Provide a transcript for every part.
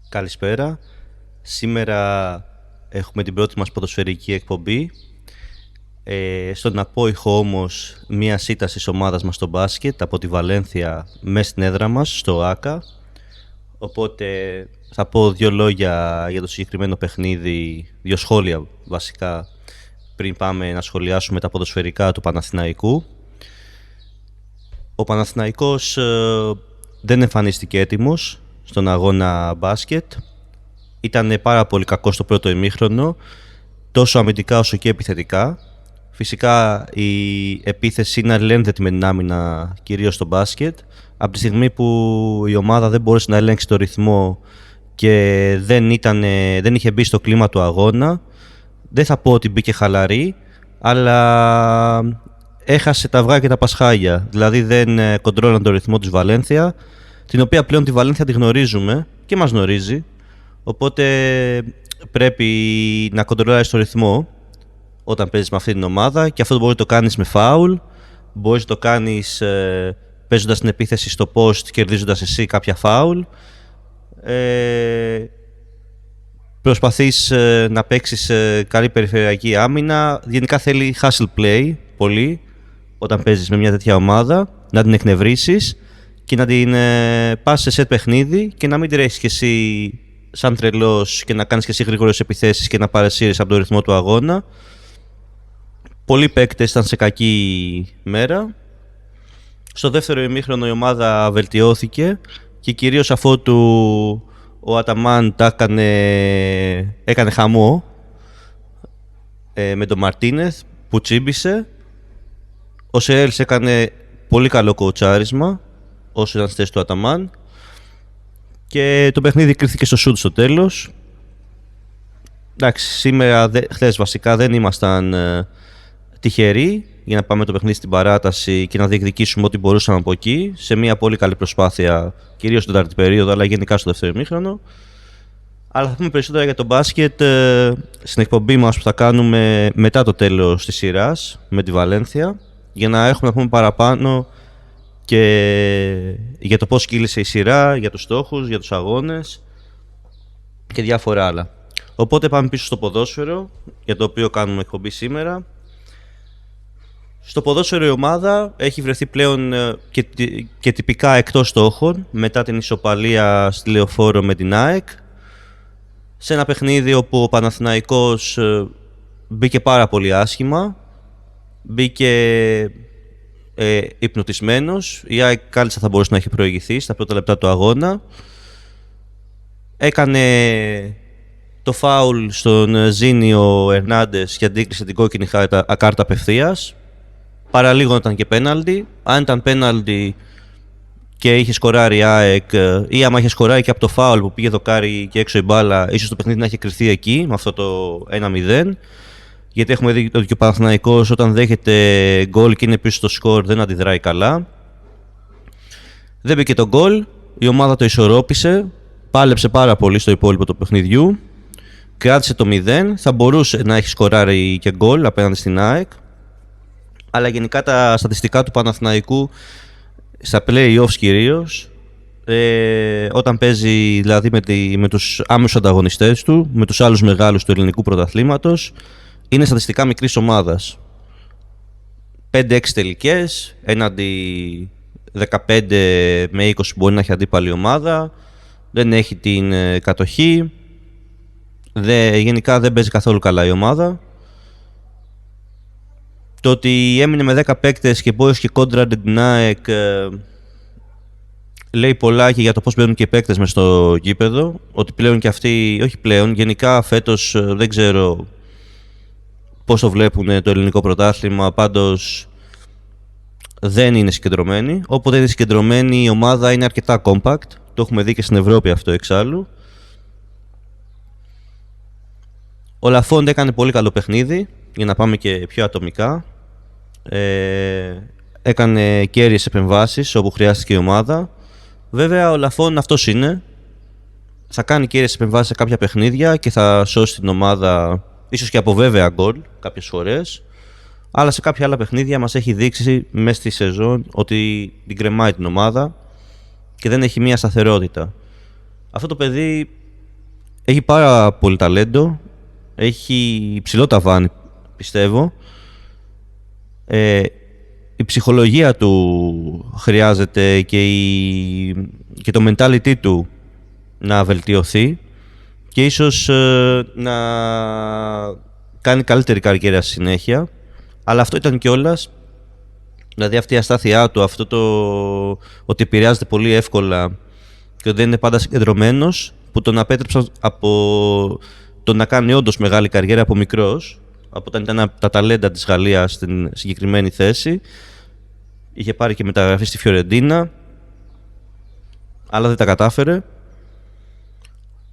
Καλησπέρα. Σήμερα έχουμε την πρώτη μας ποδοσφαιρική εκπομπή. Στον απόϊχο όμως μία σίταση της ομάδας μας στο μπάσκετ από τη Βαλένθια μέσα στην έδρα μας, στο ΆΚΑ. Οπότε θα πω δύο λόγια για το συγκεκριμένο παιχνίδι, δύο σχόλια βασικά, πριν πάμε να σχολιάσουμε τα ποδοσφαιρικά του Παναθηναϊκού. Ο Παναθηναϊκός δεν εμφανίστηκε έτοιμος στον αγώνα μπάσκετ. Ήταν πάρα πολύ κακό στο πρώτο ημίχρονο, τόσο αμυντικά όσο και επιθετικά. Φυσικά η επίθεση είναι αλληλένδετη με την άμυνα, κυρίως στο μπάσκετ. Από τη στιγμή που η ομάδα δεν μπόρεσε να ελέγξει το ρυθμό και δεν είχε μπει στο κλίμα του αγώνα, δεν θα πω ότι μπήκε χαλαρή, αλλά έχασε τα αυγά και τα πασχάλια. Δηλαδή δεν κοντρόλαν το ρυθμό της Βαλένθια, την οποία πλέον τη Βαλένθια τη γνωρίζουμε και μας γνωρίζει. Οπότε πρέπει να κοντρολάρεις το ρυθμό όταν παίζεις με αυτή την ομάδα, και αυτό μπορεί να το κάνεις με φάουλ, μπορείς να το κάνεις παίζοντας την επίθεση στο post, κερδίζοντας εσύ κάποια φάουλ. Προσπαθείς να παίξεις καλή περιφερειακή άμυνα. Γενικά θέλει hustle play πολύ όταν παίζεις με μια τέτοια ομάδα, να την εκνευρίσεις και να την πας σε σετ παιχνίδι και να μην τρέχεις κι εσύ σαν τρελός και να κάνεις κι εσύ γρήγορες επιθέσεις και να παρασύρεις από το ρυθμό του αγώνα. Πολλοί παίκτες ήταν σε κακή μέρα. Στο δεύτερο ημίχρονο η ομάδα βελτιώθηκε και κυρίως αφότου ο Αταμάν έκανε χαμό με τον Μαρτίνεθ που τσίμπησε. Ο Σεέλς έκανε πολύ καλό κοουτσάρισμα όσο ήταν στη θέση του Αταμάν και το παιχνίδι κρίθηκε στο σουτ στο τέλος. Εντάξει, χθες βασικά δεν ήμασταν τυχεροί για να πάμε το παιχνίδι στην παράταση και να διεκδικήσουμε ό,τι μπορούσαμε από εκεί, σε μια πολύ καλή προσπάθεια, κυρίως στην τέταρτη περίοδο, αλλά γενικά στο δεύτερο ημίχρονο. Αλλά θα πούμε περισσότερα για το μπάσκετ στην εκπομπή μας που θα κάνουμε μετά το τέλος της σειράς με τη Βαλένθια, για να έχουμε να πούμε παραπάνω και για το πώς κύλησε η σειρά, για τους στόχους, για τους αγώνες και διάφορα άλλα. Οπότε πάμε πίσω στο ποδόσφαιρο, για το οποίο κάνουμε εκπομπή σήμερα. Στο ποδόσφαιρο η ομάδα έχει βρεθεί πλέον και τυπικά εκτός στόχων μετά την ισοπαλία στη Λεωφόρο με την ΑΕΚ, σε ένα παιχνίδι όπου ο Παναθηναϊκός μπήκε πάρα πολύ άσχημα, μπήκε υπνοτισμένος. Η ΑΕΚ κάλλιστα θα μπορούσε να έχει προηγηθεί στα πρώτα λεπτά του αγώνα. Έκανε το φάουλ στον Ζήνιο Ερνάντες και αντίκρισε την κόκκινη κάρτα απευθείας. Παραλίγο ήταν και πέναλτι. Αν ήταν πέναλτι και είχε σκοράρει η ΑΕΚ, ή άμα είχε σκοράρει και από το φάουλ που πήγε δοκάρι και έξω η μπάλα, ίσως το παιχνίδι να είχε κρυφθεί εκεί με αυτό το 1-0. Γιατί έχουμε δει ότι ο Παναθηναϊκός όταν δέχεται γκολ και είναι πίσω στο σκορ δεν αντιδράει καλά. Δεν μπήκε το γκολ, η ομάδα το ισορρόπησε, πάλεψε πάρα πολύ στο υπόλοιπο του παιχνιδιού, κράτησε το 0, θα μπορούσε να έχει σκοράρει και γκολ απέναντι στην ΑΕΚ. Αλλά γενικά τα στατιστικά του Παναθηναϊκού στα play-offs κυρίως, όταν παίζει δηλαδή με τους άμεσους ανταγωνιστές του, με τους άλλους μεγάλους του ελληνικού πρωταθλήματος, είναι στατιστικά μικρής ομάδας. 5-6 τελικές, έναντι 15 με 20 μπορεί να έχει αντίπαλη ομάδα, δεν έχει την κατοχή, γενικά δεν παίζει καθόλου καλά η ομάδα. Το ότι έμεινε με 10 παίκτες και μπόρεσε και κόντρα την ΑΕΚ λέει πολλά και για το πώς μπαίνουν και οι παίκτες μες στο γήπεδο. Ότι πλέον και αυτοί, όχι πλέον, γενικά φέτος δεν ξέρω πώς το βλέπουν το ελληνικό πρωτάθλημα, πάντως δεν είναι συγκεντρωμένοι. Όποτε είναι συγκεντρωμένη η ομάδα είναι αρκετά compact, το έχουμε δει και στην Ευρώπη αυτό εξάλλου. Ο Λαφόντ έκανε πολύ καλό παιχνίδι, για να πάμε και πιο ατομικά. Έκανε κέρυες επεμβάσεις όπου χρειάστηκε η ομάδα. Βέβαια ο Λαφόντ αυτός είναι. Θα κάνει κέρυες επεμβάσεις σε κάποια παιχνίδια και θα σώσει την ομάδα, ίσως και από βέβαια γκολ κάποιες φορές. Αλλά σε κάποια άλλα παιχνίδια μας έχει δείξει μέσα στη σεζόν ότι την κρεμάει την ομάδα και δεν έχει μία σταθερότητα. Αυτό το παιδί Έχει πάρα πολύ ταλέντο, έχει υψηλό ταβάνι, πιστεύω. Η ψυχολογία του χρειάζεται και το mentality του να βελτιωθεί και ίσως να κάνει καλύτερη καριέρα στη συνέχεια. Αλλά αυτό ήταν κιόλας, δηλαδή αυτή η αστάθειά του, αυτό το ότι επηρεάζεται πολύ εύκολα και δεν είναι πάντα συγκεντρωμένος, που τον απέτρεψαν από το να κάνει όντως μεγάλη καριέρα από μικρός, από όταν ήταν από τα ταλέντα της Γαλλίας στην συγκεκριμένη θέση. Είχε πάρει και μεταγραφή στη Φιωρεντίνα, αλλά δεν τα κατάφερε.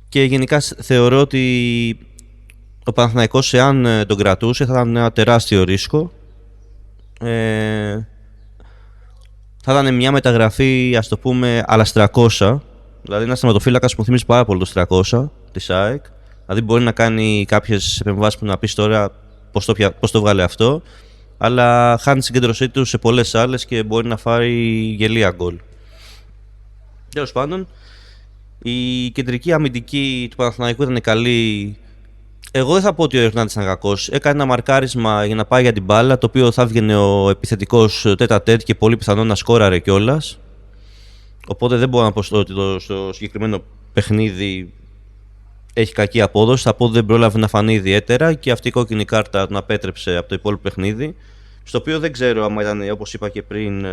Και γενικά θεωρώ ότι ο Παναθηναϊκός, εάν τον κρατούσε, θα ήταν ένα τεράστιο ρίσκο. Θα ήταν μια μεταγραφή, ας το πούμε, αλαστρακόσα. Δηλαδή ένας τερματοφύλακας που μου θυμίζει πάρα πολύ το Στρακόσα της ΑΕΚ. Δηλαδή μπορεί να κάνει κάποιες επεμβάσεις που να πεις τώρα πώς το βγάλε αυτό, αλλά χάνει τη συγκέντρωσή του σε πολλές άλλες και μπορεί να φάρει γελία γκολ. Τέλος πάντων, η κεντρική αμυντική του Παναθηναϊκού ήταν καλή. Εγώ δεν θα πω ότι ο Ερνάντης ήταν κακός. Έκανε ένα μαρκάρισμα για να πάει για την μπάλα, το οποίο θα έβγαινε ο επιθετικός τέτα-τέτ και πολύ πιθανό να σκόραρε κιόλας. Οπότε δεν μπορώ να πω ότι στο συγκεκριμένο παιχνίδι έχει κακή απόδοση. Θα πω ότι δεν πρόλαβε να φανεί ιδιαίτερα και αυτή η κόκκινη κάρτα τον απέτρεψε από το υπόλοιπο παιχνίδι. Στο οποίο δεν ξέρω αν ήταν, όπως είπα και πριν,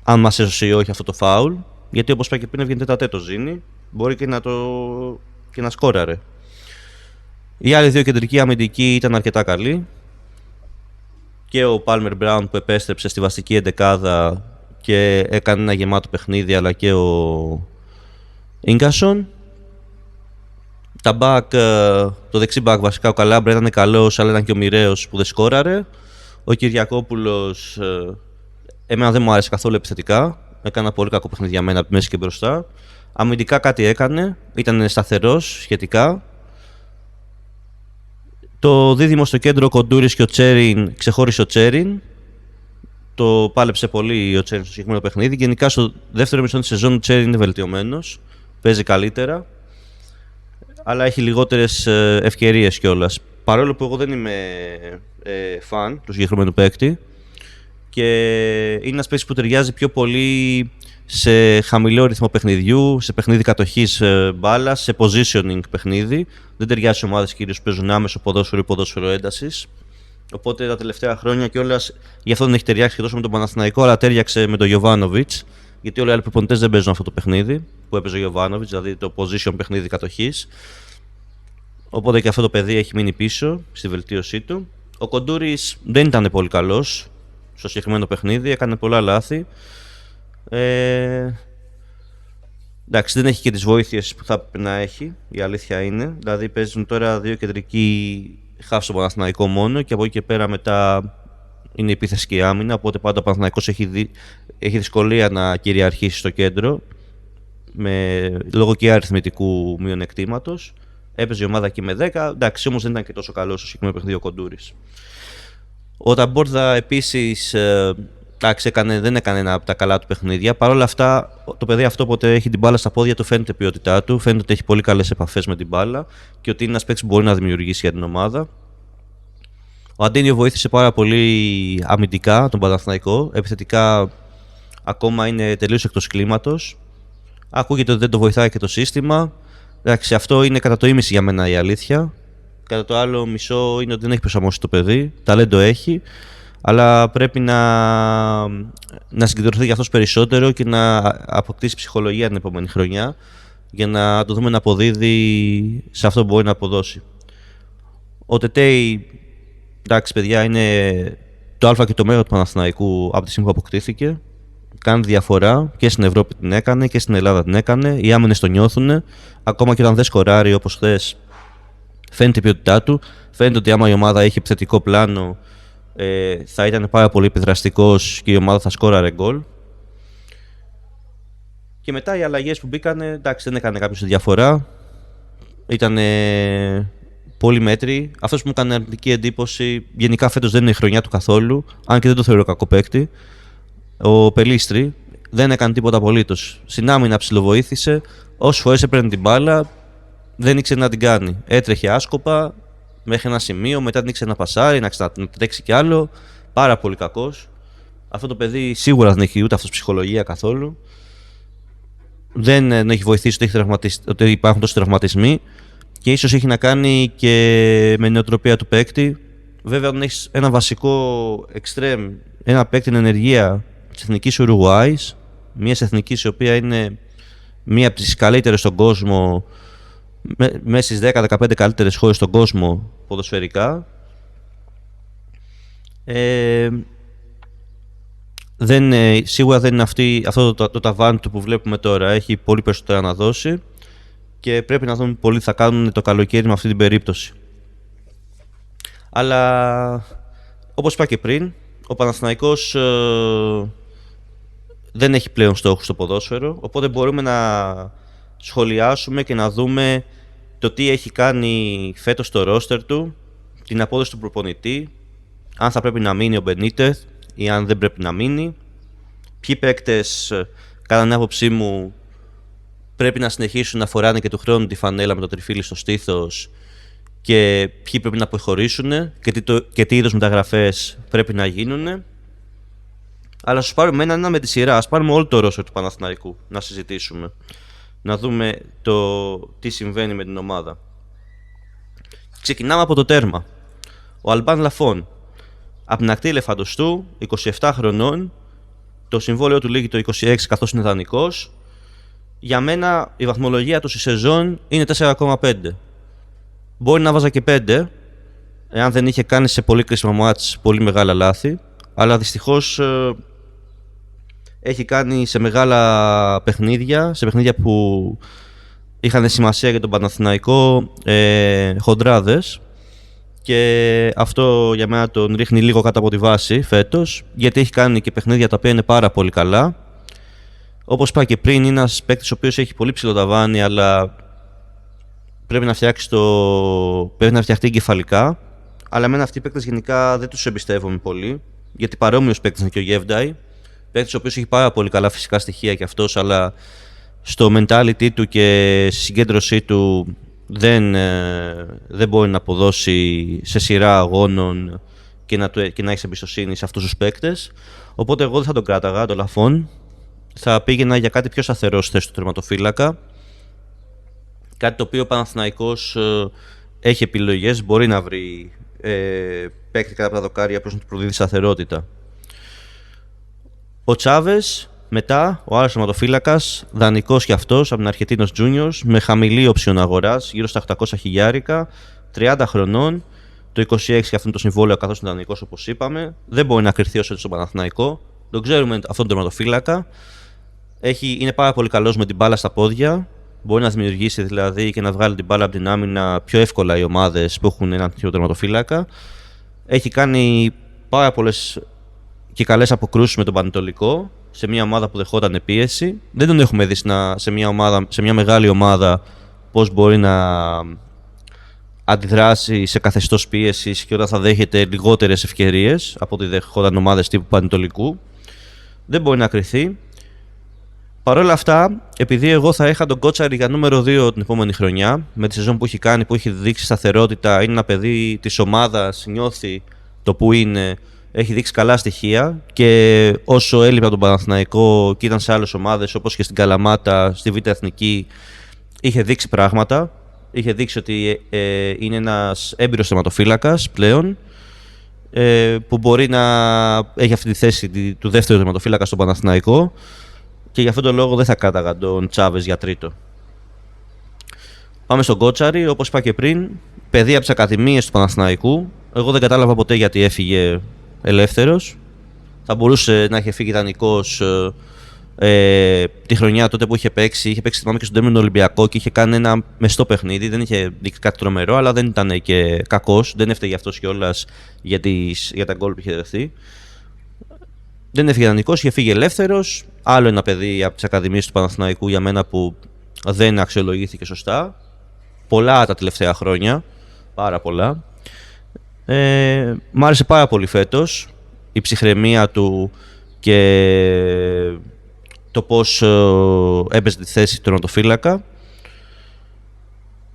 αν μας έσωσε ή όχι αυτό το φάουλ. Γιατί όπως είπα και πριν, έβγαινε τέτα-τέτ το Ζήνη. Μπορεί και να σκόραρε. Οι άλλοι δύο κεντρικοί αμυντικοί ήταν αρκετά καλοί. Και ο Πάλμερ Μπράουν που επέστρεψε στη βασική εντεκάδα και έκανε ένα γεμάτο παιχνίδι, αλλά και ο Ίγκασον. Τα back, το δεξί back βασικά, ο Καλάμπρα ήταν καλός, αλλά ήταν και ο Μοιραίος που δεν σκόραρε. Ο Κυριακόπουλος, εμένα δεν μου άρεσε καθόλου επιθετικά. Έκανε ένα πολύ κακό παιχνίδι για μένα από τη μέση και μπροστά. Αμυντικά κάτι έκανε, ήταν σταθερός σχετικά. Το δίδυμο στο κέντρο, ο Κοντούρης και ο Τσέριν, ξεχώρισε ο Τσέριν. Το πάλεψε πολύ ο Τσέριν στο συγκεκριμένο παιχνίδι. Γενικά στο δεύτερο μισό της σεζόν ο Τσέριν είναι βελτιωμένος, παίζει καλύτερα, αλλά έχει λιγότερες ευκαιρίες κιόλας. Παρόλο που εγώ δεν είμαι φαν του συγκεκριμένου παίκτη και είναι ένας παίκτης που ταιριάζει πιο πολύ σε χαμηλό ρυθμό παιχνιδιού, σε παιχνίδι κατοχής μπάλας, σε positioning παιχνίδι. Δεν ταιριάζει σε ομάδες κυρίως που παίζουν άμεσο ποδόσφαιρο ή ποδόσφαιρο έντασης. Οπότε τα τελευταία χρόνια κιόλας γι' αυτό δεν έχει ταιριάξει και τόσο με τον Παναθηναϊκό, αλλά τέριαξε με τον Γιοβάνοβιτς. Γιατί όλοι οι άλλοι προπονητές δεν παίζουν αυτό το παιχνίδι που έπαιζε ο Γιοβάνοβιτς, δηλαδή το position παιχνίδι κατοχής. Οπότε και αυτό το παιδί έχει μείνει πίσω στη βελτίωσή του. Ο Κοντούρης δεν ήταν πολύ καλός στο συγκεκριμένο παιχνίδι, έκανε πολλά λάθη. Εντάξει, δεν έχει και τις βοήθειες που θα πρέπει να έχει, η αλήθεια είναι. Δηλαδή παίζουν τώρα δύο κεντρικοί χαφ στο Παναθηναϊκό μόνο και από εκεί και πέρα μετά είναι η επίθεση και η άμυνα. Οπότε πάντα ο Παναθηναϊκός έχει δυσκολία να κυριαρχήσει στο κέντρο λόγω και αριθμητικού μειονεκτήματος. Έπαιζε η ομάδα εκεί με 10, εντάξει, όμως δεν ήταν και τόσο καλό στο συγκεκριμένο παιχνίδι ο Κοντούρης. Ο Ταμπόρδα επίσης δεν έκανε ένα από τα καλά του παιχνίδια. Παρ' όλα αυτά, το παιδί αυτό όποτε έχει την μπάλα στα πόδια του, φαίνεται η ποιότητά του, φαίνεται ότι έχει πολύ καλές επαφές με την μπάλα και ότι είναι ένας παίκτης που μπορεί να δημιουργήσει για την ομάδα. Ο Αντίνιο βοήθησε πάρα πολύ αμυντικά τον Παναθηναϊκό. Επιθετικά ακόμα είναι τελείως εκτός κλίματος. Ακούγεται ότι δεν το βοηθάει και το σύστημα. Εντάξει, αυτό είναι κατά το ίμιση για μένα η αλήθεια. Κατά το άλλο μισό είναι ότι δεν έχει προσαρμόσει το παιδί. Ταλέντο έχει, αλλά πρέπει να συγκεντρωθεί για αυτός περισσότερο και να αποκτήσει ψυχολογία την επόμενη χρονιά για να το δούμε να αποδίδει σε αυτό που μπορεί να αποδώσει. Ο Τετέι, εντάξει παιδιά, είναι το α και το μέγα του Παναθηναϊκού από τη στιγμή που αποκτήθηκε. Κάνει διαφορά και στην Ευρώπη την έκανε και στην Ελλάδα την έκανε. Οι άμυνες το νιώθουν. Ακόμα και όταν δεν σκοράρει όπως χθες, φαίνεται η ποιότητά του. Φαίνεται ότι άμα η ομάδα έχει επιθετικό πλάνο, θα ήταν πάρα πολύ επιδραστικός και η ομάδα θα σκόραρε γκολ. Και μετά οι αλλαγές που μπήκανε, εντάξει, δεν έκανε κάποιος διαφορά. Ήταν πολύ μέτρη. Αυτός που μου έκανε αρνητική εντύπωση, γενικά φέτος δεν είναι η χρονιά του καθόλου, αν και δεν το θεωρώ κακό παίκτη. Ο Πελίστρη δεν έκανε τίποτα απολύτως. Στην άμυνα ψιλοβοήθησε. Όσες φορές έπαιρνε την μπάλα, δεν ήξερε να την κάνει. Έτρεχε άσκοπα μέχρι ένα σημείο, μετά την ήξερε να πασάρει, να τρέξει κι άλλο. Πάρα πολύ κακός. Αυτό το παιδί σίγουρα δεν έχει ούτε αυτός ψυχολογία καθόλου. Δεν έχει βοηθήσει ότι υπάρχουν τόσοι τραυματισμοί και ίσως έχει να κάνει και με νοοτροπία του παίκτη. Βέβαια, όταν έχεις ένα βασικό εξτρέμ, ένα παίκτη εν ενεργεία της εθνικής Ουρουγουάης, μια εθνικής η οποία είναι μία από τις καλύτερες στον κόσμο, μέσα στις 10-15 καλύτερες χώρες στον κόσμο ποδοσφαιρικά, σίγουρα δεν είναι αυτό το ταβάνι του που βλέπουμε τώρα. Έχει πολύ περισσότερα να δώσει και πρέπει να δούμε πολλοί θα κάνουν το καλοκαίρι με αυτή την περίπτωση. Αλλά όπως είπα και πριν, ο Παναθηναϊκός δεν έχει πλέον στόχους στο ποδόσφαιρο, οπότε μπορούμε να σχολιάσουμε και να δούμε το τι έχει κάνει φέτος το ρόστερ του, την απόδοση του προπονητή, αν θα πρέπει να μείνει ο Μπενίτεθ ή αν δεν πρέπει να μείνει, ποιοι παίκτες κατά την άποψή μου πρέπει να συνεχίσουν να φοράνε και του χρόνου τη φανέλα με το τριφύλι στο στήθος και ποιοι πρέπει να αποχωρήσουν και τι είδος μεταγραφές πρέπει να γίνουν. Αλλά ας πάρουμε ένα με τη σειρά, ας πάρουμε όλο το ρόστερ του Παναθηναϊκού να συζητήσουμε, να δούμε τι συμβαίνει με την ομάδα. Ξεκινάμε από το τέρμα. Ο Αλμπάν Λαφών, από την ακτή ελεφαντοστού, 27 χρονών, το συμβόλαιο του λήγει το 26 καθώς είναι δανεικός. Για μένα η βαθμολογία του στη σεζόν είναι 4,5. Μπορεί να βάζα και 5, εάν δεν είχε κάνει σε πολύ κρίσιμα μάτς πολύ μεγάλα λάθη, αλλά δυστυχώς έχει κάνει σε μεγάλα παιχνίδια, σε παιχνίδια που είχαν σημασία για τον Παναθηναϊκό, χοντράδες, και αυτό για μένα τον ρίχνει λίγο κάτω από τη βάση φέτος, γιατί έχει κάνει και παιχνίδια τα οποία είναι πάρα πολύ καλά. Όπως είπα και πριν, είναι ένας παίκτης ο οποίος έχει πολύ ψηλό ταβάνι, αλλά πρέπει να φτιαχτεί εγκεφαλικά. Αλλά εμένα αυτοί οι παίκτες γενικά δεν τους εμπιστεύομαι πολύ, γιατί παρόμοιος παίκτης είναι και ο Γεύνταϊ, παίκτης ο οποίος έχει πάρα πολύ καλά φυσικά στοιχεία κι αυτός, αλλά στο mentality του και στη συγκέντρωσή του δεν μπορεί να αποδώσει σε σειρά αγώνων και να έχει εμπιστοσύνη σε αυτούς τους παίκτες. Οπότε εγώ δεν θα τον κράταγα, τον Λαφών. Θα πήγαινα για κάτι πιο σταθερό στη θέση του τερματοφύλακα. Κάτι το οποίο ο Παναθηναϊκός έχει επιλογές, μπορεί να βρει παίκτη κατά από τα δοκάρια προς να του προδίδει σταθερότητα. Ο Τσάβες, μετά, ο άλλος τερματοφύλακας, δανεικός κι αυτός από την Αρχεντίνος Juniors, με χαμηλή όψιον αγοράς, γύρω στα 800 χιλιάρικα, 30 χρονών, το 26 και αυτό είναι το συμβόλαιο καθώς είναι δανεικός όπως είπαμε. Δεν μπορεί να κρυφθεί όσο στο Παναθηναϊκό. Τον ξέρουμε αυτόν τον τερματοφύλακα. Είναι πάρα πολύ καλός με την μπάλα στα πόδια. Μπορεί να δημιουργήσει δηλαδή και να βγάλει την μπάλα από την άμυνα πιο εύκολα οι ομάδες που έχουν έναν τέτοιο τερματοφύλακα. Έχει κάνει πάρα πολλές και καλές αποκρούσεις με τον Πανετολικό, σε μια ομάδα που δεχόταν πίεση. Δεν τον έχουμε δει σε μια μεγάλη ομάδα πώς μπορεί να αντιδράσει σε καθεστώς πίεσης και όταν θα δέχεται λιγότερες ευκαιρίες από ό,τι δεχόταν ομάδες τύπου Πανετολικού. Δεν μπορεί να κρυθεί. Παρ' όλα αυτά, επειδή εγώ θα είχα τον Κότσαρη για νούμερο 2 την επόμενη χρονιά, με τη σεζόν που έχει κάνει, που έχει δείξει σταθερότητα, είναι ένα παιδί της ομάδας, νιώθει το που είναι, έχει δείξει καλά στοιχεία και όσο έλειπε από τον Παναθηναϊκό και ήταν σε άλλες ομάδες όπως και στην Καλαμάτα, στη Β' Εθνική, είχε δείξει πράγματα. Είχε δείξει ότι είναι ένας έμπειρος τερματοφύλακας πλέον, που μπορεί να έχει αυτή τη θέση του δεύτερου τερματοφύλακα στον Παναθηναϊκό και γι' αυτόν τον λόγο δεν θα κράταγα τον Τσάβες για τρίτο. Πάμε στον Κότσαρη, όπως είπα και πριν, παιδί από τις ακαδημίες του Παναθηναϊκού. Εγώ δεν κατάλαβα ποτέ γιατί έφυγε ελεύθερος. Θα μπορούσε να είχε φύγει δανεικός τη χρονιά τότε που είχε παίξει θυμάμαι και στον τέρμινο Ολυμπιακό και είχε κάνει ένα μεστό παιχνίδι. Δεν είχε δείξει κάτι τρομερό, αλλά δεν ήταν και κακός. Δεν έφταιγε αυτός κιόλας για τα γκολ που είχε δεχθεί. Δεν έφυγε δανεικός, είχε φύγει ελεύθερος. Άλλο ένα παιδί από τις ακαδημίες του Παναθηναϊκού για μένα που δεν αξιολογήθηκε σωστά. Πολλά τα τελευταία χρόνια. Πάρα πολλά. Μ' άρεσε πάρα πολύ φέτος η ψυχραιμία του και το πώς έπαιζε τη θέση του τερματοφύλακα.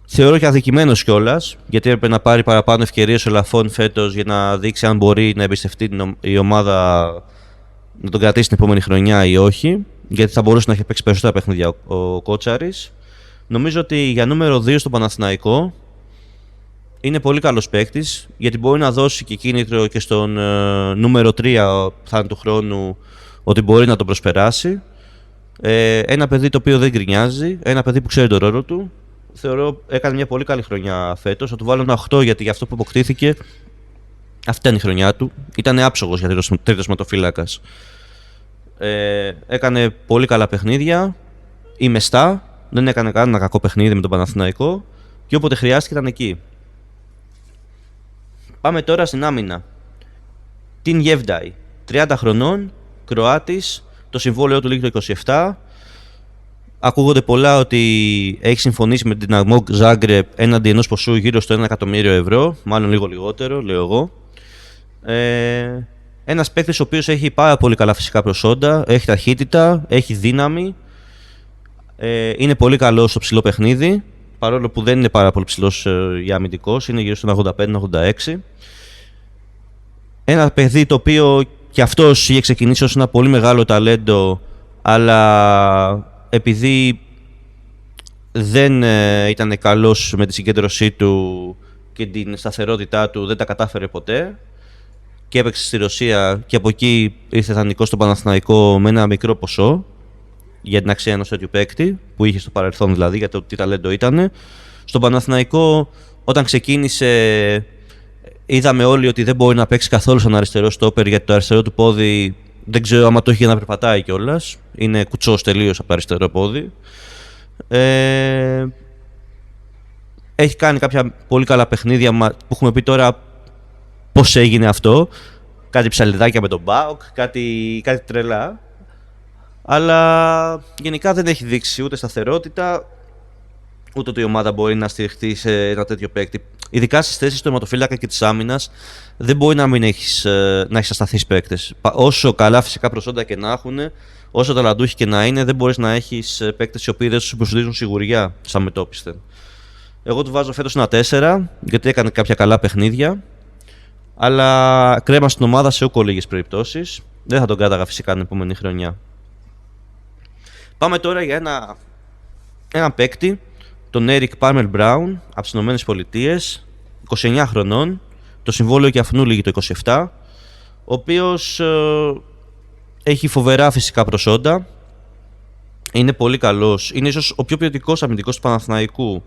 Θεωρώ και αδικημένος κιόλας, γιατί έπρεπε να πάρει παραπάνω ευκαιρίες ο Λαφόν φέτος για να δείξει αν μπορεί να εμπιστευτεί η ομάδα να τον κρατήσει την επόμενη χρονιά ή όχι, γιατί θα μπορούσε να έχει παίξει περισσότερα παιχνίδια ο Κότσαρης. Νομίζω ότι για νούμερο 2 στον Παναθηναϊκό είναι πολύ καλός παίκτης, γιατί μπορεί να δώσει και κίνητρο και στον νούμερο 3 θα είναι του χρόνου ότι μπορεί να τον προσπεράσει. Ένα παιδί το οποίο δεν γκρινιάζει, ένα παιδί που ξέρει τον ρόλο του. Θεωρώ έκανε μια πολύ καλή χρονιά φέτος. Θα του βάλω ένα 8 γιατί για αυτό που αποκτήθηκε αυτή ήταν η χρονιά του. Ήταν άψογος για τρίτος ματοφύλακας. Έκανε πολύ καλά παιχνίδια. Η μεστά. Δεν έκανε κανένα κακό παιχνίδι με τον Παναθηναϊκό. Και όποτε χρειάστηκε ήταν εκεί. Πάμε τώρα στην άμυνα. Την Γεύνταϊ. 30 χρονών. Κροάτης. Το συμβόλαιο του λήγει το 27. Ακούγονται πολλά ότι έχει συμφωνήσει με την Dinamo Zagreb έναντι ενός ποσού γύρω στο 1 εκατομμύριο ευρώ, μάλλον λίγο λιγότερο, λέω εγώ. Ένας παίκτης ο οποίος έχει πάρα πολύ καλά φυσικά προσόντα, έχει ταχύτητα, έχει δύναμη, είναι πολύ καλός στο ψηλό παιχνίδι, παρόλο που δεν είναι πάρα πολύ ψηλός για αμυντικός, είναι γύρω στο 85-86. Ένα παιδί το οποίο και αυτός είχε ξεκινήσει ως ένα πολύ μεγάλο ταλέντο, αλλά επειδή δεν ήταν καλός με τη συγκέντρωσή του και την σταθερότητά του, δεν τα κατάφερε ποτέ και έπαιξε στη Ρωσία και από εκεί ήρθε δανεικός στο Παναθηναϊκό με ένα μικρό ποσό για την αξία ενός τέτοιου παίκτη που είχε στο παρελθόν, δηλαδή για το τι ταλέντο ήταν. Στον Παναθηναϊκό όταν ξεκίνησε είδαμε όλοι ότι δεν μπορεί να παίξει καθόλου σαν αριστερό στόπερ, γιατί το αριστερό του πόδι δεν ξέρω άμα το έχει για να περπατάει κιόλας. Είναι κουτσός τελείως από το αριστερό πόδι. Έχει κάνει κάποια πολύ καλά παιχνίδια που έχουμε πει τώρα πώς έγινε αυτό. Κάτι ψαλιδάκια με τον ΠΑΟΚ, κάτι τρελά. Αλλά γενικά δεν έχει δείξει ούτε σταθερότητα, ούτε ότι η ομάδα μπορεί να στηριχτεί σε ένα τέτοιο παίκτη. Ειδικά στις θέσεις του τερματοφύλακα και της άμυνας, δεν μπορεί να μην έχεις ασταθείς παίκτες. Όσο καλά φυσικά προσόντα και να έχουν, όσο ταλαντούχοι και να είναι, δεν μπορείς να έχεις παίκτες οι οποίοι δεν σου προσδίδουν σιγουριά σαν μετόπισθεν. Εγώ του βάζω φέτος ένα 4, γιατί έκανε κάποια καλά παιχνίδια, αλλά κρέμα στην ομάδα σε ούκο λίγες περιπτώσεις. Δεν θα τον κάταγα φυσικά την επόμενη χρονιά. Πάμε τώρα για ένα παίκτη, τον Eric Palmer Brown από τις Ηνωμένες Πολιτείες, 29 χρονών, το συμβόλαιο και αυτού λήγει το 27, ο οποίος έχει φοβερά φυσικά προσόντα, είναι πολύ καλός, είναι ίσως ο πιο ποιοτικός αμυντικός του Παναθηναϊκού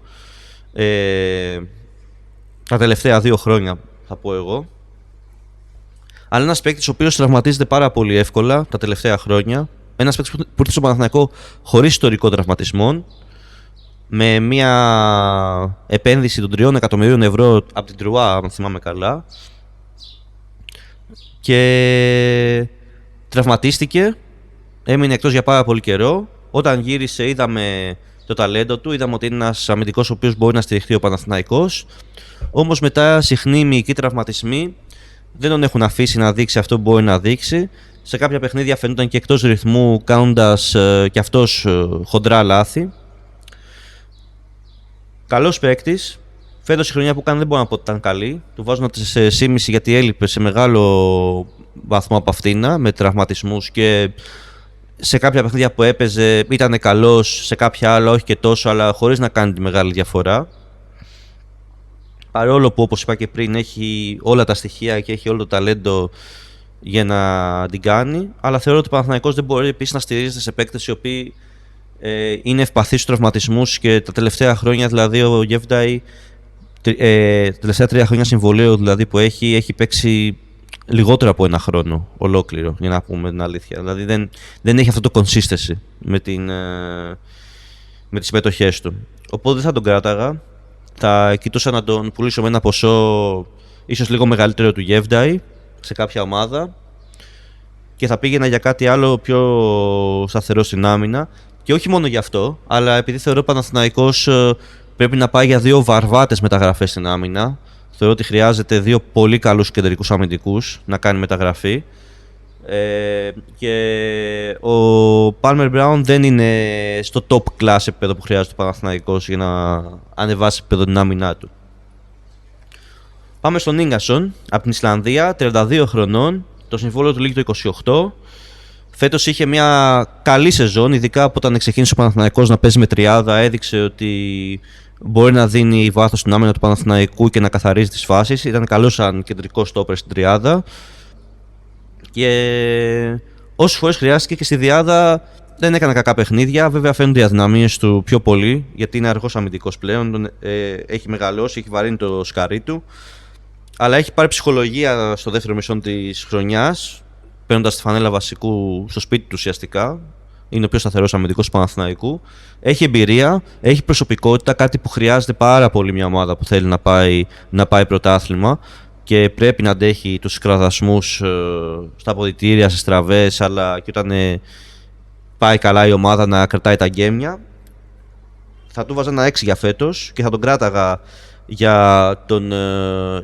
τα τελευταία 2 χρόνια θα πω εγώ, αλλά ένας παίκτης ο οποίος τραυματίζεται πάρα πολύ εύκολα τα τελευταία χρόνια, ένας παίκτης που ήρθε στο Παναθηναϊκό χωρίς ιστορικό τραυματισμών, με μια επένδυση των 3 εκατομμυρίων ευρώ από την Τρουά, αν θυμάμαι καλά, και τραυματίστηκε, έμεινε εκτός για πάρα πολύ καιρό. Όταν γύρισε είδαμε το ταλέντο του, είδαμε ότι είναι ένας αμυντικός ο οποίος μπορεί να στηριχτεί ο Παναθηναϊκός, όμως μετά συχνοί μυϊκοί τραυματισμοί δεν τον έχουν αφήσει να δείξει αυτό που μπορεί να δείξει. Σε κάποια παιχνίδια φαινόταν και εκτός ρυθμού, κάνοντας και αυτός χοντρά λάθη. Καλός παίκτης. Φέτος η χρονιά που κάνει δεν μπορώ να πω ότι ήταν καλή. Του βάζω ένα 4,5 γιατί έλειπε σε μεγάλο βαθμό από αυτήνα με τραυματισμούς και σε κάποια παιχνίδια που έπαιζε ήταν καλός, σε κάποια άλλα όχι και τόσο, αλλά χωρίς να κάνει τη μεγάλη διαφορά. Παρόλο που, όπως είπα και πριν, έχει όλα τα στοιχεία και έχει όλο το ταλέντο για να την κάνει, αλλά θεωρώ ότι ο Παναθηναϊκός δεν μπορεί επίσης να στηρίζεται σε παίκτες οι οποίοι είναι ευπαθείς στους τραυματισμούς και τα τελευταία χρόνια, δηλαδή ο Γεύνταϊ, τα τελευταία 3 χρόνια συμβολέου δηλαδή που έχει παίξει λιγότερο από 1 χρόνο ολόκληρο, για να πούμε την αλήθεια. Δηλαδή δεν έχει αυτό το consistency με τις συμμετοχές του. Οπότε δεν θα τον κράταγα. Θα κοιτούσα να τον πουλήσω με ένα ποσό ίσως λίγο μεγαλύτερο του Γεύνταϊ σε κάποια ομάδα και θα πήγαινα για κάτι άλλο πιο σταθερό στην άμυνα. Και όχι μόνο γι' αυτό, αλλά επειδή θεωρώ Παναθηναϊκός πρέπει να πάει για 2 βαρβάτες μεταγραφές στην άμυνα. Θεωρώ ότι χρειάζεται 2 πολύ καλούς κεντρικούς αμυντικούς να κάνει μεταγραφή. Και ο Palmer Brown δεν είναι στο top class επίπεδο που χρειάζεται ο Παναθηναϊκός για να ανεβάσει επίπεδο την άμυνά του. Πάμε στον Ίνγκασον, από την Ισλανδία, 32 χρονών, το συμβόλαιο του λήγει το 28. Φέτος είχε μια καλή σεζόν, ειδικά από όταν ξεκίνησε ο Παναθηναϊκός να παίζει με τριάδα, έδειξε ότι μπορεί να δίνει βάθος στην άμυνα του Παναθηναϊκού και να καθαρίζει τις φάσεις. Ήταν καλός σαν κεντρικό στόπερ στην τριάδα. Και όσες φορές χρειάστηκε και στη διάδα δεν έκανε κακά παιχνίδια. Βέβαια φαίνονται οι αδυναμίες του πιο πολύ, γιατί είναι αργός αμυντικός πλέον. Έχει μεγαλώσει, έχει βαρύνει το σκαρί του. Αλλά έχει πάρει ψυχολογία στο δεύτερο μισό της χρονιάς, παίρνοντας τη φανέλα βασικού στο σπίτι του ουσιαστικά. Είναι ο πιο σταθερός αμυντικός του Παναθηναϊκού. Έχει εμπειρία, έχει προσωπικότητα, κάτι που χρειάζεται πάρα πολύ μια ομάδα που θέλει να πάει πρωτάθλημα και πρέπει να αντέχει τους κραδασμούς στα αποδυτήρια, στις στραβές, αλλά και όταν πάει καλά η ομάδα να κρατάει τα γκέμια. Θα του βάζα ένα 6 για φέτος και θα τον κράταγα για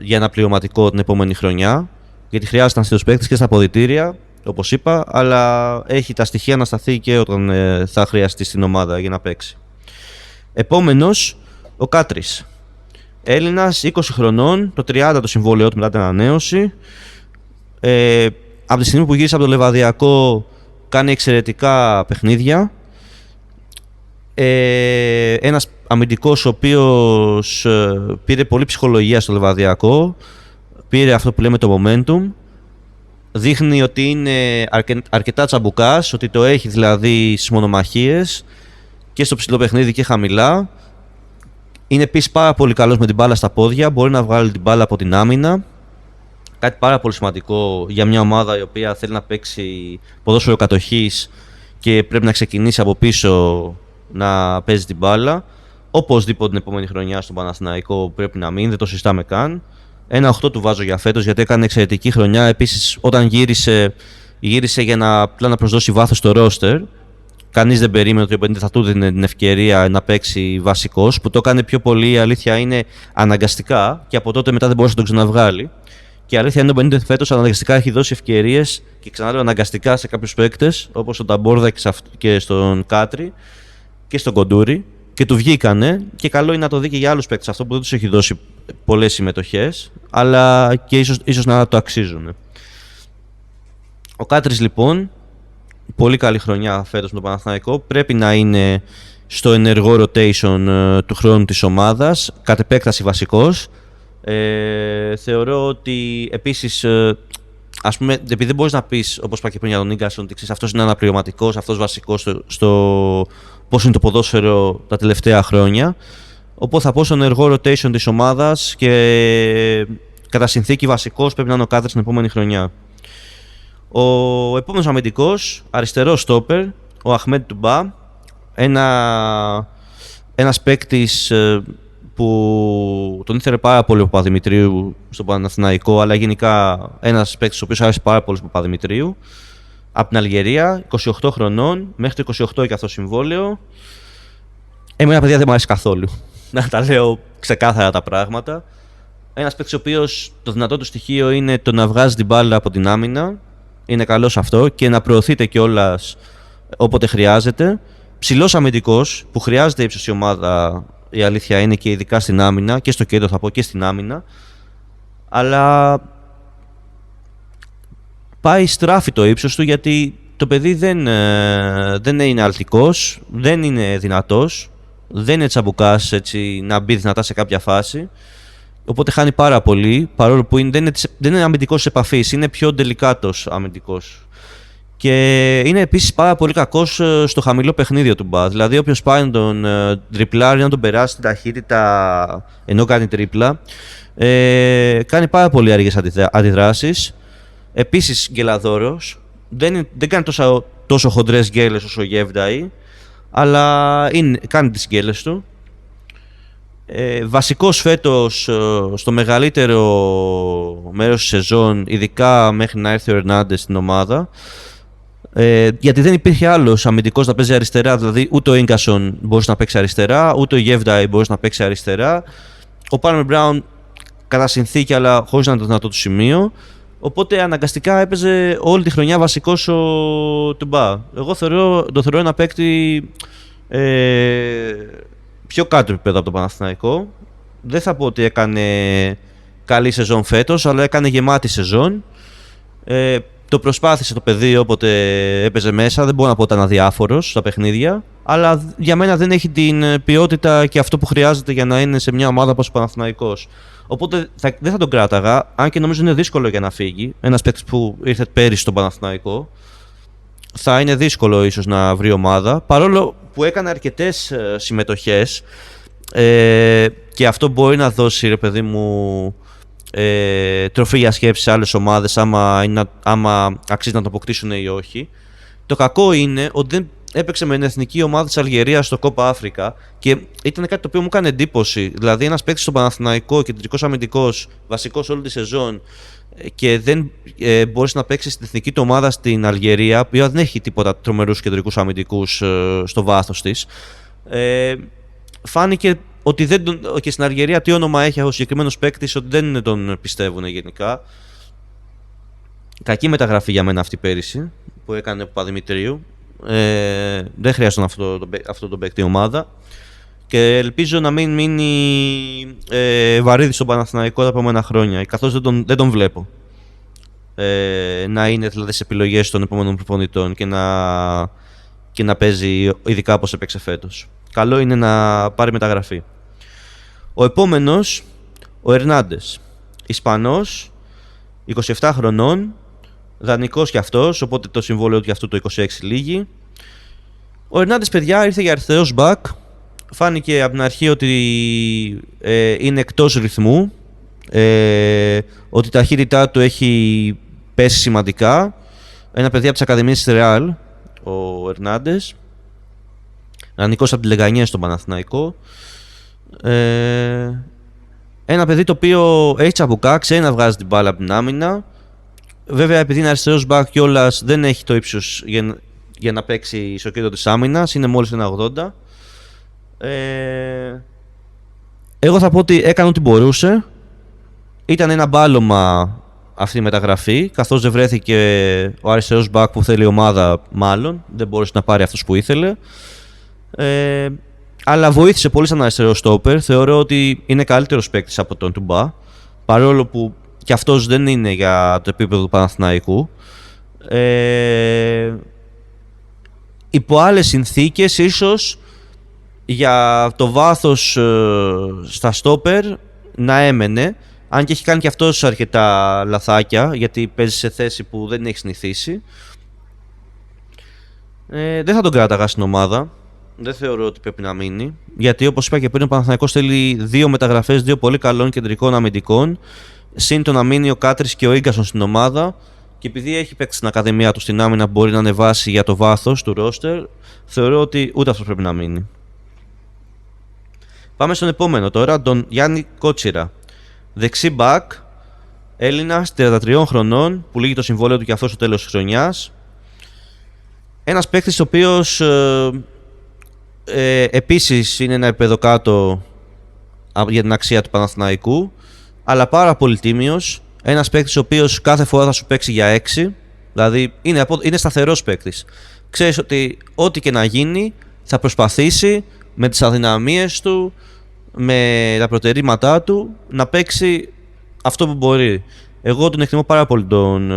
ένα πληρωματικό την επόμενη χρονιά, γιατί χρειάζεται να στείλει τους παίκτες και στα αποδυτήρια, όπως είπα, αλλά έχει τα στοιχεία να σταθεί και όταν θα χρειαστεί στην ομάδα για να παίξει. Επόμενος, ο Κάτρις. Έλληνας, 20 χρονών, το 30 το συμβόλαιό του μετά την ανανέωση. Από τη στιγμή που γύρισε από το Λεβαδιακό κάνει εξαιρετικά παιχνίδια. Ένας αμυντικός ο οποίος πήρε πολύ ψυχολογία στο Λεβαδιακό, πήρε αυτό που λέμε το momentum, δείχνει ότι είναι αρκετά τσαμπουκάς, ότι το έχει δηλαδή στις μονομαχίες και στο ψηλό παιχνίδι και χαμηλά. Είναι επίσης πάρα πολύ καλός με την μπάλα στα πόδια, μπορεί να βγάλει την μπάλα από την άμυνα. Κάτι πάρα πολύ σημαντικό για μια ομάδα η οποία θέλει να παίξει ποδόσφαιρο κατοχής και πρέπει να ξεκινήσει από πίσω να παίζει την μπάλα. Οπωσδήποτε την επόμενη χρονιά στον Παναθηναϊκό πρέπει να μείνει, δεν το συζητάμε καν. Ένα 8 του βάζω για φέτος, γιατί έκανε εξαιρετική χρονιά. Επίσης, όταν γύρισε για να προσδώσει βάθος στο ρόστερ. Κανείς δεν περίμενε ότι ο Μπενίτες θα του δίνει την ευκαιρία να παίξει βασικός, που το έκανε πιο πολύ, η αλήθεια είναι, αναγκαστικά, και από τότε μετά δεν μπορούσε να τον ξαναβγάλει. Και η αλήθεια είναι ότι ο Μπενίτες φέτος αναγκαστικά έχει δώσει ευκαιρίες, και ξαναλέω αναγκαστικά, σε κάποιους παίκτες, όπως στον Ταμπόρδα και στον Κάτρι και στον Κοντούρι, και του βγήκανε. Και καλό είναι να το δει και για άλλους παίκτες αυτό, που δεν τους έχει δώσει πολλές συμμετοχές, αλλά και ίσως να το αξίζουν. Ο Κάτρις λοιπόν, πολύ καλή χρονιά φέτος με τον Παναθηναϊκό. Πρέπει να είναι στο ενεργό rotation του χρόνου της ομάδας, κατ' επέκταση βασικός. Θεωρώ ότι επίσης, ας πούμε, επειδή δεν μπορείς να πεις, όπως είπα και πριν για τον Ίγκασον, ότι αυτός είναι αναπληρωματικός, αυτός βασικός στο πώς είναι το ποδόσφαιρο τα τελευταία χρόνια. Οπότε θα πω στο ενεργό rotation της ομάδας και κατά συνθήκη βασικός πρέπει να είναι ο Κάτρις την επόμενη χρονιά. Ο επόμενος αμυντικός, αριστερός στόπερ, ο Αχμέντ Τουμπά, ένας παίκτης που τον ήθελε πάρα πολύ ο Παπαδημητρίου στον Παναθηναϊκό, αλλά γενικά ένας παίκτης ο οποίος άρεσε πάρα πολύ στον Παπαδημητρίου, από την Αλγερία, 28 χρονών, μέχρι το 28 και αυτό συμβόλαιο. Εμένα, παιδιά, δεν μου αρέσει καθόλου, να τα λέω ξεκάθαρα τα πράγματα. Ένας παίκτης ο οποίος το δυνατό του στοιχείο είναι το να βγάζει την μπάλα από την άμυνα. Είναι καλός αυτό και να προωθείται κιόλας όποτε χρειάζεται. Ψηλός αμυντικός που χρειάζεται ύψος η ομάδα, η αλήθεια είναι, και ειδικά στην άμυνα, και στο κέντρο θα πω και στην άμυνα. Αλλά πάει στράφει το ύψος του, γιατί το παιδί δεν είναι αλτικός, δεν είναι δυνατός, δεν είναι τσαμπουκάς έτσι, να μπει δυνατά σε κάποια φάση. Οπότε χάνει πάρα πολύ, παρόλο που δεν είναι αμυντικός της επαφής, είναι πιο ντελικάτος αμυντικός. Και είναι επίσης πάρα πολύ κακός στο χαμηλό παιχνίδι του Μπα. Δηλαδή, όποιος πάει να τον τριπλάρει, να τον περάσει την ταχύτητα ενώ κάνει τρίπλα, κάνει πάρα πολύ αργές αντιδράσεις. Επίσης, γκελαδόρος. Δεν κάνει τόσο χοντρές γκέλες όσο ο Γεύνταη, αλλά κάνει τις γκέλες του. Βασικός φέτος στο μεγαλύτερο μέρος της σεζόν, ειδικά μέχρι να έρθει ο Ερνάντες στην ομάδα, γιατί δεν υπήρχε άλλος αμυντικός να παίζει αριστερά, δηλαδή ούτε ο Ίγκασον μπορούσε να παίξει αριστερά, ούτε ο Γεύνταη μπορούσε να παίξει αριστερά. Ο Palmer Brown κατά συνθήκη, αλλά χωρίς να είναι το δυνατό του σημείο. Οπότε αναγκαστικά έπαιζε όλη τη χρονιά βασικός ο Τουμπά. Εγώ το θεωρώ ένα παίκτη πιο κάτω επίπεδο από τον Παναθηναϊκό. Δεν θα πω ότι έκανε καλή σεζόν φέτος, αλλά έκανε γεμάτη σεζόν. Το προσπάθησε το παιδί όποτε έπαιζε μέσα, δεν μπορώ να πω ότι ήταν αδιάφορος στα παιχνίδια, αλλά για μένα δεν έχει την ποιότητα και αυτό που χρειάζεται για να είναι σε μια ομάδα όπως ο Παναθηναϊκός. Οπότε δεν θα τον κράταγα, αν και νομίζω είναι δύσκολο για να φύγει. Ένας παίκτης που ήρθε πέρυσι στον Παναθηναϊκό, θα είναι δύσκολο ίσως να βρει ομάδα, παρόλο που έκανε αρκετές συμμετοχές και αυτό μπορεί να δώσει, ρε παιδί μου, τροφή για σκέψη σε άλλες ομάδες άμα αξίζει να το αποκτήσουν ή όχι. Το κακό είναι ότι δεν έπαιξε με την εθνική ομάδα της Αλγερίας στο Κόπα Αφρικα και ήταν κάτι το οποίο μου έκανε εντύπωση. Δηλαδή, ένας παίκτης στον Παναθηναϊκό, κεντρικός αμυντικός, βασικός όλη τη σεζόν και δεν μπορείς να παίξεις στην εθνική του ομάδα στην Αλγερία, που δεν έχει τίποτα τρομερούς κεντρικούς αμυντικούς στο βάθος της. Φάνηκε ότι και στην Αλγερία τι όνομα έχει ο συγκεκριμένος παίκτης, ότι δεν τον πιστεύουν γενικά. Κακή μεταγραφή για μένα αυτή πέρυσι που έκανε ο Παπαδημητρίου. Δεν χρειάζεται αυτό το παίκτη ομάδα και ελπίζω να μην μείνει βαρύδι στον Παναθηναϊκό τα επόμενα χρόνια, καθώς δεν τον βλέπω να είναι δηλαδή σε επιλογές των επόμενων προπονητών και να παίζει ειδικά όπως έπαιξε φέτος. Καλό είναι να πάρει μεταγραφή. Ο επόμενος, ο Ερνάντες, Ισπανός, 27 χρονών, δανεικός κι αυτός, οπότε το συμβόλαιο του κι αυτού το 26 λύγει. Ο Ερνάντες, παιδιά, ήρθε για αριστερός μπακ. Φάνηκε από την αρχή ότι είναι εκτός ρυθμού, ότι η ταχύτητά του έχει πέσει σημαντικά. Ένα παιδί από τις Ακαδημίες της Ρεάλ, ο Ερνάντες. Δανεικός από τη Λεγανιές στον Παναθηναϊκό. Ένα παιδί το οποίο έχει τσαμπουκά, ξέρει να βγάζει την μπάλα από την άμυνα. Βέβαια, επειδή είναι αριστερός μπακ κιόλας, δεν έχει το ύψος για να παίξει στο κέντρο της άμυνας. Είναι μόλις 1,80. Εγώ θα πω ότι έκανε ό,τι μπορούσε. Ήταν ένα μπάλωμα αυτή η μεταγραφή, καθώς δεν βρέθηκε ο αριστερός μπακ που θέλει η ομάδα, μάλλον. Δεν μπορούσε να πάρει αυτός που ήθελε. Αλλά βοήθησε πολύ σαν αριστερό στόπερ. Θεωρώ ότι είναι καλύτερος παίκτης από τον Τουμπά, παρόλο που και αυτός δεν είναι για το επίπεδο του Παναθηναϊκού. Υπό άλλες συνθήκες, ίσως για το βάθος στα στόπερ να έμενε, αν και έχει κάνει και αυτός αρκετά λαθάκια, γιατί παίζει σε θέση που δεν έχει συνηθίσει. Δεν θα τον κράταγα στην ομάδα. Δεν θεωρώ ότι πρέπει να μείνει, γιατί όπως είπα και πριν, ο Παναθηναϊκός θέλει δύο μεταγραφές, δύο πολύ καλών κεντρικών αμυντικών, συν το να μείνει ο Κάτρης και ο Ίγκασον στην ομάδα, και επειδή έχει παίξει στην Ακαδημία του στην άμυνα που μπορεί να ανεβάσει για το βάθος του ρόστερ, θεωρώ ότι ούτε αυτός πρέπει να μείνει. Πάμε στον επόμενο τώρα, τον Γιάννη Κότσιρα. Δεξί μπακ, Έλληνας, 33 χρονών, που λύγει το συμβόλαιο του και αυτό στο τέλος της χρονιάς. Ένας παίκτης ο οποίος επίσης είναι ένα επίπεδο κάτω για την αξία του Παναθηναϊκού, αλλά πάρα πολύ τίμιος. Ένας παίκτης ο οποίος κάθε φορά θα σου παίξει για 6, δηλαδή είναι σταθερός παίκτης. Ξέρεις ότι ό,τι και να γίνει θα προσπαθήσει με τις αδυναμίες του, με τα προτερήματά του, να παίξει αυτό που μπορεί. Εγώ τον εκτιμώ πάρα πολύ τον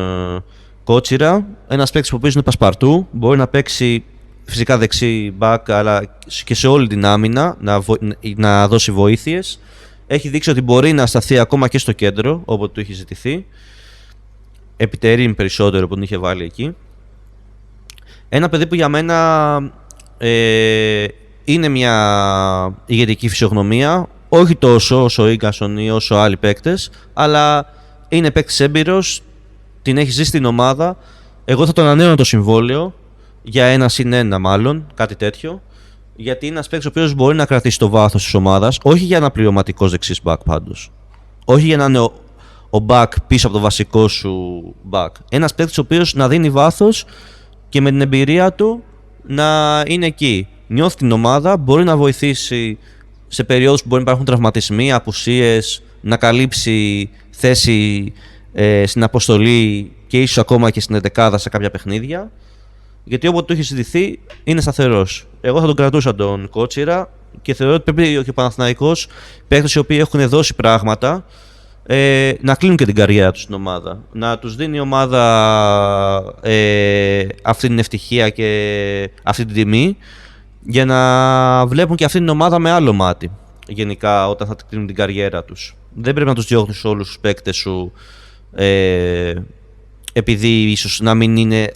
Κότσιρα. Ένας παίκτης που είναι πασπαρτού, μπορεί να παίξει φυσικά δεξί μπακ, αλλά και σε όλη την άμυνα να δώσει βοήθειες. Έχει δείξει ότι μπορεί να σταθεί ακόμα και στο κέντρο, όποτε του είχε ζητηθεί. Επιτερήν περισσότερο που τον είχε βάλει εκεί. Ένα παιδί που για μένα είναι μια ηγετική φυσιογνωμία, όχι τόσο όσο ο Ίγκασον ή όσο άλλοι παίκτες, αλλά είναι παίκτης έμπειρος, την έχει ζήσει στην ομάδα. Εγώ θα τον ανανέωνα το συμβόλαιο για 1+1 μάλλον, κάτι τέτοιο, γιατί είναι ένας παίκτης ο οποίος μπορεί να κρατήσει το βάθος της ομάδας, όχι για ένα πληρωματικός δεξής back πάντως. Όχι για να είναι ο back πίσω από το βασικό σου back. Ένας παίκτης ο οποίος να δίνει βάθος και με την εμπειρία του να είναι εκεί. Νιώθει την ομάδα, μπορεί να βοηθήσει σε περιόδους που μπορεί να υπάρχουν τραυματισμοί, απουσίες, να καλύψει θέση στην αποστολή και ίσως ακόμα και στην εντεκάδα σε κάποια παιχνίδια. Γιατί όποτε το έχει ζητηθεί είναι σταθερός. Εγώ θα τον κρατούσα τον Κότσιρα και θεωρώ ότι πρέπει και ο Παναθηναϊκός, παίκτες οι οποίοι έχουν δώσει πράγματα, να κλείνουν και την καριέρα τους στην ομάδα. Να τους δίνει η ομάδα αυτή την ευτυχία και αυτή την τιμή, για να βλέπουν και αυτή την ομάδα με άλλο μάτι. Γενικά, όταν θα κλείνουν την καριέρα τους. Δεν πρέπει να τους διώχνεις όλους τους παίκτες σου, επειδή ίσως να μην είναι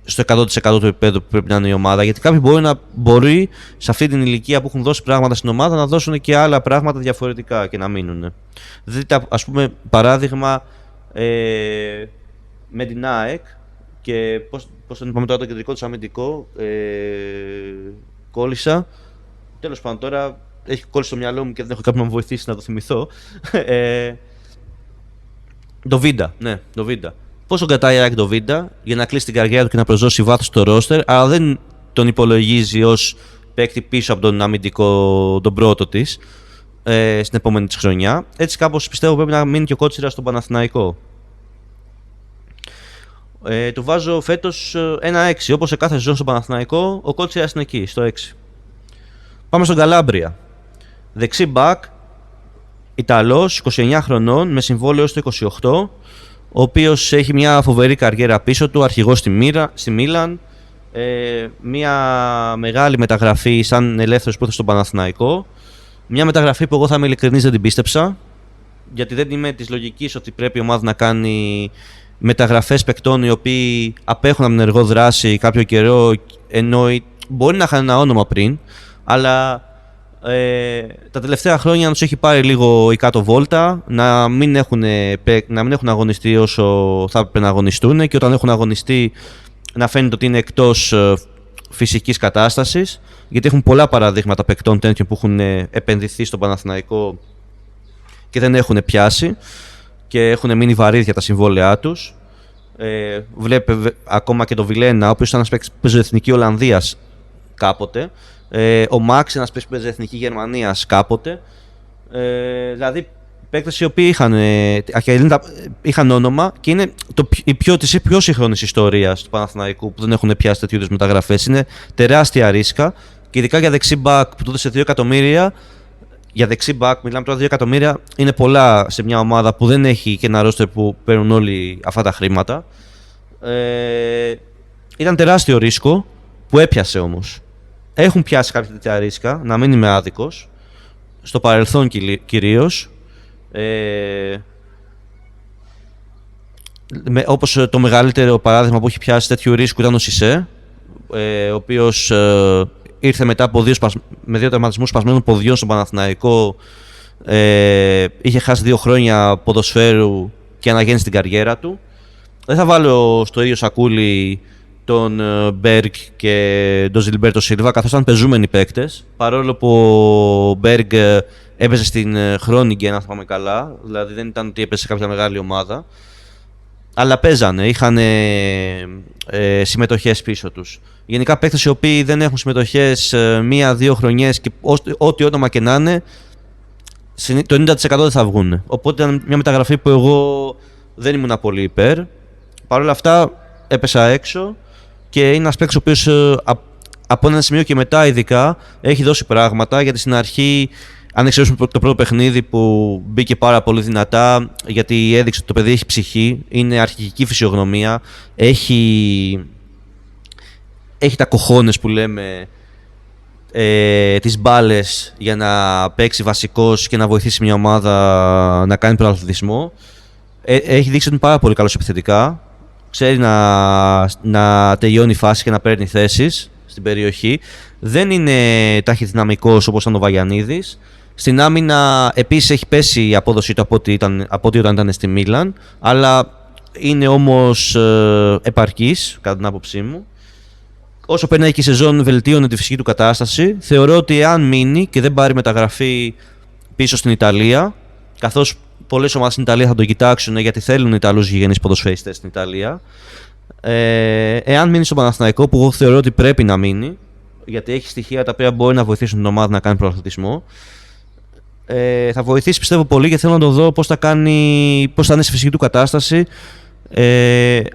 στο 100% του επίπεδου που πρέπει να είναι η ομάδα. Γιατί κάποιοι μπορεί σε αυτή την ηλικία που έχουν δώσει πράγματα στην ομάδα να δώσουν και άλλα πράγματα διαφορετικά και να μείνουν. Δείτε, ας πούμε, παράδειγμα με την ΑΕΚ και πώς τον είπαμε τώρα, το κεντρικό του αμυντικό, κόλλησα. Τέλος πάντων, τώρα έχει κόλλησει στο μυαλό μου και δεν έχω κάποιον να με βοηθήσει να το θυμηθώ. Το Βίντα, ναι, το Βίντα. Πόσο κρατάει η ΑΕΚ το Βίντα για να κλείσει την καριέρα του και να προσδώσει βάθος στο ρόστερ, αλλά δεν τον υπολογίζει ως παίκτη πίσω από τον αμυντικό, τον πρώτο της, στην επόμενη της χρονιά. Έτσι κάπως πιστεύω πρέπει να μείνει και ο Κότσιρας στον Παναθηναϊκό. Του βάζω φέτος ένα 6, όπως σε κάθε σεζόν στον Παναθηναϊκό, ο Κότσιρας είναι εκεί, στο 6. Πάμε στον Καλάμπρια. Δεξί μπακ, Ιταλός, 29 χρονών, με συμβόλαιο στο 28, ο οποίος έχει μια φοβερή καριέρα πίσω του, αρχηγός στη Μίλαν, μια μεγάλη μεταγραφή σαν ελεύθερος που ήρθε στον Παναθηναϊκό, μια μεταγραφή που εγώ θα είμαι ειλικρινής δεν την πίστεψα, γιατί δεν είμαι της λογικής ότι πρέπει η ομάδα να κάνει μεταγραφές παικτών οι οποίοι απέχουν από την ενεργό δράση κάποιο καιρό, ενώ μπορεί να είχαν ένα όνομα πριν, αλλά τα τελευταία χρόνια να τους έχει πάρει λίγο η κάτω βόλτα, να μην έχουν αγωνιστεί όσο θα έπρεπε να αγωνιστούν και όταν έχουν αγωνιστεί να φαίνεται ότι είναι εκτός φυσικής κατάστασης, γιατί έχουν πολλά παραδείγματα παικτών τέτοιων που έχουν επενδυθεί στον Παναθηναϊκό και δεν έχουν πιάσει και έχουν μείνει βαρύδια τα συμβόλαιά τους. Βλέπε ακόμα και το Βιλένα, ο οποίος ήταν ένας παίκτης που παίζει εθνική Ολλανδίας κάποτε. Ο Μάξ, ένας παίκτης που παίζει εθνική Γερμανίας κάποτε. Δηλαδή παίκτες οι οποίοι είχαν όνομα και είναι της πιο σύγχρονης ιστορίας του Παναθηναϊκού που δεν έχουν πιάσει τέτοιου είδους μεταγραφές. Είναι τεράστια ρίσκα και ειδικά για δεξί μπακ που τότε σε 2 εκατομμύρια. Για δεξί μπακ, μιλάμε τώρα 2 εκατομμύρια, είναι πολλά σε μια ομάδα που δεν έχει και ένα ρόστερ που παίρνουν όλοι αυτά τα χρήματα. Ήταν τεράστιο ρίσκο που έπιασε όμως. Έχουν πιάσει κάποια τέτοια ρίσκα, να μην είμαι άδικος, στο παρελθόν κυρίως. Όπως το μεγαλύτερο παράδειγμα που έχει πιάσει τέτοιου ρίσκου ήταν ο Σισέ, ο οποίος ήρθε μετά από με 2 τερματισμούς σπασμένων ποδιών στον Παναθηναϊκό, είχε χάσει 2 χρόνια ποδοσφαίρου και αναγέννησε την καριέρα του. Δεν θα βάλω στο ίδιο σακούλι τον Μπέργκ και τον Ζιλμπέρτο Σίλβα, καθώς ήταν πεζούμενοι παίκτες, παρόλο που ο Μπέργκ έπαιζε στην Χρόνιγκεν, αν θυμάμαι καλά, δηλαδή δεν ήταν ότι έπαιζε σε κάποια μεγάλη ομάδα, αλλά παίζανε, είχαν συμμετοχές πίσω τους. Γενικά παίκτες οι οποίοι δεν έχουν συμμετοχές 1-2 χρονιές και ό,τι όνομα και να είναι, το 90% δεν θα βγουν. Οπότε ήταν μια μεταγραφή που εγώ δεν ήμουν πολύ υπέρ. Παρ' όλα αυτά έπεσα έξω και είναι ένας παίκτης ο οποίος από ένα σημείο και μετά ειδικά έχει δώσει πράγματα, γιατί στην αρχή, αν εξαιρέσουμε το πρώτο παιχνίδι που μπήκε πάρα πολύ δυνατά, γιατί έδειξε ότι το παιδί έχει ψυχή, είναι αρχική φυσιογνωμία, έχει τα κοχώνες που λέμε, τις μπάλες για να παίξει βασικός και να βοηθήσει μια ομάδα να κάνει πρωταθλητισμό. Έχει δείξει ότι είναι πάρα πολύ καλός επιθετικά, ξέρει να τελειώνει φάση και να παίρνει θέσεις στην περιοχή. Δεν είναι ταχυδυναμικός όπως ήταν ο Βαγιανίδης. Στην άμυνα επίσης έχει πέσει η απόδοσή του από ό,τι όταν ήταν στη Μίλαν, αλλά είναι όμως επαρκής κατά την άποψή μου. Όσο περνάει και η σεζόν βελτίωνε τη φυσική του κατάσταση. Θεωρώ ότι εάν μείνει και δεν πάρει μεταγραφή πίσω στην Ιταλία, καθώς πολλές ομάδες στην Ιταλία θα το κοιτάξουν γιατί θέλουν Ιταλούς γηγενείς ποδοσφαιριστές στην Ιταλία, εάν μείνει στον Παναθηναϊκό, που εγώ θεωρώ ότι πρέπει να μείνει, γιατί έχει στοιχεία τα οποία μπορεί να βοηθήσουν την ομάδα να κάνει πρωταθλητισμό, Θα βοηθήσει πιστεύω πολύ και θέλω να το δω πώς θα είναι στη φυσική του κατάσταση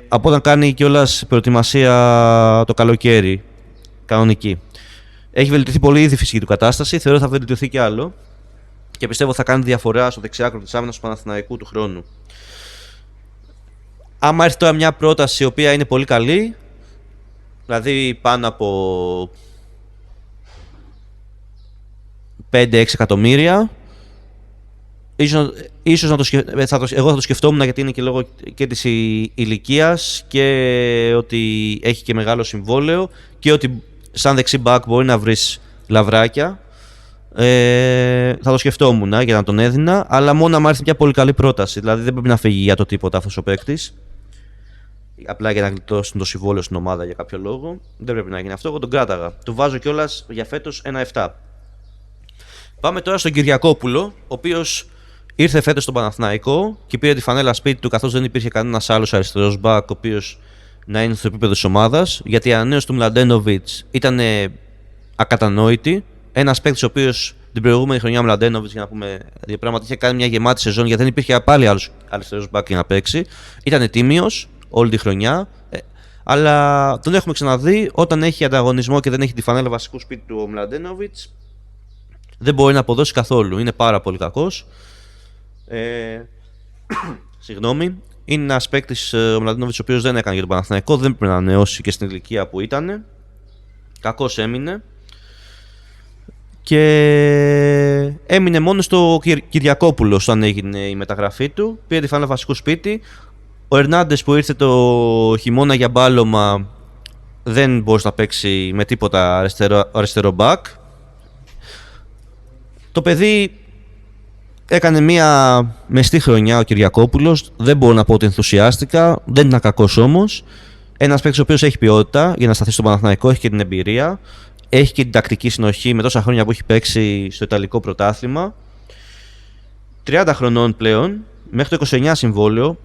από όταν κάνει κιόλας προετοιμασία το καλοκαίρι, κανονική. Έχει βελτιωθεί πολύ ήδη η φυσική του κατάσταση, θεωρώ θα βελτιωθεί κι άλλο και πιστεύω θα κάνει διαφορά στο δεξιάκρο της άμυνας του Παναθηναϊκού του χρόνου. Άμα έρθει τώρα μια πρόταση η οποία είναι πολύ καλή, δηλαδή πάνω από 5-6 εκατομμύρια, ίσως εγώ θα το σκεφτόμουν, γιατί είναι και λόγω και της ηλικίας και ότι έχει και μεγάλο συμβόλαιο και ότι σαν δεξί back μπορεί να βρεις λαβράκια. Θα το σκεφτόμουν για να τον έδινα, αλλά μόνο άμα έρθει μια πολύ καλή πρόταση. Δηλαδή δεν πρέπει να φύγει για το τίποτα αυτός ο παίκτης, απλά για να γλιτώσουν το συμβόλαιο στην ομάδα για κάποιο λόγο. Δεν πρέπει να γίνει αυτό. Εγώ τον κράταγα. Του βάζω κιόλας για φέτος 1-7. Πάμε τώρα στον Κυριακόπουλο, ο οποίος ήρθε φέτος στον Παναθηναϊκό και πήρε τη φανέλα σπίτι του, καθώς δεν υπήρχε κανένας άλλος αριστερός back ο οποίος να είναι στο επίπεδο της ομάδας. Γιατί η ανανέωση του Μλαντένοβιτς ήταν ακατανόητη. Ένας παίκτης ο οποίος την προηγούμενη χρονιά, Μλαντένοβιτς, για να πούμε δύο πράγματα, είχε κάνει μια γεμάτη σεζόν γιατί δεν υπήρχε πάλι άλλος αριστερός back για να παίξει. Ήταν τίμιος όλη τη χρονιά. Αλλά τον έχουμε ξαναδεί όταν έχει ανταγωνισμό και δεν έχει τη φανέλα βασικού σπίτι του ο Μλαντένοβιτς. Δεν μπορεί να αποδώσει καθόλου. Είναι πάρα πολύ κακός. Συγγνώμη. Είναι ένας παίκτης ο Μλαντένοβιτς ο οποίος δεν έκανε για τον Παναθηναϊκό. Δεν πρέπει να ανανεώσει και στην ηλικία που ήταν. Κακός έμεινε. Και έμεινε μόνο στο Κυριακόπουλο όταν έγινε η μεταγραφή του. Πήρε τη φανέλα βασικού σπίτι. Ο Ερνάντες που ήρθε το χειμώνα για μπάλωμα δεν μπορούσε να παίξει με τίποτα αριστερό μπακ. Το παιδί έκανε μια μεστή χρονιά ο Κυριακόπουλος. Δεν μπορώ να πω ότι ενθουσιάστηκα. Δεν ήταν κακός όμως. Ένας παίκτης ο οποίος έχει ποιότητα για να σταθεί στο Παναθηναϊκό, έχει και την εμπειρία. Έχει και την τακτική συνοχή με τόσα χρόνια που έχει παίξει στο Ιταλικό πρωτάθλημα. 30 χρονών πλέον, μέχρι το 29 συμβόλαιο.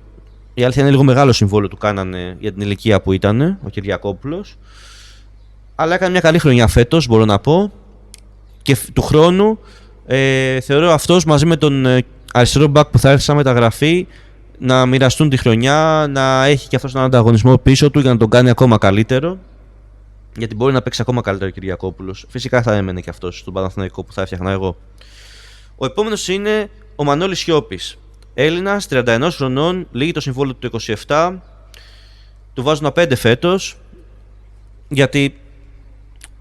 Η αλήθεια είναι λίγο μεγάλο συμβόλαιο του κάνανε για την ηλικία που ήταν ο Κυριακόπουλος. Αλλά έκανε μια καλή χρονιά φέτος, μπορώ να πω. Και του χρόνου θεωρώ αυτός μαζί με τον αριστερό μπακ που θα έρθει σαν μεταγραφή να μοιραστούν τη χρονιά, να έχει και αυτός έναν ανταγωνισμό πίσω του για να τον κάνει ακόμα καλύτερο. Γιατί μπορεί να παίξει ακόμα καλύτερο ο Κυριακόπουλος. Φυσικά θα έμενε και αυτός στον Παναθηναϊκό που θα έφτιαχνα εγώ. Ο επόμενος είναι ο Μανώλης Σιώπης. Έλληνας, 31 χρονών, λύγει το συμβόλαιο του 27. Του βάζουν 5 φέτος. Γιατί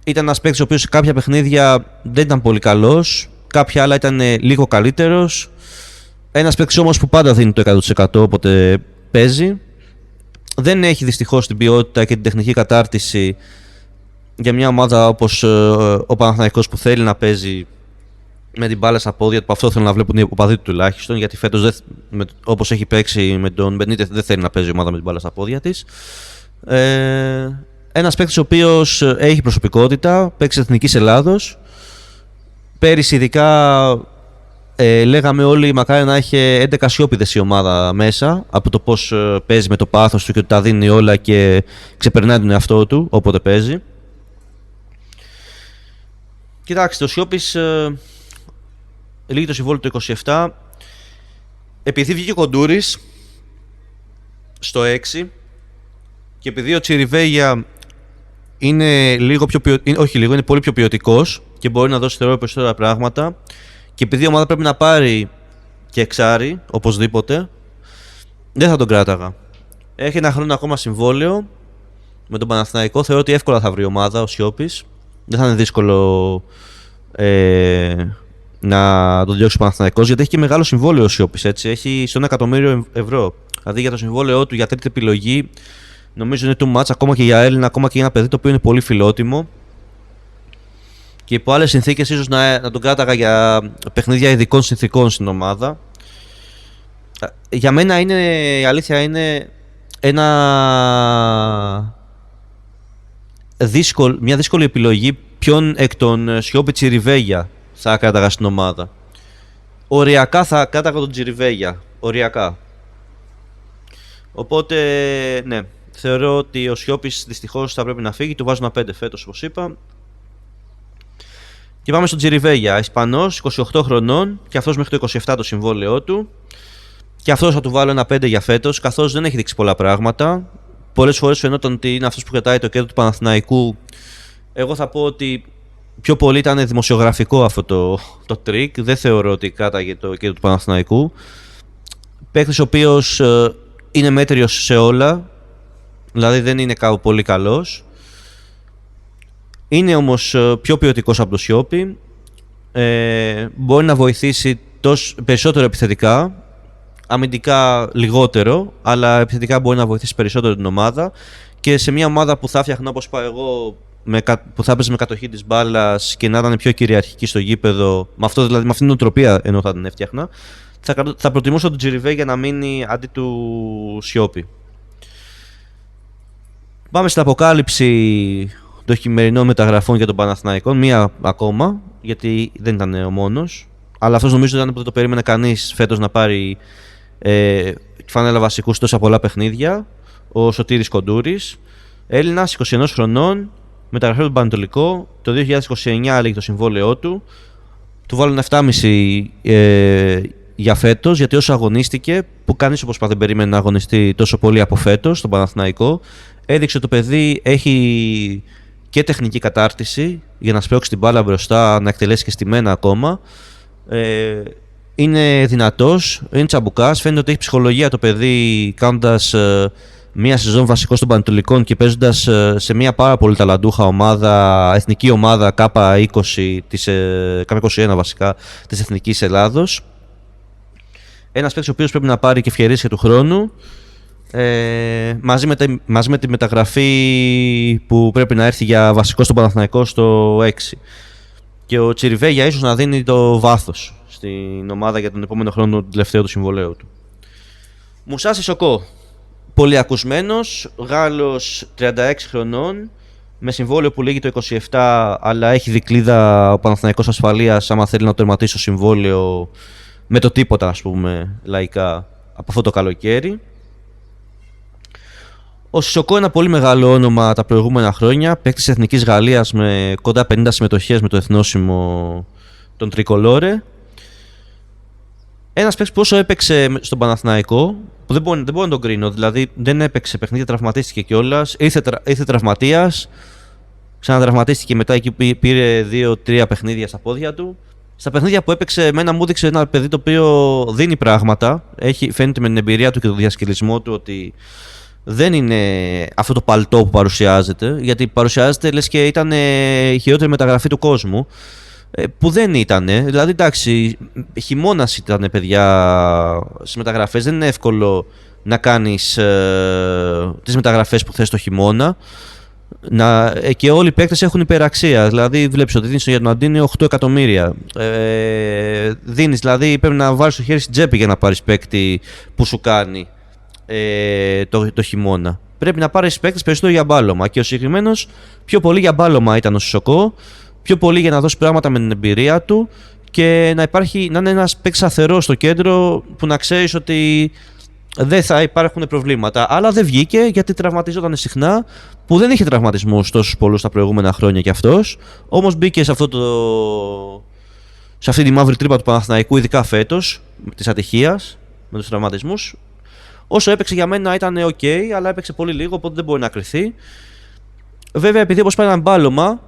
ήταν ένας παίκτης ο οποίος σε κάποια παιχνίδια δεν ήταν πολύ καλός. Κάποια άλλα ήταν λίγο καλύτερος. Ένας παίκτης όμως που πάντα δίνει το 100% όποτε παίζει. Δεν έχει δυστυχώς την ποιότητα και την τεχνική κατάρτιση για μια ομάδα όπως ο Παναθηναϊκός που θέλει να παίζει με την μπάλα στα πόδια του. Αυτό θέλω να βλέπουν οι οπαδοί του τουλάχιστον, γιατί φέτος όπως έχει παίξει με τον Μπενίτεθ δεν θέλει να παίζει η ομάδα με την μπάλα στα πόδια της. Ένας παίκτης ο οποίος έχει προσωπικότητα, παίξει Εθνικής Ελλάδος. Πέρυσι ειδικά λέγαμε όλοι μακάρι να έχει 11 σιώπηδες η ομάδα μέσα, από το πώς παίζει με το πάθος του και ότι τα δίνει όλα και ξεπερνάει τον εαυτό του όποτε παίζει. Κοιτάξτε, ο Σιώπης λύγει το συμβόλαιο το 27. Επειδή βγήκε ο Κοντούρης στο 6 και επειδή ο Τσιριβέγια είναι είναι πολύ πιο ποιοτικός και μπορεί να δώσει θεωρώ περισσότερα πράγματα, και επειδή η ομάδα πρέπει να πάρει και εξάρι οπωσδήποτε, δεν θα τον κράταγα. Έχει ένα χρόνο ακόμα συμβόλαιο με τον Παναθηναϊκό. Θεωρώ ότι εύκολα θα βρει ομάδα ο Σιώπης. Δεν θα είναι δύσκολο να τον διώξει ο Παναθηναϊκός, γιατί έχει και μεγάλο συμβόλαιο ο Σιώπης. Έχει στο 1 εκατομμύριο ευρώ. Δηλαδή για το συμβόλαιό του για τρίτη επιλογή νομίζω είναι too much, ακόμα και για Έλληνα, ακόμα και για ένα παιδί το οποίο είναι πολύ φιλότιμο. Και υπό άλλες συνθήκες ίσως να τον κράταγα για παιχνίδια ειδικών συνθήκων στην ομάδα. Για μένα η αλήθεια είναι μια δύσκολη επιλογή ποιον εκ των Σιώπη Τσιριβέγια θα κράταγα στην ομάδα. Οριακά θα κράταγα τον Τσιριβέγια. Οριακά. Οπότε ναι, θεωρώ ότι ο Σιώπης δυστυχώς θα πρέπει να φύγει. Του βάζω ένα 5 φέτος όπως είπα. Και πάμε στον Τσιριβέγια, Ισπανός, 28 χρονών, και αυτός μέχρι το 27 το συμβόλαιό του. Και αυτός θα του βάλω ένα 5 για φέτος, καθώς δεν έχει δείξει πολλά πράγματα. Πολλές φορές φαινόταν ότι είναι αυτός που κρατάει το κέντρο του Παναθηναϊκού. Εγώ θα πω ότι πιο πολύ ήταν δημοσιογραφικό αυτό το τρίκ. Δεν θεωρώ ότι κράταγε το κέντρο του Παναθηναϊκού. Παίκτης ο οποίος είναι μέτριος σε όλα, δηλαδή δεν είναι κάπου πολύ καλός. Είναι όμως πιο ποιοτικός από το Σιώπη. Μπορεί να βοηθήσει περισσότερο επιθετικά. Αμυντικά λιγότερο, αλλά επιθετικά μπορεί να βοηθήσει περισσότερο την ομάδα. Και σε μια ομάδα που θα φτιάχνα, όπως είπα εγώ, που θα έπαιζε με κατοχή της μπάλας και να ήταν πιο κυριαρχική στο γήπεδο, με αυτήν την νοοτροπία ενώ θα την έφτιαχνα, θα προτιμούσα τον Τσιριβέ για να μείνει αντί του Σιώπη. Πάμε στην αποκάλυψη των χειμερινών μεταγραφών για τον Παναθηναϊκό. Μία ακόμα, γιατί δεν ήταν ο μόνος. Αλλά αυτός νομίζω ήταν που δεν το περίμενε κανείς φέτος να πάρει φανέλα βασικού σε τόσα πολλά παιχνίδια. Ο Σωτήρης Κοντούρης, Έλληνας, 21 χρονών, μεταγραφή του Πανετολικό. Το 2029 έλεγε το συμβόλαιό του. Του βάλουν 7,5 για φέτος, γιατί όσο αγωνίστηκε, που κανείς όπως δεν περίμενε να αγωνιστεί τόσο πολύ από φέτος στον Παναθηναϊκό, έδειξε το παιδί έχει και τεχνική κατάρτιση για να σπρώξει την μπάλα μπροστά, να εκτελέσει και στημένα ακόμα. Είναι δυνατός, είναι τσαμπουκάς, φαίνεται ότι έχει ψυχολογία το παιδί, κάνοντας μία σεζόν βασικό των Πανετολικών και παίζοντας σε μία πάρα πολύ ταλαντούχα ομάδα, εθνική ομάδα K20, K21 βασικά, της Εθνικής Ελλάδος. Ένας παίκτης ο οποίος πρέπει να πάρει και ευκαιρίες και του χρόνου, μαζί με τη μεταγραφή που πρέπει να έρθει για βασικό στον Παναθηναϊκό στο 6. Και ο Τσιριβέγια ίσως να δίνει το βάθος στην ομάδα για τον επόμενο χρόνο του τελευταίου του συμβολέου του. Μουσά Σισοκό, πολύ ακουσμένος, Γάλλος, 36 χρονών, με συμβόλαιο που λύγει το 27, αλλά έχει δικλείδα ο Παναθηναϊκός ασφαλείας άμα θέλει να τερματίσει το συμβόλαιο με το τίποτα, ας πούμε, λαϊκά, από αυτό το καλοκαίρι. Ο Σισοκό είναι ένα πολύ μεγάλο όνομα τα προηγούμενα χρόνια, παίκτης της Εθνικής Γαλλίας με κοντά 50 συμμετοχές με το εθνόσημο των Τρικολόρε. Ένας παίκτης που όσο έπαιξε στον Παναθηναϊκό, που δεν μπορώ να τον κρίνω, δηλαδή δεν έπαιξε παιχνίδια, τραυματίστηκε κιόλας, ήρθε τραυματίας, ξανατραυματίστηκε μετά, εκεί πήρε 2-3 παιχνίδια στα πόδια του. Στα παιχνίδια που έπαιξε, εμένα μου έδειξε ένα παιδί το οποίο δίνει πράγματα, φαίνεται με την εμπειρία του και τον διασκελισμό του ότι δεν είναι αυτό το παλτό που παρουσιάζεται, γιατί παρουσιάζεται λες και ήταν η χειρότερη μεταγραφή του κόσμου, που δεν ήταν. Δηλαδή, εντάξει, χειμώνας ήταν, παιδιά, στις μεταγραφές. Δεν είναι εύκολο να κάνεις τις μεταγραφές που θες το χειμώνα. Και όλοι οι παίκτες έχουν υπεραξία. Δηλαδή, βλέπεις ότι δίνεις στο Γερμαντίνο 8 εκατομμύρια. Δίνεις, δηλαδή, πρέπει να βάλεις το χέρι στην τσέπη για να πάρεις παίκτη που σου κάνει το χειμώνα. Πρέπει να πάρεις παίκτες περισσότερο για μπάλωμα. Και ο συγκεκριμένος πιο πολύ για μπάλωμα ήταν ο Σισοκό. Πιο πολύ για να δώσει πράγματα με την εμπειρία του και να είναι ένας παίκτης σταθερός στο κέντρο που να ξέρεις ότι δεν θα υπάρχουν προβλήματα. Αλλά δεν βγήκε γιατί τραυματιζόταν συχνά, που δεν είχε τραυματισμούς τόσους πολλούς τα προηγούμενα χρόνια κι αυτός. Όμως μπήκε σε αυτή τη μαύρη τρύπα του Παναθηναϊκού, ειδικά φέτος, της ατυχίας με τους τραυματισμούς. Όσο έπαιξε για μένα ήταν ok, αλλά έπαιξε πολύ λίγο, οπότε δεν μπορεί να κριθεί. Βέβαια, επειδή όπως πάει ένα μπάλωμα,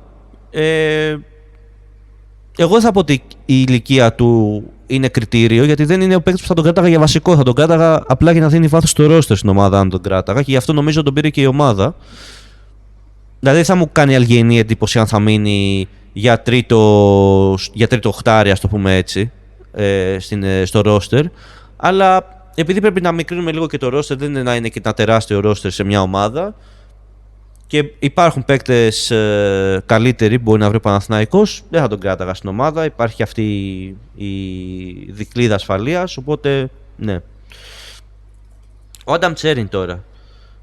εγώ δεν θα πω ότι η ηλικία του είναι κριτήριο, γιατί δεν είναι ο παίκτης που θα τον κράταγα για βασικό. Θα τον κράταγα απλά για να δίνει βάθος στο ρόστερ στην ομάδα, αν τον κράταγα, και γι' αυτό νομίζω τον πήρε και η ομάδα. Δηλαδή θα μου κάνει αλγενή εντύπωση αν θα μείνει για τρίτο οχτάρι, ας το πούμε έτσι, στο ρόστερ. Αλλά επειδή πρέπει να μικρύνουμε λίγο και το ρόστερ, δεν είναι να είναι και ένα τεράστιο ρόστερ σε μια ομάδα. Και υπάρχουν παίκτες καλύτεροι που μπορεί να βρει ο Παναθηναϊκός, δεν θα τον κράταγα στην ομάδα. Υπάρχει αυτή η δικλείδα ασφαλείας, οπότε ναι. Ο Άνταμ Τσέριν τώρα.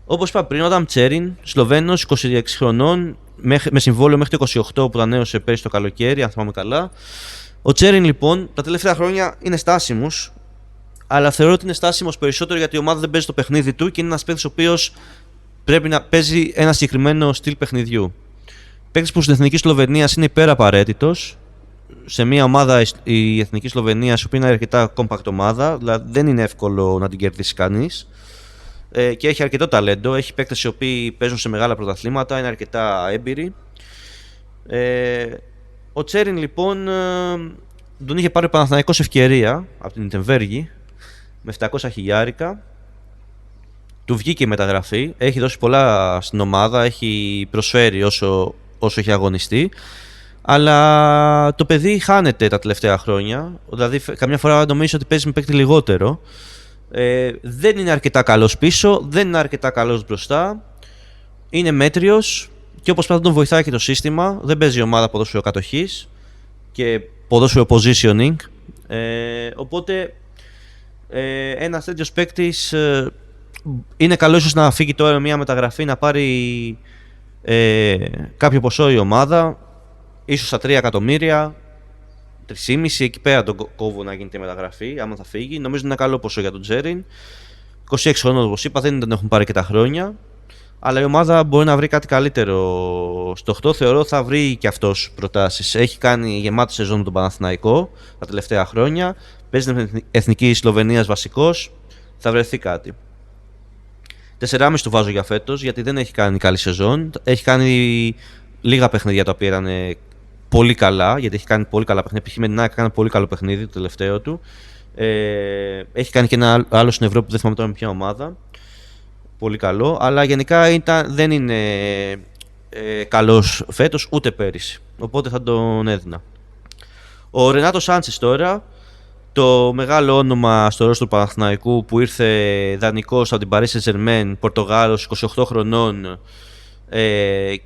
Όπως είπα πριν, ο Άνταμ Τσέριν, Σλοβαίνος, 26 χρονών, με συμβόλαιο μέχρι το 28 που ανανέωσε πέρυσι το καλοκαίρι, αν θυμάμαι καλά. Ο Τσέριν λοιπόν τα τελευταία χρόνια είναι στάσιμος, αλλά θεωρώ ότι είναι στάσιμος περισσότερο γιατί η ομάδα δεν παίζει το παιχνίδι του και είναι ένας παίκτης ο οποίος πρέπει να παίζει ένα συγκεκριμένο στυλ παιχνιδιού. Παίκτης που στην εθνική Σλοβενίας είναι υπεραπαραίτητος. σε μια ομάδα η Εθνική Σλοβενία, η οποία είναι αρκετά compact ομάδα, δηλαδή δεν είναι εύκολο να την κερδίσει κανείς. Και έχει αρκετό ταλέντο. Έχει παίκτες οι οποίοι παίζουν σε μεγάλα πρωταθλήματα, είναι αρκετά έμπειροι. Ο Τσέριν λοιπόν τον είχε πάρει ο Παναθηναϊκός ευκαιρία από την Ιτεμβέργη με 700 χιλιάρικα. Του βγήκε η μεταγραφή, έχει δώσει πολλά στην ομάδα, έχει προσφέρει όσο έχει αγωνιστεί. Αλλά το παιδί χάνεται τα τελευταία χρόνια. Δηλαδή, καμιά φορά νομίζω ότι παίζει με παίκτη λιγότερο. Δεν είναι αρκετά καλός πίσω, δεν είναι αρκετά καλός μπροστά. Είναι μέτριος και όπως πάντα τον βοηθάει και το σύστημα. Δεν παίζει ομάδα ποδόσφαιρο κατοχής και ποδόσφαιρο positioning. Οπότε ένας τέτοιος παίκτης είναι καλό ίσως να φύγει τώρα με μια μεταγραφή, να πάρει κάποιο ποσό η ομάδα. Ίσως στα 3 εκατομμύρια, 3,5 εκεί πέρα τον κόβω να γίνεται η μεταγραφή, άμα θα φύγει. Νομίζω είναι ένα καλό ποσό για τον Τζέριν. 26 χρόνων, όπως είπα, δεν τον έχουν πάρει και τα χρόνια. Αλλά η ομάδα μπορεί να βρει κάτι καλύτερο στο 8. Θεωρώ θα βρει και αυτός προτάσεις. Έχει κάνει γεμάτη σεζόν με τον Παναθηναϊκό τα τελευταία χρόνια. Παίζει την Εθνική Σλοβενίας βασικός. Θα βρεθεί κάτι. 4,5 του βάζω για φέτος, γιατί δεν έχει κάνει καλή σεζόν. Έχει κάνει λίγα παιχνίδια τα οποία ήταν πολύ καλά, γιατί έχει κάνει πολύ καλά παιχνίδια. Π.χ. με την ΑΕΚ κάνει πολύ καλό παιχνίδι το τελευταίο του. Έχει κάνει και ένα άλλο στην Ευρώπη που δεν θυμάμαι τώρα με ποια ομάδα. Πολύ καλό, αλλά γενικά δεν είναι καλός φέτος ούτε πέρυσι. Οπότε θα τον έδινα. Ο Ρενάτο Σάντσες τώρα, το μεγάλο όνομα στο ρόστερ του Παναθηναϊκού που ήρθε δανεικός από την Paris Saint-Germain, Πορτογάλος, 28 χρονών.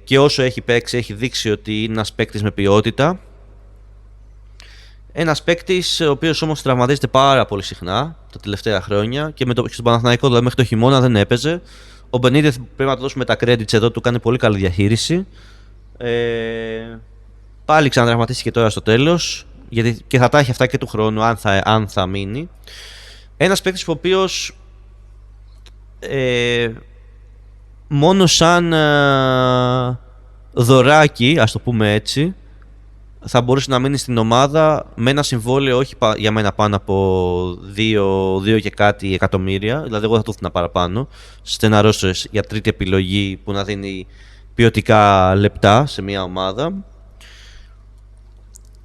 Και όσο έχει παίξει έχει δείξει ότι είναι ένας παίκτης με ποιότητα. Ένας παίκτης ο οποίος όμως τραυματίζεται πάρα πολύ συχνά τα τελευταία χρόνια και στον Παναθηναϊκό δηλαδή μέχρι το χειμώνα δεν έπαιζε. Ο Μπενίτεθ πρέπει να το δώσουμε τα credits εδώ, του κάνει πολύ καλή διαχείριση. Πάλι ξανατραυματίστηκε τώρα στο τέλος, γιατί και θα τα έχει αυτά και του χρόνου αν θα μείνει. Ένας παίκτης ο οποίος μόνο σαν δωράκι, ας το πούμε έτσι, θα μπορούσε να μείνει στην ομάδα με ένα συμβόλαιο όχι για μένα πάνω από 2 και κάτι εκατομμύρια. Δηλαδή εγώ θα το έδινα παραπάνω σε ένα ρόστερ για τρίτη επιλογή που να δίνει ποιοτικά λεπτά σε μια ομάδα.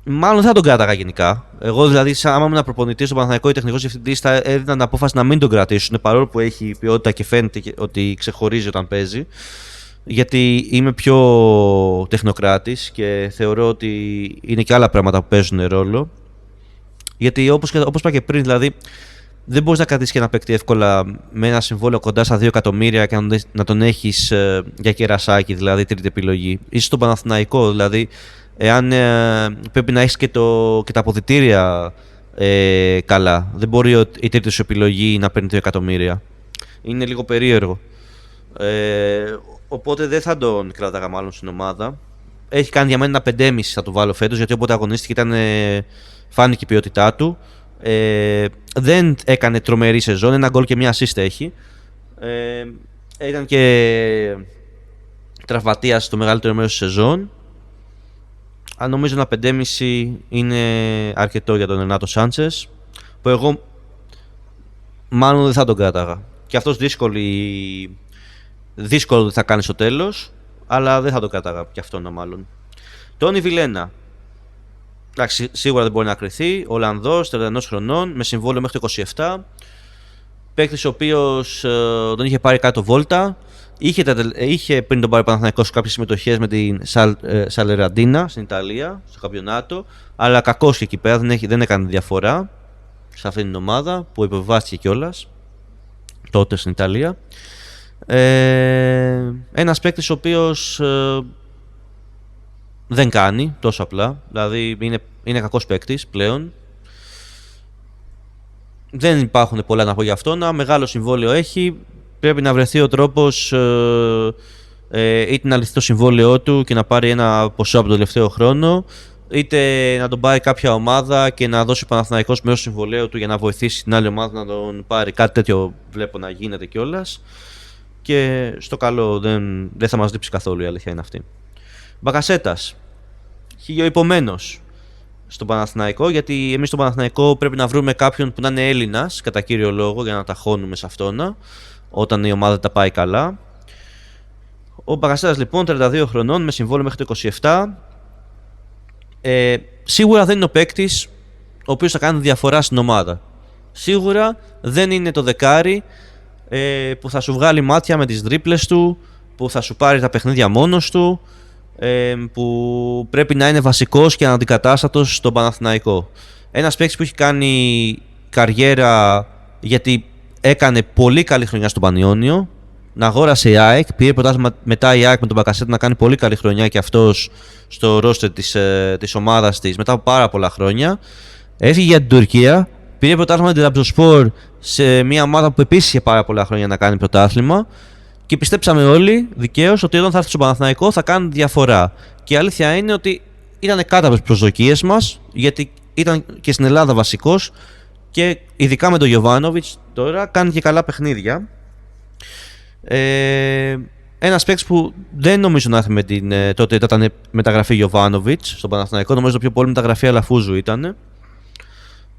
Μάλλον θα τον κράταγα γενικά. Εγώ δηλαδή, άμα ήμουν προπονητής στον Παναθηναϊκό ή τεχνικός διευθυντής, θα έδινα την απόφαση να μην τον κρατήσουν παρόλο που έχει ποιότητα και φαίνεται ότι ξεχωρίζει όταν παίζει. Γιατί είμαι πιο τεχνοκράτης και θεωρώ ότι είναι και άλλα πράγματα που παίζουν ρόλο. Γιατί όπως είπα και πριν, δηλαδή δεν μπορείς να κρατήσεις και ένα παίκτη εύκολα με ένα συμβόλαιο κοντά στα 2 εκατομμύρια και να τον έχεις για κερασάκι, δηλαδή τρίτη επιλογή. Είσαι στον Παναθηναϊκό, δηλαδή. Εάν πρέπει να έχεις και τα αποδυτήρια καλά. Δεν μπορεί η τρίτη σου επιλογή να παίρνει 2 εκατομμύρια. Είναι λίγο περίεργο. Οπότε δεν θα τον κράταγα μάλλον στην ομάδα. Έχει κάνει για μένα ένα 5,5 θα το βάλω φέτος, γιατί όποτε αγωνίστηκε φάνηκε η ποιότητά του. Δεν έκανε τρομερή σεζόν, ένα γκολ και μια assist έχει. Ήταν και τραυματίας στο μεγαλύτερο μέρος της σεζόν. Αν νομίζω ένα 5,5 είναι αρκετό για τον Ρενάτο Σάντσες, που εγώ μάλλον δεν θα τον κράταγα. Και αυτός δύσκολο θα κάνει στο τέλος, αλλά δεν θα τον κράταγα και αυτόν μάλλον. Τόνι Βιλένα. Εντάξει, σίγουρα δεν μπορεί να κρυθεί. Ολλανδός, 31 χρονών, με συμβόλαιο μέχρι το 27. Παίκτης ο οποίος τον είχε πάρει κάτω βόλτα. Είχε πριν τον πάρει Παναθηναϊκός κάποιες συμμετοχές με την Σαλεραντίνα στην Ιταλία, στο καμπιονάτο, αλλά κακός και εκεί πέρα, δεν έκανε διαφορά σε αυτήν την ομάδα που υποβιβάστηκε κιόλας τότε στην Ιταλία. Ένας παίκτης ο οποίος δεν κάνει τόσο απλά, δηλαδή είναι κακός παίκτης πλέον. Δεν υπάρχουν πολλά να πω για αυτό. Ένα μεγάλο συμβόλαιο έχει. Πρέπει να βρεθεί ο τρόπος είτε να λυθεί το συμβόλαιό του και να πάρει ένα ποσό από το τελευταίο χρόνο, είτε να τον πάρει κάποια ομάδα και να δώσει ο Παναθηναϊκός μέρος του συμβολαίου του για να βοηθήσει την άλλη ομάδα να τον πάρει. Κάτι τέτοιο βλέπω να γίνεται κιόλας. Και στο καλό δεν θα μας λείψει καθόλου, η αλήθεια είναι αυτή. Μπακασέτας, χιλιοϊπωμένος. στον Παναθηναϊκό, γιατί εμείς στον Παναθηναϊκό πρέπει να βρούμε κάποιον που να είναι Έλληνας, κατά κύριο λόγο, για να ταχώνουμε σε αυτόν, όταν η ομάδα τα πάει καλά. Ο Μπακασέτας λοιπόν, 32 χρονών, με συμβόλαιο μέχρι το 27. Σίγουρα δεν είναι ο παίκτης ο οποίος θα κάνει διαφορά στην ομάδα. Σίγουρα δεν είναι το δεκάρι που θα σου βγάλει μάτια με τις τρίπλες του, που θα σου πάρει τα παιχνίδια μόνος του, που πρέπει να είναι βασικός και αναντικατάστατος στον Παναθηναϊκό. Ένας παίκτης που έχει κάνει καριέρα γιατί έκανε πολύ καλή χρονιά στον Πανιόνιο, να αγόρασε η ΑΕΚ, πήρε πρωτάθλημα μετά η ΑΕΚ με τον Μπακασέτα να κάνει πολύ καλή χρονιά και αυτός στο ρόστερ της ομάδας της μετά από πάρα πολλά χρόνια. Έφυγε για την Τουρκία, πήρε πρωτάθλημα με την Ραμπζοσπορ σε μια ομάδα που επίσης είχε πάρα πολλά χρόνια να κάνει πρωτάθλημα και πιστέψαμε όλοι δικαίως ότι όταν θα έρθει στο Παναθηναϊκό θα κάνει διαφορά. Και η αλήθεια είναι ότι ήταν κάτω από τις προσδοκίες μας, γιατί ήταν και στην Ελλάδα βασικός και ειδικά με τον Γιοβάνοβιτς τώρα κάνει και καλά παιχνίδια. Ένας παίκτης που δεν νομίζω να έρθει τότε ήταν μεταγραφή Γιοβάνοβιτς στον Παναθηναϊκό, νομίζω το πιο πολύ μεταγραφή Αλαφούζου ήταν.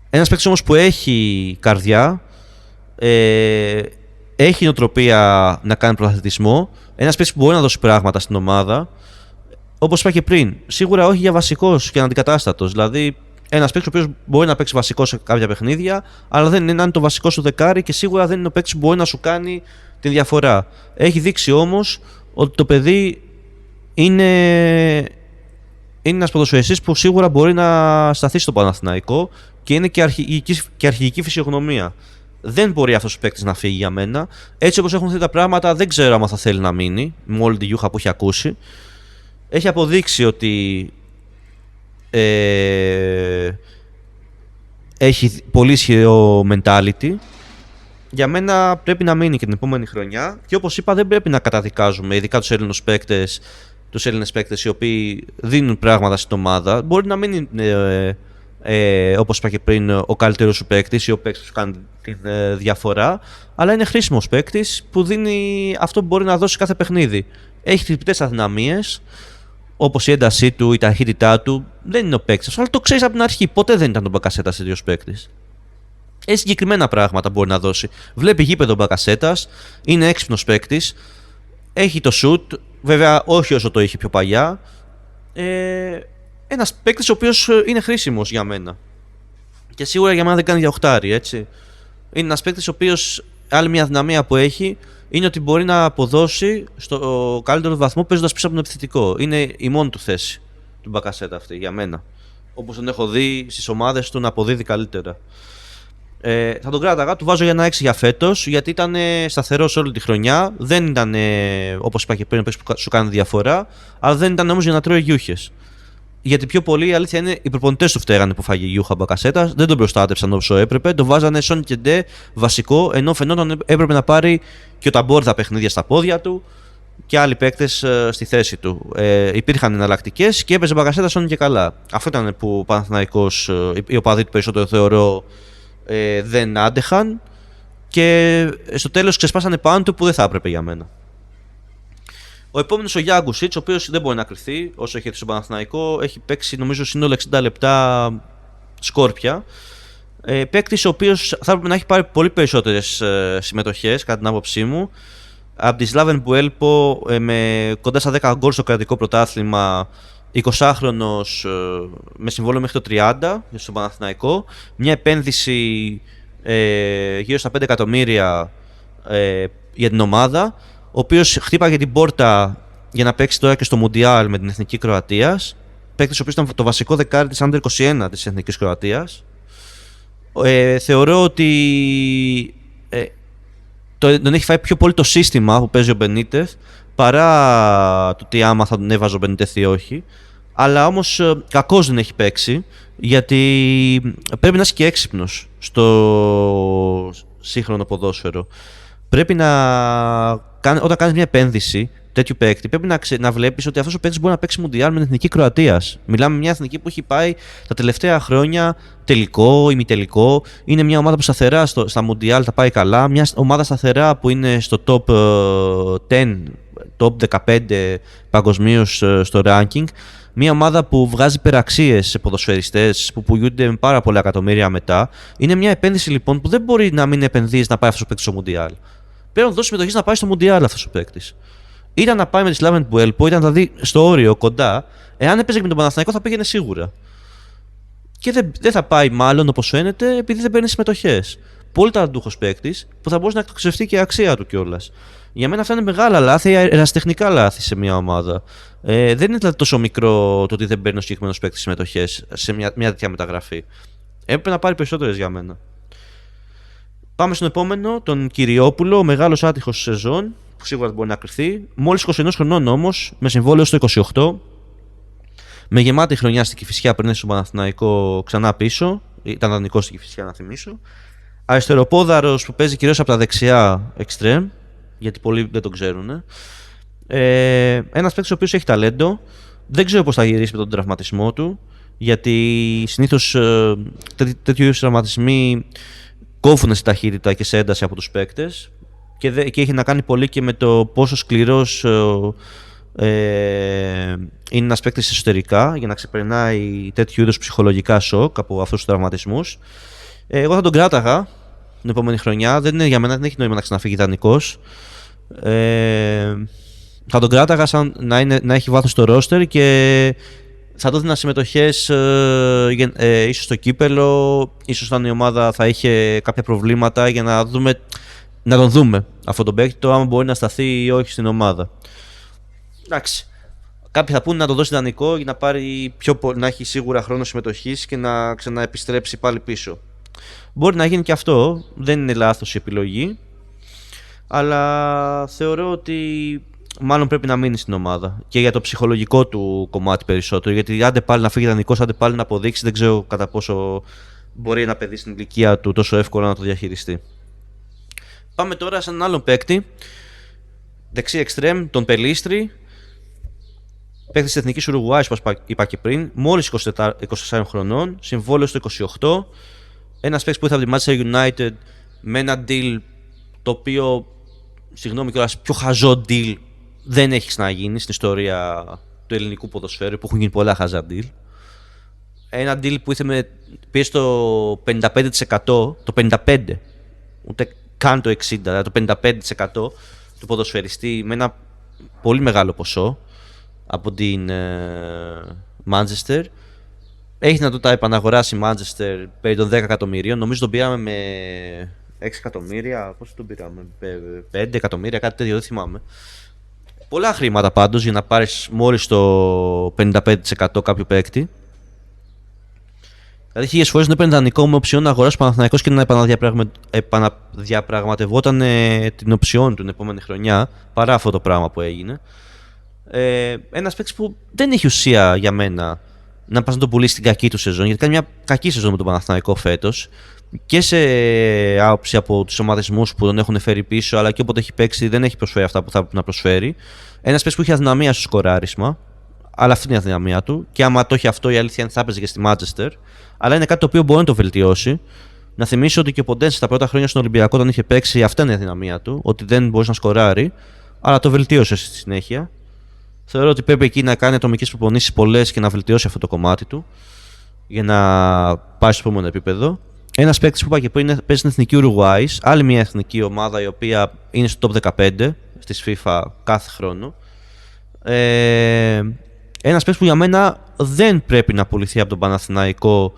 Ένας παίκτης όμως που έχει καρδιά, έχει νοοτροπία να κάνει πρωταθλητισμό, ένας παίκτης που μπορεί να δώσει πράγματα στην ομάδα, όπως είπα και πριν, σίγουρα όχι για βασικός και αντικατάστατος, δηλαδή ένας παίκτης ο οποίος μπορεί να παίξει βασικό σε κάποια παιχνίδια, αλλά δεν είναι να είναι το βασικό σου δεκάρι και σίγουρα δεν είναι ο παίκτης που μπορεί να σου κάνει τη διαφορά. Έχει δείξει όμως ότι το παιδί είναι ένας ποδοσφαιριστής που σίγουρα μπορεί να σταθεί στο Παναθηναϊκό και είναι και αρχηγική φυσιογνωμία. Δεν μπορεί αυτός ο παίκτης να φύγει για μένα. Έτσι όπως έχουν δει τα πράγματα, δεν ξέρω αν θα θέλει να μείνει με όλη τη γιούχα που έχει ακούσει. Έχει αποδείξει ότι έχει πολύ ισχυρό mentality. Για μένα πρέπει να μείνει και την επόμενη χρονιά. Και όπως είπα, δεν πρέπει να καταδικάζουμε ειδικά τους Έλληνες παίκτες οι οποίοι δίνουν πράγματα στην ομάδα. Μπορεί να μην είναι, όπως είπα και πριν, ο καλύτερος σου παίκτης ή ο παίκτης που κάνει τη διαφορά, αλλά είναι χρήσιμος παίκτης που δίνει αυτό που μπορεί να δώσει κάθε παιχνίδι. Έχει χτυπητές αδυναμίες, όπως η έντασή του, η ταχύτητά του. Δεν είναι ο παίκτης, αλλά το ξέρεις από την αρχή. Ποτέ δεν ήταν τον Μπακασέτας τέτοιος παίκτης. Έχει συγκεκριμένα πράγματα μπορεί να δώσει. Βλέπει γήπεδο Μπακασέτας, είναι έξυπνος παίκτης, έχει το shoot, βέβαια όχι όσο το είχε πιο παλιά. Ένας παίκτης ο οποίος είναι χρήσιμος για μένα. Και σίγουρα για μένα δεν κάνει για οχτάρι, έτσι. Είναι ένας παίκτης ο οποίος, άλλη μια δυναμία που έχει, είναι ότι μπορεί να αποδώσει στο καλύτερο βαθμό παίζοντας πίσω από τον επιθετικό. Είναι η μόνη του θέση του Μπακασέτα αυτή για μένα. Όπως τον έχω δει στις ομάδες του να αποδίδει καλύτερα. Θα τον κράταγα, του βάζω για ένα 6 για φέτος, γιατί ήταν σταθερός όλη τη χρονιά. Δεν ήταν, όπως είπα και πριν, που σου κάνει διαφορά, αλλά δεν ήταν όμως για να τρώει γιούχες. Γιατί πιο πολύ η αλήθεια είναι οι προπονητές του φταίγανε που φάγει γιούχα Μπακασέτας, δεν τον προστάτευσαν όσο έπρεπε. Το βάζανε Σον και Ντε βασικό, ενώ φαινόταν έπρεπε να πάρει και ο Ταμπόρ τα παιχνίδια στα πόδια του και άλλοι παίκτες στη θέση του. Υπήρχαν εναλλακτικές και έπαιζε Μπακασέτας Σον και καλά. Αυτό ήταν που ο Παναθηναϊκός, οι οπαδοί του περισσότερο θεωρώ, δεν άντεχαν και στο τέλος ξεσπάσανε πάνω του που δεν θα έπρεπε για μένα. Ο επόμενος ο Γιάγκουσιτς, ο οποίος δεν μπορεί να κρυφθεί όσο έχει έρθει στο Παναθηναϊκό, έχει παίξει νομίζω σύνολο 60 λεπτά σκόρπια. Παίκτης ο οποίος θα έπρεπε να έχει πάρει πολύ περισσότερες συμμετοχές κατά την άποψή μου. Από τη Σλάβεν Μπουέλπο με κοντά στα 10 γκολ στο κρατικό πρωτάθλημα, 20χρονος με συμβόλαιο μέχρι το 30 στο Παναθηναϊκό, μια επένδυση γύρω στα 5 εκατομμύρια για την ομάδα, ο οποίος χτύπαγε την πόρτα για να παίξει τώρα και στο Μουντιάλ με την Εθνική Κροατίας, παίκτης ο οποίος ήταν το βασικό δεκάρι της Under 21 της Εθνικής Κροατίας. Θεωρώ ότι τον έχει φάει πιο πολύ το σύστημα που παίζει ο Μπενίτεθ παρά το τι άμα θα τον έβαζε ο Μπενίτεθ ή όχι. Αλλά όμως κακώς δεν έχει παίξει, γιατί πρέπει να είσαι και έξυπνος στο σύγχρονο ποδόσφαιρο. Πρέπει όταν κάνεις μια επένδυση τέτοιου παίκτη, πρέπει να βλέπεις ότι αυτός ο παίκτης μπορεί να παίξει Μουντιάλ με την Εθνική Κροατίας. Μιλάμε μια εθνική που έχει πάει τα τελευταία χρόνια τελικό, ημιτελικό. Είναι μια ομάδα που σταθερά στα Μουντιάλ τα πάει καλά. Μια ομάδα σταθερά που είναι στο top 10, top 15 παγκοσμίως στο ranking. Μια ομάδα που βγάζει υπεραξίες σε ποδοσφαιριστές που πουλούνται με πάρα πολλά εκατομμύρια μετά. Είναι μια επένδυση λοιπόν που δεν μπορεί να μην επενδύεις να πάει αυτός ο παίκτης στο Μουντιάλ. Πρέπει να δώσει συμμετοχή να πάει στο Μουντιάλ αυτός ο παίκτης. Ήταν να πάει με τη Σλάβεν Πουέλπο, ήταν δηλαδή στο όριο κοντά. Εάν έπαιζε με τον Παναθηναϊκό θα πήγαινε σίγουρα. Και δεν θα πάει μάλλον όπως φαίνεται επειδή δεν παίρνει συμμετοχές. Πολύ ταλαντούχος παίκτης που θα μπορούσε να εκτοξευτεί και η αξία του κιόλας. Για μένα αυτά είναι μεγάλα λάθη, ερασιτεχνικά λάθη σε μια ομάδα. Δεν είναι δηλαδή τόσο μικρό το ότι δεν παίρνει ο συγκεκριμένος παίκτης συμμετοχές σε μια τέτοια μεταγραφή. Έπρεπε να πάρει περισσότερες για μένα. Πάμε στον επόμενο, τον Κυριόπουλο, ο μεγάλος άτυχος σεζόν, που σίγουρα μπορεί να κρυφθεί. Μόλις 21 χρονών όμως, με συμβόλαιο στο 28, με γεμάτη χρονιά στην Κηφισιά πριν έρθει στον Παναθηναϊκό ξανά πίσω. Ήταν δανεικός στην Κηφισιά, να θυμίσω. Αριστεροπόδαρος που παίζει κυρίως από τα δεξιά εξτρέμ, γιατί πολλοί δεν τον ξέρουν. Ένας παίκτης ο οποίος έχει ταλέντο. Δεν ξέρω πώς θα γυρίσει με τον τραυματισμό του, γιατί συνήθως τέτοιου είδους τραυματισμοί κόβουν σε ταχύτητα και σε ένταση από τους παίκτες και έχει να κάνει πολύ και με το πόσο σκληρός είναι ένας παίκτης εσωτερικά για να ξεπερνάει τέτοιου είδους ψυχολογικά σοκ από αυτούς τους τραυματισμούς. Εγώ θα τον κράταγα την επόμενη χρονιά. Για μένα δεν έχει νόημα να ξαναφύγει δανεικός. Θα τον κράταγα σαν να έχει βάθος στο ρόστερ και θα το έδινα συμμετοχές ίσως στο κύπελο, ίσως αν η ομάδα θα είχε κάποια προβλήματα για να τον δούμε αυτό τον παίκτη, το άμα μπορεί να σταθεί ή όχι στην ομάδα. Εντάξει. Κάποιοι θα πούνε να το δώσει δανεικό για να έχει σίγουρα χρόνο συμμετοχής και να ξαναεπιστρέψει πάλι πίσω. Μπορεί να γίνει και αυτό, δεν είναι λάθος η επιλογή, αλλά θεωρώ ότι μάλλον πρέπει να μείνει στην ομάδα και για το ψυχολογικό του κομμάτι περισσότερο. Γιατί άντε πάλι να φύγει δανεικός, άντε πάλι να αποδείξει, δεν ξέρω κατά πόσο μπορεί ένα παιδί στην ηλικία του τόσο εύκολα να το διαχειριστεί. Πάμε τώρα σε έναν άλλον παίκτη, δεξί εξτρέμ, τον Πελίστρη. Παίκτης της Εθνικής Ουρουγουάης, όπως είπα και πριν, μόλις 24 χρονών, συμβόλαιο στο 28. Ένας παίκτης που ήρθε από τη Manchester United με ένα deal το οποίο, συγγνώμη κιόλας, πιο χαζό deal δεν έχει ξαναγίνει στην ιστορία του ελληνικού ποδοσφαίρου, που έχουν γίνει πολλά χαζά deal. Ένα deal που πήγε στο 55%, το 55%, ούτε καν το 60%, δηλαδή το 55% του ποδοσφαιριστή με ένα πολύ μεγάλο ποσό από την Manchester. Έχει να το επαναγοράσει η Manchester περί των 10 εκατομμυρίων. Νομίζω τον πήραμε με 6 εκατομμύρια. Πόσο τον πήραμε, 5 εκατομμύρια, κάτι τέτοιο, δεν θυμάμαι. Πολλά χρήματα πάντως για να πάρεις μόλις το 55% κάποιου παίκτη. Δηλαδή, χίλιες φορές να παίρνει δανεικό με οψιόν να αγοράσει ο Παναθηναϊκός και να επαναδιαπραγματευόταν την οψιόν του την επόμενη χρονιά, παρά αυτό το πράγμα που έγινε. Ένας παίκτης που δεν έχει ουσία για μένα να πας να τον πουλήσει στην κακή του σεζόν, γιατί κάνει μια κακή σεζόν με τον Παναθηναϊκό φέτος και σε άποψη από τους ομαδισμούς που τον έχουν φέρει πίσω, αλλά και όποτε έχει παίξει δεν έχει προσφέρει αυτά που θα πρέπει να προσφέρει. Ένας παίκτης που έχει αδυναμία στο σκοράρισμα, αλλά αυτή είναι η αδυναμία του, και άμα το έχει αυτό, η αλήθεια είναι θα έπαιζε και στη Manchester, αλλά είναι κάτι το οποίο μπορεί να το βελτιώσει. Να θυμίσω ότι και ο Ποντένσε στα πρώτα χρόνια στον Ολυμπιακό, όταν είχε παίξει, αυτή είναι η αδυναμία του, ότι δεν μπορεί να σκοράρει, αλλά το βελτίωσε στη συνέχεια. Θεωρώ ότι πρέπει εκεί να κάνει ατομικές προπονήσεις πολλές και να βελτιώσει αυτό το κομμάτι του για να πάει στο επόμενο επίπεδο. Ένας παίκτης που είπα και πριν παίζει στην Εθνική Ουρουγουάης, άλλη μια εθνική ομάδα η οποία είναι στο top 15 στις FIFA κάθε χρόνο. Ένας παίκτης που για μένα δεν πρέπει να πουληθεί από τον Παναθηναϊκό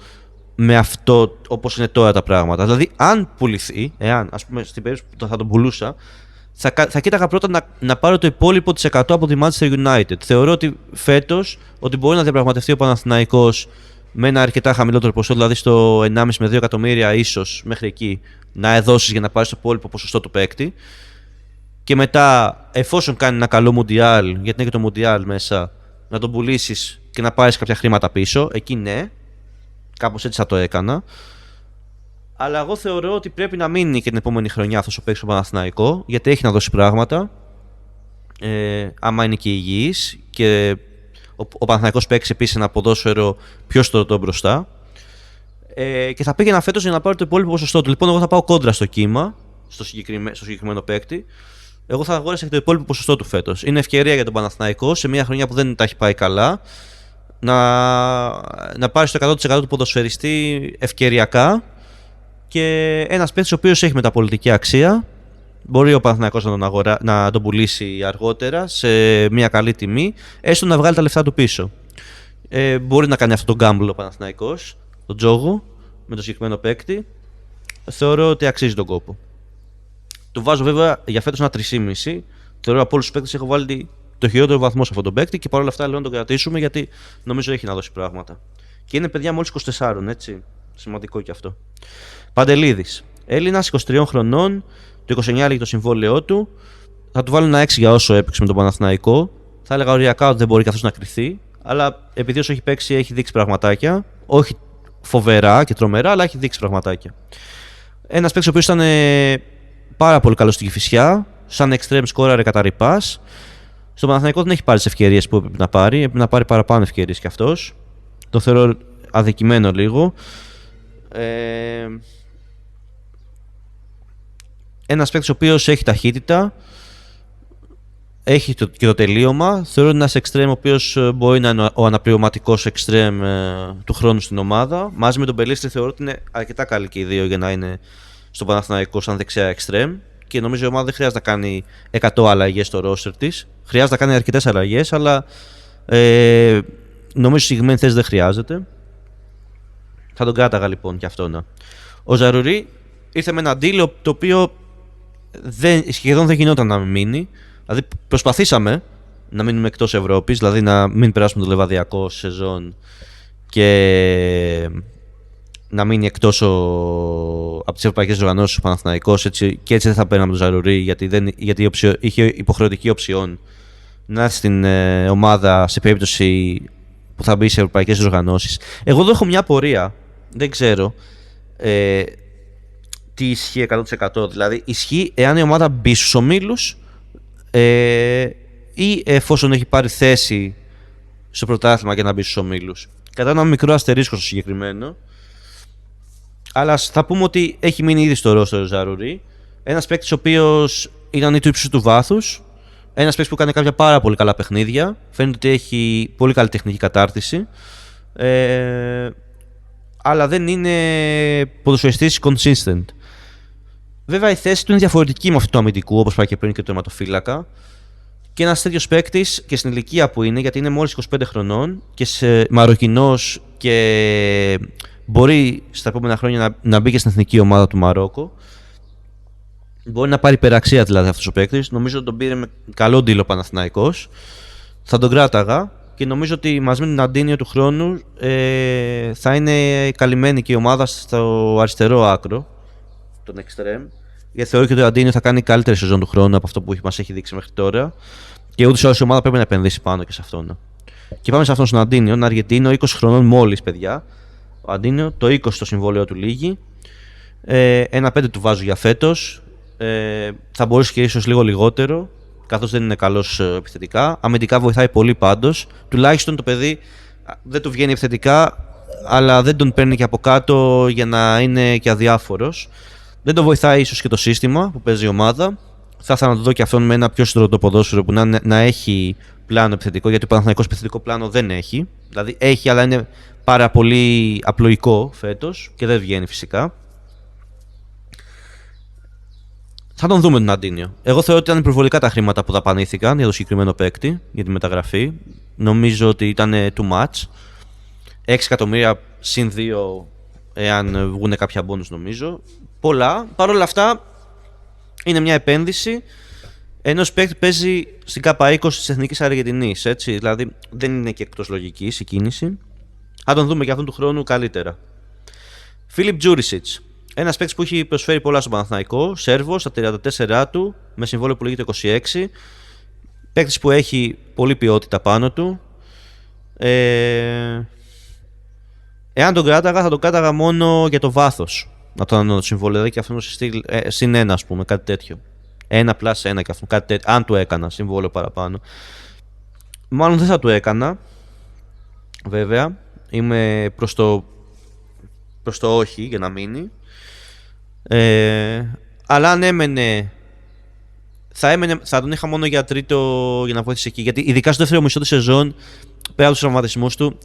με αυτό όπως είναι τώρα τα πράγματα. Δηλαδή, αν πουληθεί, ας πούμε στην περίπτωση που θα τον πουλούσα, θα κοίταγα πρώτα να πάρω το υπόλοιπο της 100 από τη Manchester United. Θεωρώ ότι φέτος ότι μπορεί να διαπραγματευτεί ο Παναθηναϊκός με ένα αρκετά χαμηλότερο ποσό, δηλαδή στο 1,5 με 2 εκατομμύρια ίσως μέχρι εκεί, να δώσεις για να πάρεις το υπόλοιπο ποσοστό του παίκτη. Και μετά, εφόσον κάνει ένα καλό Μουντιάλ, γιατί είναι και το Μουντιάλ μέσα, να τον πουλήσεις και να πάρεις κάποια χρήματα πίσω, εκεί ναι, κάπως έτσι θα το έκανα. Αλλά εγώ θεωρώ ότι πρέπει να μείνει και την επόμενη χρονιά αυτός ο παίκτης στο Παναθηναϊκό, γιατί έχει να δώσει πράγματα. Άμα είναι και υγιής, και ο Παναθηναϊκός παίξει επίσης ένα ποδόσφαιρο πιο στρωτό μπροστά. Και θα πήγαινα φέτος για να πάρω το υπόλοιπο ποσοστό του. Λοιπόν, εγώ θα πάω κόντρα στο κύμα, στο συγκεκριμένο παίκτη. Εγώ θα αγόρασα και το υπόλοιπο ποσοστό του φέτος. Είναι ευκαιρία για τον Παναθηναϊκό σε μια χρονιά που δεν τα έχει πάει καλά. να πάρεις το 100% του ποδοσφαιριστή ευκαιριακά και ένας παίκτης ο οποίος έχει μεταπολιτική αξία. Μπορεί ο Παναθηναϊκός να τον πουλήσει αργότερα σε μια καλή τιμή, έστω να βγάλει τα λεφτά του πίσω. Μπορεί να κάνει αυτό τον gamble ο Παναθηναϊκός, τον τζόγο, με το συγκεκριμένο παίκτη. Θεωρώ ότι αξίζει τον κόπο. Του βάζω βέβαια για φέτος ένα 3,5. Θεωρώ από όλους τους παίκτες έχω βάλει το χειρότερο βαθμό σε αυτόν τον παίκτη και παρόλα αυτά λέω να τον κρατήσουμε γιατί νομίζω έχει να δώσει πράγματα. Και είναι παιδιά μόλις 24, έτσι. Σημαντικό και αυτό. Παντελίδης. Έλληνας, 23 χρονών, το 29 λέγει το συμβόλαιό του. Θα του βάλω ένα 6 για όσο έπαιξε με τον Παναθηναϊκό. Θα έλεγα οριακά ότι δεν μπορεί καθώς να κρυθεί. Αλλά επειδή όσο έχει παίξει έχει δείξει πραγματάκια. Όχι φοβερά και τρομερά, αλλά έχει δείξει πραγματάκια. Ένας παίκτης ο οποίος ήταν πάρα πολύ καλός στην Κηφισιά. Σαν extreme scorer κατά ρηπάς. Στον Παναθηναϊκό δεν έχει πάρει τις ευκαιρίες που έπρεπε να πάρει. Έπρεπε να πάρει παραπάνω ευκαιρίες κι αυτός. Το θεωρώ αδικημένο λίγο. Ένας παίκτης ο οποίος έχει ταχύτητα, έχει και το τελείωμα. Θεωρώ ότι είναι ένας εξτρέμ ο οποίος μπορεί να είναι ο αναπληρωματικός εξτρέμ του χρόνου στην ομάδα. Μαζί με τον Πελίστρη θεωρώ ότι είναι αρκετά καλή και οι δύο για να είναι στο Παναθηναϊκό σαν δεξιά εξτρέμ. Και νομίζω η ομάδα δεν χρειάζεται να κάνει 100 αλλαγές στο roster της. Χρειάζεται να κάνει αρκετές αλλαγές, αλλά νομίζω στη συγκεκριμένη θέση δεν χρειάζεται. Θα τον κράταγα λοιπόν και αυτό. Ο Ζαρουρί ήρθε με ένα deal το οποίο σχεδόν δεν γινόταν να μείνει. Δηλαδή προσπαθήσαμε να μείνουμε εκτός Ευρώπης, δηλαδή να μην περάσουμε το λεβαδιακό σεζόν και να μείνει εκτός από τις ευρωπαϊκές οργανώσεις ο Παναθηναϊκός, και έτσι δεν θα παίρναμε τον Ζαρουρί γιατί είχε υποχρεωτική οψιόν να έρθει στην ομάδα σε περίπτωση που θα μπει σε ευρωπαϊκές οργανώσεις. Εγώ εδώ έχω μια απορία, δεν ξέρω τι ισχύει 100%. Δηλαδή ισχύει εάν η ομάδα μπει στους ομίλους ή εφόσον έχει πάρει θέση στο πρωτάθλημα για να μπει στους ομίλους. Κατά ένα μικρό αστερίσκο στο συγκεκριμένο. Αλλά θα πούμε ότι έχει μείνει ήδη στο ρόστερ ο Ζαρουρί. Ένας παίκτης ο οποίος ήταν ή του ύψους του βάθους. Ένας παίκτης που κάνει κάποια πάρα πολύ καλά παιχνίδια. Φαίνεται ότι έχει πολύ καλή τεχνική κατάρτιση. Αλλά δεν είναι ποδοσφαιριστής consistent. Βέβαια η θέση του είναι διαφορετική με αυτό του αμυντικού, όπως πάει και πριν και του τερματοφύλακα. Και ένας τέτοιος παίκτης και στην ηλικία που είναι, γιατί είναι μόλις 25 χρονών και Μαροκινός και μπορεί στα επόμενα χρόνια να μπει και στην εθνική ομάδα του Μαρόκο. Μπορεί να πάρει υπεραξία δηλαδή αυτός ο παίκτης. Νομίζω ότι τον πήρε με καλό deal ο Παναθηναϊκός. Θα τον κράταγα και νομίζω ότι μαζί με την Αντίνιο του χρόνου θα είναι καλυμμένη και η ομάδα στο αριστερό άκρο, τον εξτρέμ. Γιατί θεωρώ και ότι ο Αντίνιο θα κάνει καλύτερη σεζόν του χρόνου από αυτό που μας έχει δείξει μέχρι τώρα. Και ούτως ή άλλως η ομάδα πρέπει να επενδύσει πάνω και σε αυτόν. Και πάμε σε αυτόν τον Αντίνιο, ένα Αργεντίνο 20 χρονών μόλις, παιδιά. Ο Αντίνιο, το 20 στο συμβόλαιο του λύγει. 1,5 του βάζω για φέτος. Θα μπορούσε και ίσως λίγο λιγότερο, καθώς δεν είναι καλός επιθετικά. Αμυντικά βοηθάει πολύ πάντως. Τουλάχιστον το παιδί δεν του βγαίνει επιθετικά, αλλά δεν τον παίρνει και από κάτω για να είναι και αδιάφορος. Δεν το βοηθάει ίσως και το σύστημα που παίζει η ομάδα. Θα ήθελα να το δω και αυτόν με ένα πιο στρωτό ποδόσφαιρο που να έχει πλάνο επιθετικό, γιατί ο Παναθηναϊκός επιθετικό πλάνο δεν έχει. Δηλαδή έχει, αλλά είναι πάρα πολύ απλοϊκό φέτος και δεν βγαίνει φυσικά. Θα τον δούμε τον Αντίνιο. Εγώ θεωρώ ότι ήταν υπερβολικά τα χρήματα που δαπανήθηκαν για το συγκεκριμένο παίκτη, για τη μεταγραφή. Νομίζω ότι ήταν too much. 6 εκατομμύρια συν 2 εάν βγουν κάποια μπόνους νομίζω. Πολλά. Παρ' όλα αυτά είναι μια επένδυση ενός παίκτη που παίζει στην ΚΑΠΑ 20 της Εθνικής Αργεντινής. Έτσι, δηλαδή δεν είναι και εκτός λογικής η κίνηση. Θα τον δούμε και αυτόν του χρόνου καλύτερα. Φίλιπ Τζούρισιτς. Ένας παίκτης που έχει προσφέρει πολλά στον Παναθηναϊκό, Σέρβος, στα 34 του, με συμβόλαιο που λέγεται 26. Παίκτης που έχει πολλή ποιότητα πάνω του. Εάν τον κράταγα, θα τον κράταγα μόνο για το βάθος. Να το συμβόλαιο, δηλαδή και αυτό συν 1, ας πούμε, κάτι τέτοιο. 1+1 και αυτό, κάτι τέτοιο. Αν του έκανα συμβόλαιο παραπάνω. Μάλλον δεν θα του έκανα, βέβαια. Είμαι προς το όχι για να μείνει. Αλλά αν έμενε θα τον είχα μόνο για τρίτο για να βοηθήσει εκεί. Γιατί ειδικά στο δεύτερο μισό τη σεζόν, πέρα από τους τραυματισμούς του,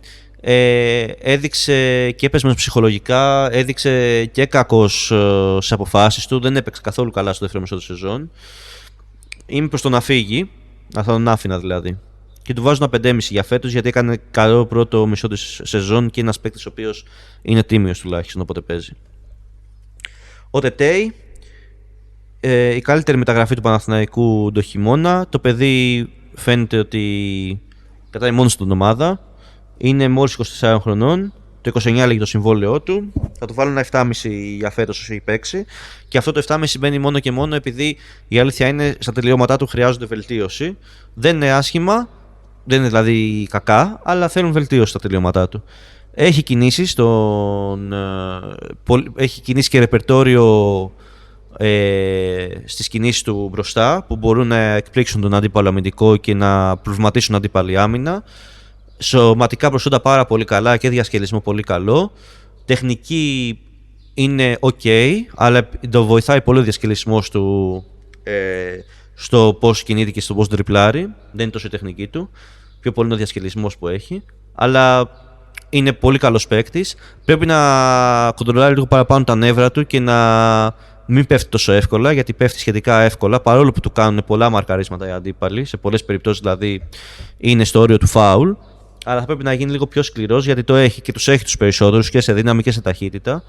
έδειξε και έπαιζε μέσα ψυχολογικά, έδειξε και κακός στις αποφάσεις του, δεν έπαιξε καθόλου καλά στο δεύτερο μισό της σεζόν. Είμαι προς το να φύγει, θα τον άφηνα δηλαδή. Και του βάζω ένα 5,5 για φέτος, γιατί έκανε καλό πρώτο μισό της σεζόν και είναι ένας παίκτης ο οποίος είναι τίμιος τουλάχιστον όποτε παίζει. Ο Τετέι, η καλύτερη μεταγραφή του Παναθηναϊκού το χειμώνα. Το παιδί φαίνεται ότι κατάει μόνο στην ομάδα. Είναι μόλις 24 χρονών. Το 29 λέγει το συμβόλαιό του. Θα του βάλω ένα 7,5 για φέτος όσο έχει παίξει. Και αυτό το 7,5 μπαίνει μόνο και μόνο επειδή η αλήθεια είναι στα τελειώματά του χρειάζονται βελτίωση. Δεν είναι άσχημα, δεν είναι δηλαδή κακά, αλλά θέλουν βελτίωση στα τελειώματά του. Έχει κινήσει, έχει κινήσει και ρεπερτόριο στις κινήσεις του μπροστά που μπορούν να εκπλήξουν τον αντίπαλο αμυντικό και να προβληματίσουν αντίπαλη άμυνα. Σωματικά προσόντα πάρα πολύ καλά και διασκελισμό πολύ καλό. Τεχνική είναι ok, αλλά το βοηθάει πολύ ο διασκελισμός του στο πώς κινείται και στο πώς τριπλάρει. Δεν είναι τόσο η τεχνική του, πιο πολύ είναι ο διασκελισμός που έχει, αλλά είναι πολύ καλός παίκτης. Πρέπει να κοντρολάρει λίγο παραπάνω τα νεύρα του και να μην πέφτει τόσο εύκολα, γιατί πέφτει σχετικά εύκολα, παρόλο που του κάνουν πολλά μαρκαρίσματα οι αντίπαλοι, σε πολλές περιπτώσεις δηλαδή είναι στο όριο του φάουλ, αλλά θα πρέπει να γίνει λίγο πιο σκληρός, γιατί το έχει και τους έχει τους περισσότερους και σε δύναμη και σε ταχύτητα,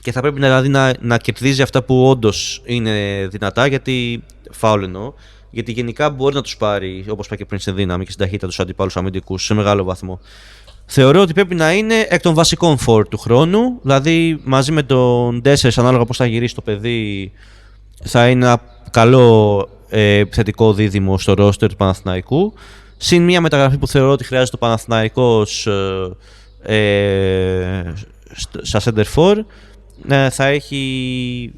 και θα πρέπει δηλαδή να κερδίζει αυτά που όντως είναι δυνατά, γιατί φάουλ εννοώ, γιατί γενικά μπορεί να τους πάρει, όπως είπα και πριν, σε δύναμη και στην ταχύτητα τους αντιπάλους αμυντικούς σε μεγάλο βαθμό. Θεωρώ ότι πρέπει να είναι εκ των βασικών φορ του χρόνου, δηλαδή μαζί με τον 4, ανάλογα πώς θα γυρίσει το παιδί, θα είναι ένα καλό θετικό δίδυμο στο ρόστερ του Παναθηναϊκού. Συν μια μεταγραφή που θεωρώ ότι χρειάζεται ο Παναθηναϊκός στα center for, θα έχει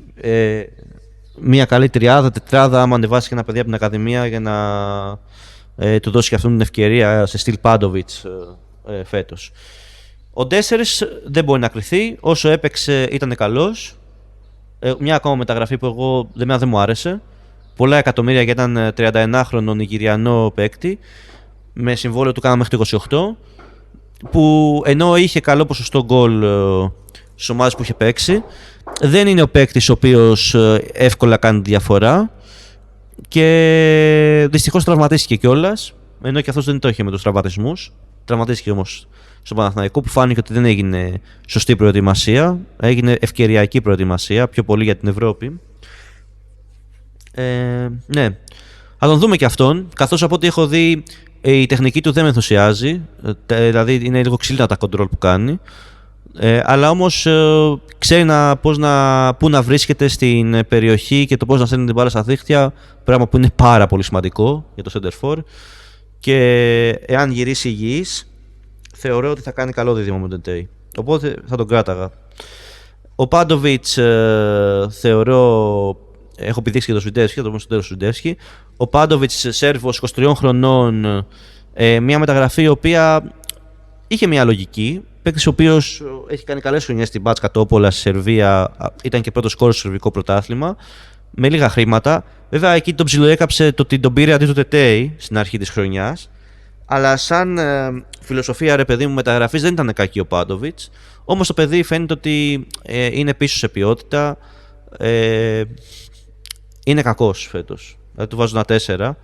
μια καλή τριάδα, τετράδα, άμα ανεβάσει και ένα παιδί από την Ακαδημία για να του δώσει και αυτόν την ευκαιρία σε στυλ Πάντοβιτς φέτος. Ο Ντέσσερς δεν μπορεί να κρυθεί, όσο έπαιξε ήταν καλός. Μια ακόμα μεταγραφή που εγώ δεν μου άρεσε. Πολλά εκατομμύρια για έναν 31χρονο Νιγηριανό παίκτη, με συμβόλαιο του κάναμε μέχρι το 28, που ενώ είχε καλό ποσοστό γκολ στις ομάδες που είχε παίξει, δεν είναι ο παίκτης ο οποίος εύκολα κάνει διαφορά και δυστυχώς τραυματίστηκε κιόλας, ενώ και αυτός δεν το είχε με τους τραυματισμούς. Τραυματίστηκε όμως στο Παναθηναϊκό, που φάνηκε ότι δεν έγινε σωστή προετοιμασία, έγινε ευκαιριακή προετοιμασία, πιο πολύ για την Ευρώπη. Ναι, θα τον δούμε και αυτόν, καθώς από ό,τι έχω δει η τεχνική του δεν με ενθουσιάζει, δηλαδή είναι λίγο ξύλινα τα κοντρόλ που κάνει, αλλά όμως ξέρει πού να βρίσκεται στην περιοχή και το πώς να στέλνει την μπάλα στα δίχτυα, πράγμα που είναι πάρα πολύ σημαντικό για το center for, και εάν γυρίσει υγιής θεωρώ ότι θα κάνει καλό δίδυμο με τον Τέι, οπότε θα τον κράταγα. Ο Πάντοβιτς θεωρώ, έχω πηδήξει και το Σουντεύσκι, θα το πούμε στο τέλος του Σουντεύσκι. Ο Πάντοβιτς, Σέρβος, 23 χρονών, μια μεταγραφή η οποία είχε μια λογική. Παίκτης ο οποίος έχει κάνει καλές χρονιές στην Μπάτσκα Τόπολα στη Σερβία, ήταν και πρώτος σκόρερ στο σερβικό πρωτάθλημα, με λίγα χρήματα. Βέβαια εκεί τον ψιλοέκαψε το ότι τον πήρε αντί του Τετέι στην αρχή της χρονιάς. Αλλά σαν φιλοσοφία, ρε παιδί μου, μεταγραφής δεν ήταν κακή ο Πάντοβιτς. Όμως το παιδί φαίνεται ότι είναι πίσω σε ποιότητα. Είναι κακός φέτος. Δηλαδή του βάζω ένα 4.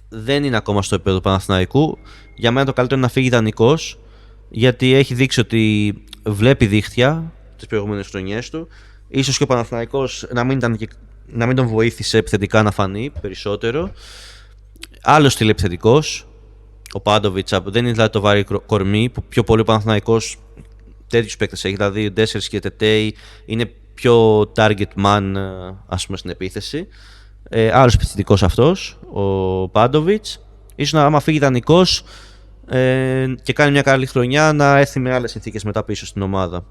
Δεν είναι ακόμα στο επίπεδο του Παναθηναϊκού. Για μένα το καλύτερο είναι να φύγει δανεικός, γιατί έχει δείξει ότι βλέπει δίχτυα τις προηγούμενες χρονιές του. Ίσως και ο Παναθηναϊκός να μην τον βοήθησε επιθετικά να φανεί περισσότερο. Άλλο στυλ επιθετικός, ο Πάντοβιτς, δεν είναι δηλαδή το βάρη κορμί που πιο πολύ ο Παναθηναϊκός τέτοιους παίκτες έχει. Δηλαδή ο Ντέσσερς και Τετέι είναι πιο target man, ας πούμε, στην επίθεση. Άλλος επιθετικός αυτός, ο Πάντοβιτς. Ίσως άμα φύγει δανεικός και κάνει μια καλή χρονιά, να έρθει με άλλες συνθήκες μετά πίσω στην ομάδα.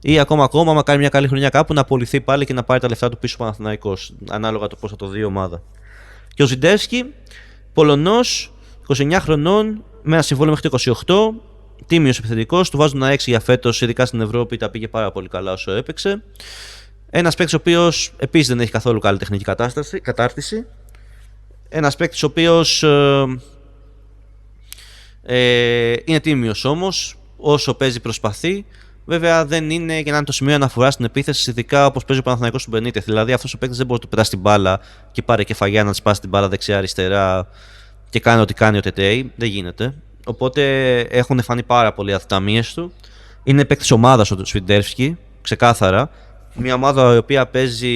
Ή ακόμα άμα κάνει μια καλή χρονιά κάπου, να απολυθεί πάλι και να πάρει τα λεφτά του πίσω ο Παναθηναϊκός, ανάλογα το πώς θα το δει η ομάδα. Και ο Ζιντεύσκι, Πολωνός, 29 χρονών, με ένα συμβόλαιο μέχρι το 28, τίμιος επιθετικός, του βάζουν ένα 6 για φέτος, ειδικά στην Ευρώπη τα πήγε πάρα πολύ καλά όσο έπαιξε. Ένας παίκτης ο οποίος επίσης δεν έχει καθόλου καλή τεχνική κατάρτιση. Ένας παίκτης ο οποίος είναι τίμιος όμως, όσο παίζει προσπαθεί. Βέβαια δεν είναι για να είναι το σημείο αναφορά στην επίθεση, ειδικά όπως παίζει ο Παναθηναϊκός στον Μπενίτεθ. Δηλαδή αυτός ο παίκτης δεν μπορεί να του περάσει την μπάλα και πάρει κεφαγιά να της πάσει την μπάλα δεξιά-αριστερά και κάνει ό,τι κάνει ο Τετέι. Δεν γίνεται. Οπότε έχουν φανεί πάρα πολλοί αδυναμίες του. Είναι παίκτης ομάδας ο Σβιντέρσκι, ξεκάθαρα. Μια ομάδα η οποία παίζει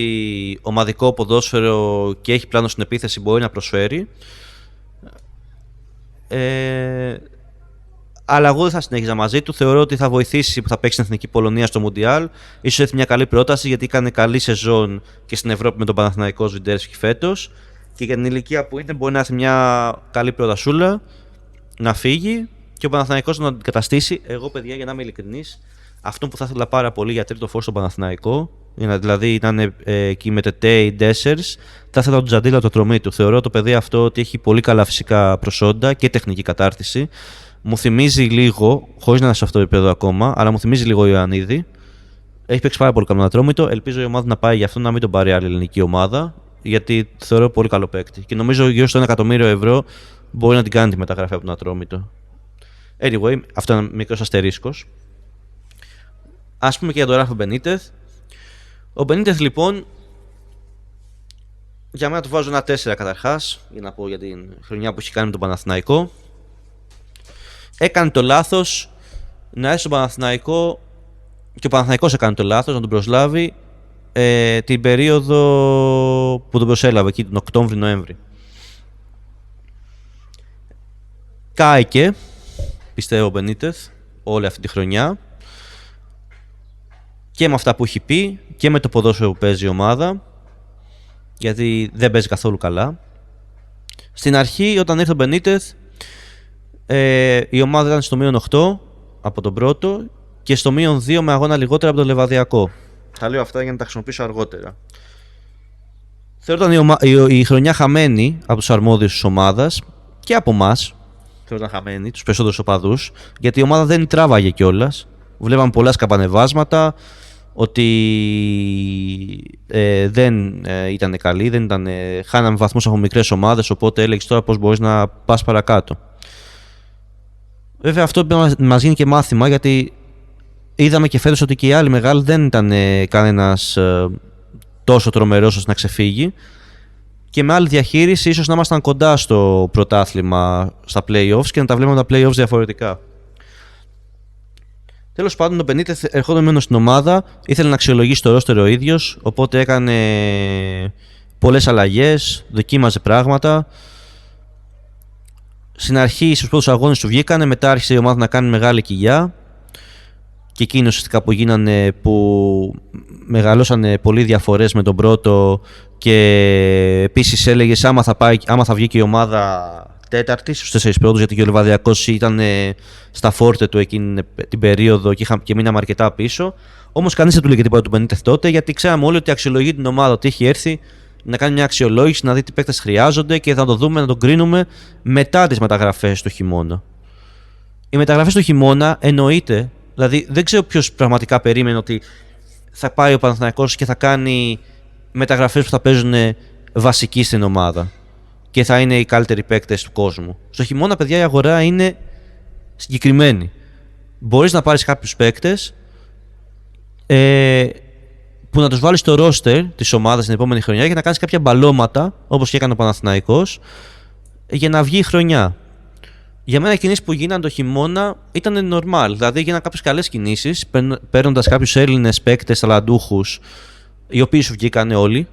ομαδικό ποδόσφαιρο και έχει πλάνο στην επίθεση μπορεί να προσφέρει. Αλλά εγώ δεν θα συνέχιζα μαζί του. Θεωρώ ότι θα βοηθήσει που θα παίξει στην Εθνική Πολωνία στο Μουντιάλ. Ίσως έρθει μια καλή πρόταση γιατί έκανε καλή σεζόν και στην Ευρώπη με τον Παναθηναϊκό Σβιντέρσκι φέτος. Και για την ηλικία που είναι μπορεί να έρθει μια καλή πρότασούλα, να φύγει και ο Παναθηναϊκός να τον αντικαταστήσει. Εγώ, παιδιά, για να είμαι ειλικρινής, αυτό που θα ήθελα πάρα πολύ για τρίτο φόρ στον Παναθηναϊκό, δηλαδή να είναι εκεί με Τετέι, Ντέσσερς, θα ήθελα τον Τζαντίλα το τρομή του. Θεωρώ το παιδί αυτό ότι έχει πολύ καλά φυσικά προσόντα και τεχνική κατάρτιση. Μου θυμίζει λίγο, χωρίς να είναι σε αυτό το επίπεδο ακόμα, αλλά μου θυμίζει λίγο ο Ιωαννίδη. Έχει παίξει πάρα πολύ καλό Ατρόμητο. Ελπίζω η ομάδα να πάει γι' αυτό, να μην τον πάρει άλλη ελληνική ομάδα, γιατί θεωρώ πολύ καλό παίκτη. Και νομίζω γύρω στο 1 εκατομμύριο ευρώ μπορεί να την κάνει τη μεταγραφή από τον Ατρόμητο. Anyway, αυτό είναι ένα μικρός αστερίσκος. Ας πούμε και για τον Ράφα Μπενίτεθ. Ο Μπενίτεθ λοιπόν, για μένα του βάζω ένα 4 καταρχάς, για να πω για την χρονιά που έχει κάνει με τον Παναθηναϊκό. Έκανε το λάθος να έρθει στον Παναθηναϊκό και ο Παναθηναϊκός έκανε το λάθος να τον προσλάβει την περίοδο που τον προσέλαβε, εκεί τον Οκτώβρη-Νοέμβρη. Κάηκε, πιστεύω, ο Μπενίτεθ όλη αυτή τη χρονιά και με αυτά που έχει πει και με το ποδόσφαιρο που παίζει η ομάδα, γιατί δεν παίζει καθόλου καλά. Στην αρχή, όταν ήρθε ο Μπενίτεθ, η ομάδα ήταν στο μείον 8 από τον πρώτο και στο μείον 2 με αγώνα λιγότερα από τον Λεβαδιακό. Θα λέω αυτά για να τα χρησιμοποιήσω αργότερα. Θεωρώ η χρονιά χαμένη από τους αρμόδιους της ομάδας και από εμάς. Θεωρώ ήταν χαμένη, τους περισσότερους οπαδούς, γιατί η ομάδα δεν τράβαγε κιόλας. Βλέπαμε πολλά σκαμπανεβάσματα, ότι δεν ήταν καλή, χάναμε βαθμούς από μικρές ομάδες, οπότε έλεγες τώρα πώς μπορείς να πας παρακάτω. Βέβαια αυτό μας γίνει και μάθημα, γιατί είδαμε και φέτος ότι και οι άλλοι μεγάλοι δεν ήταν κανένας τόσο τρομερός ώστε να ξεφύγει και με άλλη διαχείριση ίσως να ήμασταν κοντά στο πρωτάθλημα στα play-offs και να τα βλέπουμε τα play-offs διαφορετικά. Τέλος πάντων, ο Μπενίτεθ ερχόταν στην ομάδα, ήθελε να αξιολογήσει το ρόστερ ο ίδιος, οπότε έκανε πολλές αλλαγές, δοκίμαζε πράγματα. Στην αρχή, στους πρώτους αγώνες του βγήκανε, μετά άρχισε η ομάδα να κάνει μεγάλη κοιλιά και εκείνοι ουσιαστικά που μεγαλώσανε πολλοί διαφορές με τον πρώτο και επίσης έλεγες άμα θα βγει και η ομάδα τέταρτη στους 4 πρώτους, γιατί και ο Λεβαδιακός ήταν στα φόρτε του εκείνη την περίοδο και μείναμε αρκετά πίσω. Όμως κανείς δεν του λέγε τίποτα του Μπενίτεθ τότε, γιατί ξέραμε όλοι ότι αξιολογεί την ομάδα, ότι έχει έρθει να κάνει μια αξιολόγηση, να δει τι παίκτες χρειάζονται και θα το δούμε, να τον κρίνουμε μετά τις μεταγραφές του χειμώνα. Οι μεταγραφές του χειμώνα εννοείται, δηλαδή δεν ξέρω ποιος πραγματικά περίμενε ότι θα πάει ο Παναθηναϊκός και θα κάνει μεταγραφές που θα παίζουν βασικοί στην ομάδα και θα είναι οι καλύτεροι παίκτες του κόσμου. Στο χειμώνα, παιδιά, η αγορά είναι συγκεκριμένη. Μπορείς να πάρεις κάποιους παίκτες που να τους βάλεις στο ρόστερ της ομάδας την επόμενη χρονιά και να κάνεις κάποια μπαλώματα, όπως και έκανε ο Παναθηναϊκός, για να βγει η χρονιά. Για μένα οι κινήσεις που γίνανε το χειμώνα ήταν normal, δηλαδή έγιναν κάποιες καλές κινήσεις, παίρνοντας κάποιους Έλληνες παίκτες ταλαντούχους, οι οποίοι σου βγήκαν όλοι.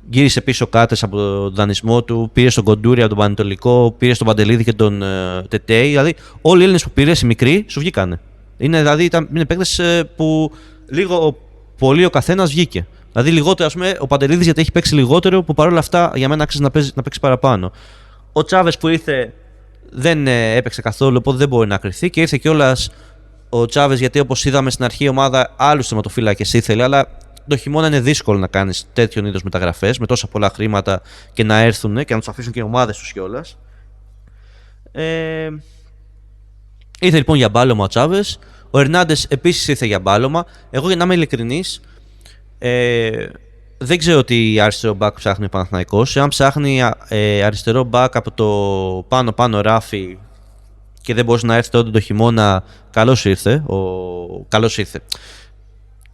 Γύρισε πίσω Κάτες από τον δανεισμό του, πήρε τον Κοντούρη από τον Πανετολικό, πήρε τον Παντελίδη και τον Τετέι. Δηλαδή, όλοι οι Έλληνες που πήρε, οι μικροί, σου βγήκανε. Είναι παίκτες που λίγο πολύ ο καθένας βγήκε. Δηλαδή, λιγότερο, ας πούμε, ο Παντελίδης γιατί έχει παίξει λιγότερο, που παρόλα αυτά για μένα άξιζε να παίξει παραπάνω. Ο Τσάβες που ήρθε δεν έπαιξε καθόλου, οπότε δεν μπορεί να κρυφθεί και ήρθε κιόλας ο Τσάβες γιατί, όπως είδαμε στην αρχή, η ομάδα άλλους θεματοφύλακες ήθελε, αλλά το χειμώνα είναι δύσκολο να κάνεις τέτοιον είδος μεταγραφές με τόσα πολλά χρήματα και να έρθουν και να τους αφήσουν και οι ομάδες τους κιόλας. Ήρθε λοιπόν για μπάλωμα ο Τσάβες. Ο Ερνάντες επίσης ήρθε για μπάλωμα. Εγώ, για να είμαι ειλικρινής, Δεν ξέρω τι αριστερό μπακ ψάχνει ο Παναθηναϊκός. Εάν ψάχνει αριστερό μπακ από το πάνω ράφι και δεν μπορούσε να έρθει τότε το χειμώνα, καλώς ήρθε.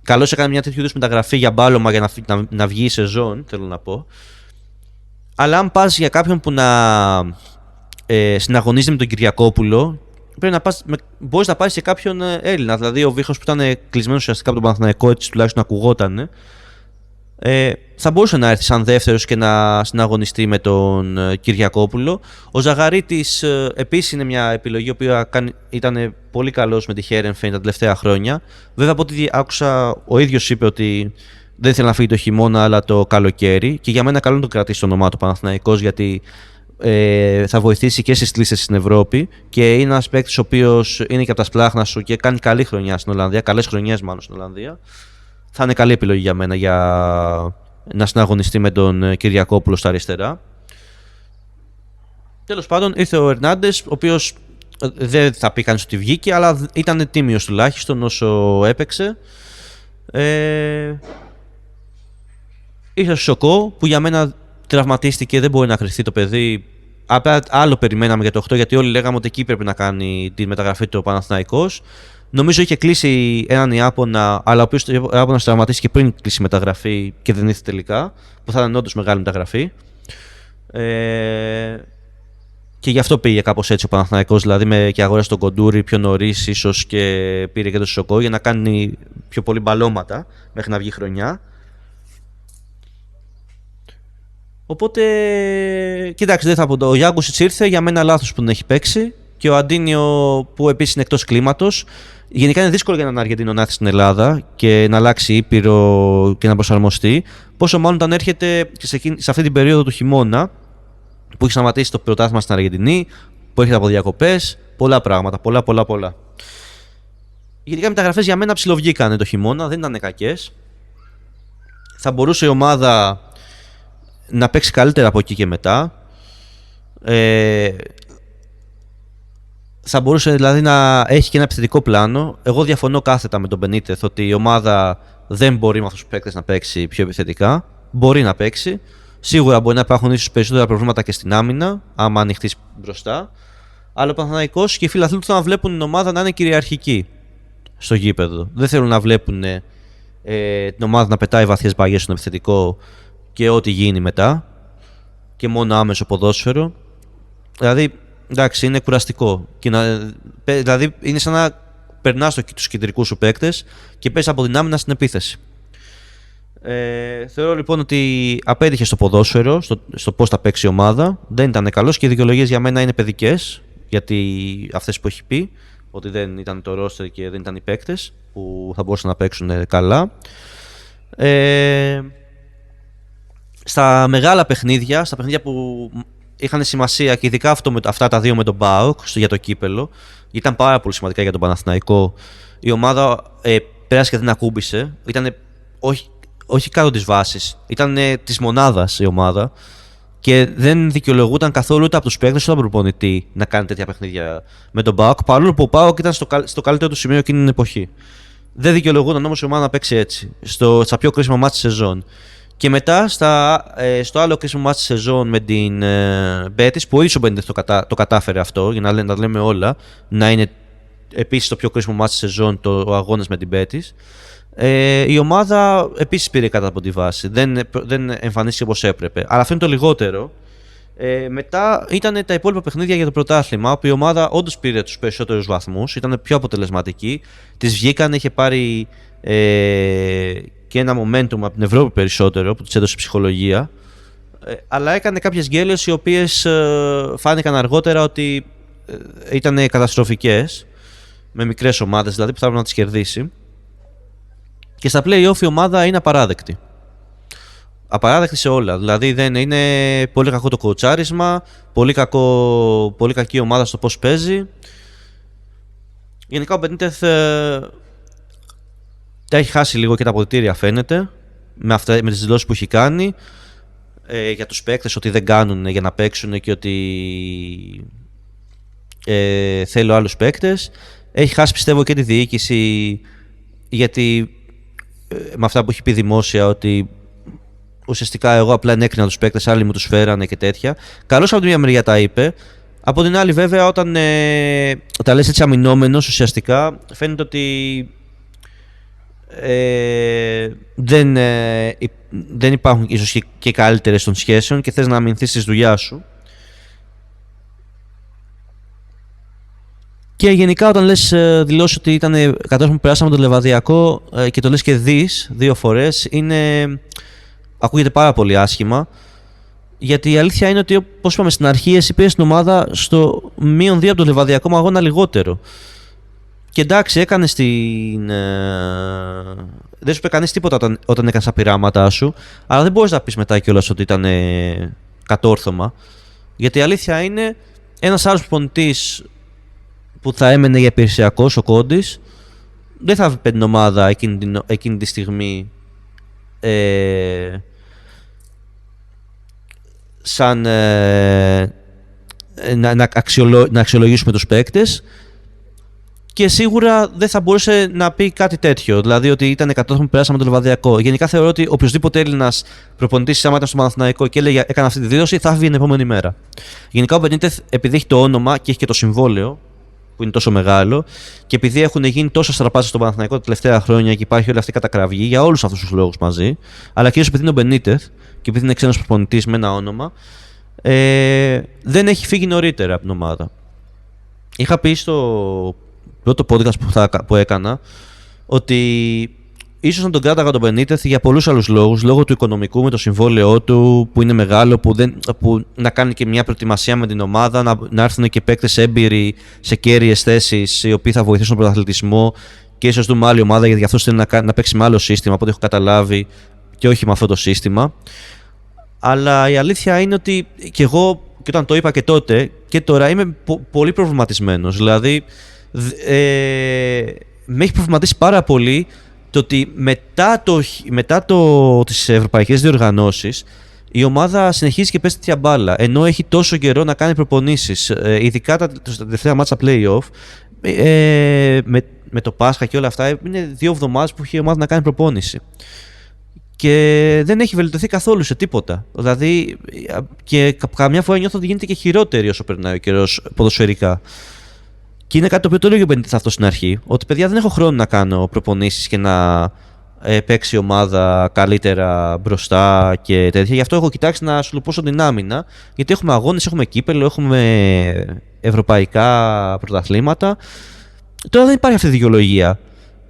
Καλώς έκανε μια τέτοιου είδους μεταγραφή για μπάλωμα για να βγει η σεζόν, θέλω να πω. Αλλά αν πας για κάποιον που να συναγωνίζεται με τον Κυριακόπουλο, πρέπει να πας, μπορείς να πάρεις σε κάποιον Έλληνα. Δηλαδή ο Βίχος που ήταν κλεισμένος ουσιαστικά από τον Παναθηναϊκό, έτσι τουλάχιστον ακουγόταν, θα μπορούσε να έρθει σαν δεύτερος και να συναγωνιστεί με τον Κυριακόπουλο. Ο Ζαγαρίτης επίσης είναι μια επιλογή που ήταν πολύ καλός με τη Χέρενφεν τα τελευταία χρόνια. Βέβαια από ό,τι άκουσα, ο ίδιος είπε ότι δεν ήθελε να φύγει το χειμώνα αλλά το καλοκαίρι, και για μένα καλό είναι να το κρατήσει το όνομά του Παναθηναϊκός, γιατί θα βοηθήσει και στις λίστες στην Ευρώπη και είναι ένας παίκτης ο οποίος είναι και από τα σπλάχνα σου και κάνει καλή χρονιά στην Ολλανδία, καλές χρονιές μάλλον στην Ολλανδία. Θα είναι καλή επιλογή για μένα για να συναγωνιστεί με τον Κυριακόπουλο στα αριστερά. Τέλος πάντων ήρθε ο Ερνάντες, ο οποίος δεν θα πει κανείς ότι βγήκε, αλλά ήταν τίμιος τουλάχιστον όσο έπαιξε. Ήρθε ο Σοκό, που για μένα τραυματίστηκε, δεν μπορεί να κρυφτεί το παιδί. Απλά άλλο περιμέναμε για το 8, γιατί όλοι λέγαμε ότι εκεί πρέπει να κάνει τη μεταγραφή του Παναθηναϊκός. Νομίζω είχε κλείσει έναν Ιάπωνα, αλλά ο οποίος ο Ιάπωνας τραυματίστηκε πριν κλείσει η μεταγραφή και δεν ήρθε τελικά, που θα ήταν όντως μεγάλη μεταγραφή. Και γι' αυτό πήγε κάπως έτσι ο Παναθηναϊκός, δηλαδή και αγόρασε τον Κοντούρη πιο νωρίς, ίσως και πήρε και τον Σοκό για να κάνει πιο πολύ μπαλώματα μέχρι να βγει χρονιά. Οπότε, κοίταξε, δεν θα πω. Ο Γιάνκουσιτς ήρθε, για μένα λάθος που δεν έχει παίξει, και ο Αντίνιο που επίσης είναι εκτός κλίματος. Γενικά είναι δύσκολο για έναν Αργεντίνο να έρθει στην Ελλάδα και να αλλάξει ήπειρο και να προσαρμοστεί. Πόσο μάλλον όταν έρχεται σε αυτή την περίοδο του χειμώνα που έχει σταματήσει το πρωτάθλημα στην Αργεντινή, που έρχεται από διακοπές, πολλά πράγματα. Πολλά. Γενικά οι μεταγραφές για μένα ψιλοβγήκανε το χειμώνα, δεν ήταν κακές. Θα μπορούσε η ομάδα να παίξει καλύτερα από εκεί και μετά. Θα μπορούσε δηλαδή να έχει και ένα επιθετικό πλάνο. Εγώ διαφωνώ κάθετα με τον Μπενίτεθ ότι η ομάδα δεν μπορεί με αυτούς τους παίκτες να παίξει πιο επιθετικά. Μπορεί να παίξει. Σίγουρα μπορεί να υπάρχουν ίσως περισσότερα προβλήματα και στην άμυνα, άμα ανοιχτείς μπροστά. Αλλά ο Παναθηναϊκός και οι φίλαθλοι του θέλουν να βλέπουν την ομάδα να είναι κυριαρχική στο γήπεδο. Δεν θέλουν να βλέπουν την ομάδα να πετάει βαθιές μπαγιές στον επιθετικό και ό,τι γίνει μετά. Και μόνο άμεσο ποδόσφαιρο. Δηλαδή, εντάξει, είναι κουραστικό. Δηλαδή, είναι σαν να περνάς τους κεντρικούς σου παίκτες και παίζεις από την άμυνα στην επίθεση. Θεωρώ λοιπόν ότι απέτυχε στο ποδόσφαιρο, στο πώς θα παίξει η ομάδα. Δεν ήταν καλός και οι δικαιολογίες για μένα είναι παιδικές. Γιατί αυτές που έχει πει, ότι δεν ήταν το roster και δεν ήταν οι παίκτες που θα μπορούσαν να παίξουν καλά. Στα μεγάλα παιχνίδια, στα παιχνίδια που είχαν σημασία, και ειδικά αυτά τα δύο με τον ΠΑΟΚ για το κύπελο, ήταν πάρα πολύ σημαντικά για τον Παναθηναϊκό. Η ομάδα πέρασε και δεν ακούμπησε. Ήταν όχι κάτω της βάσης, ήταν της μονάδας η ομάδα και δεν δικαιολογούταν καθόλου ούτε από τους παίκτες ούτε από τον προπονητή να κάνει τέτοια παιχνίδια με τον ΠΑΟΚ, παρόλο που ο ΠΑΟΚ ήταν στο καλύτερο του σημείο εκείνη την εποχή. Δεν δικαιολογούταν όμως η ομάδα να παίξει έτσι, στα πιο κρίσιμα μάτς της σεζόν. Και μετά στο άλλο κρίσιμο μάτς της σεζόν με την Μπέτις, που ο ίδιος ο Μπέντεθ το κατάφερε αυτό, για να τα λέμε όλα, να είναι επίσης το πιο κρίσιμο μάτς της σεζόν ο αγώνας με την Μπέτις. Η ομάδα επίσης πήρε κάτω από τη βάση, δεν εμφανίστηκε όπως έπρεπε. Αλλά αυτό είναι το λιγότερο. Μετά ήταν τα υπόλοιπα παιχνίδια για το πρωτάθλημα, όπου η ομάδα όντως πήρε τους περισσότερους βαθμούς, ήταν πιο αποτελεσματική. Της βγήκαν, είχε πάρει και ένα momentum από την Ευρώπη περισσότερο, που της έδωσε ψυχολογία. Αλλά έκανε κάποιες γκέλες οι οποίες φάνηκαν αργότερα ότι ήταν καταστροφικές, με μικρές ομάδες δηλαδή που θα έπρεπε να τις κερδίσει. Και στα play-off η ομάδα είναι απαράδεκτη. Απαράδεκτη σε όλα. Δηλαδή δεν είναι πολύ κακό το κοουτσάρισμα, πολύ κακή ομάδα στο πώς παίζει. Γενικά ο Μπενίτεθ τα έχει χάσει λίγο και τα αποδυτήρια, φαίνεται, με τις δηλώσεις που έχει κάνει για τους παίκτες, ότι δεν κάνουν για να παίξουν και ότι θέλω άλλους παίκτες. Έχει χάσει, πιστεύω, και τη διοίκηση, γιατί με αυτά που έχει πει δημόσια, ότι ουσιαστικά εγώ απλά ενέκρινα τους παίκτες, άλλοι μου τους φέρανε και τέτοια. Καλώς από τη μία μεριά τα είπε. Από την άλλη, βέβαια, όταν τα λες έτσι αμυνόμενος, ουσιαστικά φαίνεται ότι δεν υπάρχουν ίσως και καλύτερες των σχέσεων και θες να αμυνθείς τη δουλειά σου. Και γενικά, όταν λες δηλώσεις ότι ήταν κατάσταση που περάσαμε το Λεβαδιακό και το λες και δύο φορές, ακούγεται πάρα πολύ άσχημα. Γιατί η αλήθεια είναι ότι, όπως είπαμε στην αρχή, εσύ πήρες την ομάδα στο -2 από το Λεβαδιακό με αγώνα λιγότερο. Και εντάξει, έκανες δεν σου είπε κανείς τίποτα όταν έκανες τα πειράματά σου, αλλά δεν μπορείς να πεις μετά κιόλας ότι ήταν κατόρθωμα. Γιατί η αλήθεια είναι, ένας άλλος προπονητής που θα έμενε για υπηρεσιακός, ο Κόντης, δεν θα βρει την ομάδα εκείνη τη στιγμή σαν να αξιολογήσουμε τους παίκτες, και σίγουρα δεν θα μπορούσε να πει κάτι τέτοιο. Δηλαδή ότι ήταν 100 που περάσαμε το Λεβαδιακό. Γενικά θεωρώ ότι οποιοδήποτε Έλληνας προπονητής, άμα ήταν στο Παναθηναϊκό και έκανε αυτή τη δήλωση, θα φύγει την επόμενη μέρα. Γενικά ο Μπενίτεθ, επειδή έχει το όνομα και έχει και το συμβόλαιο που είναι τόσο μεγάλο, και επειδή έχουν γίνει τόσα στραπάτσα στο Παναθηναϊκό τα τελευταία χρόνια και υπάρχει όλη αυτή η κατακραυγή για όλους αυτούς τους λόγους μαζί, αλλά κυρίως επειδή είναι ο Μπενίτεθ και επειδή είναι ξένος προπονητής με ένα όνομα, δεν έχει φύγει νωρίτερα από την ομάδα. Είχα πει στο πρώτο podcast που έκανα ότι ίσως να τον κράταγα τον Μπενίτεθ για πολλούς άλλους λόγους, λόγω του οικονομικού, με το συμβόλαιό του που είναι μεγάλο, που να κάνει και μια προετοιμασία με την ομάδα, να έρθουν και παίκτες έμπειροι σε κέρυες θέσεις, οι οποίοι θα βοηθήσουν τον πρωταθλητισμό, και ίσως δούμε άλλη ομάδα, γιατί αυτός θέλει να παίξει με άλλο σύστημα, από ό,τι έχω καταλάβει, και όχι με αυτό το σύστημα. Αλλά η αλήθεια είναι ότι και εγώ, και όταν το είπα και τότε και τώρα, είμαι πολύ προβληματισμένος. Δηλαδή, με έχει προβληματίσει πάρα πολύ το ότι μετά τις ευρωπαϊκές διοργανώσεις η ομάδα συνεχίζει και παίζει τέτοια μπάλα, ενώ έχει τόσο καιρό να κάνει προπονήσεις, ειδικά τα τελευταία μάτσα play-off, με το Πάσχα και όλα αυτά, είναι 2 εβδομάδες που έχει η ομάδα να κάνει προπόνηση. Και δεν έχει βελτιωθεί καθόλου σε τίποτα. Δηλαδή, και καμιά φορά νιώθω ότι γίνεται και χειρότερη όσο περνάει ο καιρός ποδοσφαιρικά. Και είναι κάτι το οποίο το έλεγε ο Μπενίτεθ αυτό στην αρχή, ότι παιδιά δεν έχω χρόνο να κάνω προπονήσεις και να παίξει η ομάδα καλύτερα μπροστά και τέτοια. Γι' αυτό έχω κοιτάξει να σουλουπώσω την άμυνα, γιατί έχουμε αγώνες, έχουμε κύπελλο, έχουμε ευρωπαϊκά πρωταθλήματα. Τώρα δεν υπάρχει αυτή η δικαιολογία.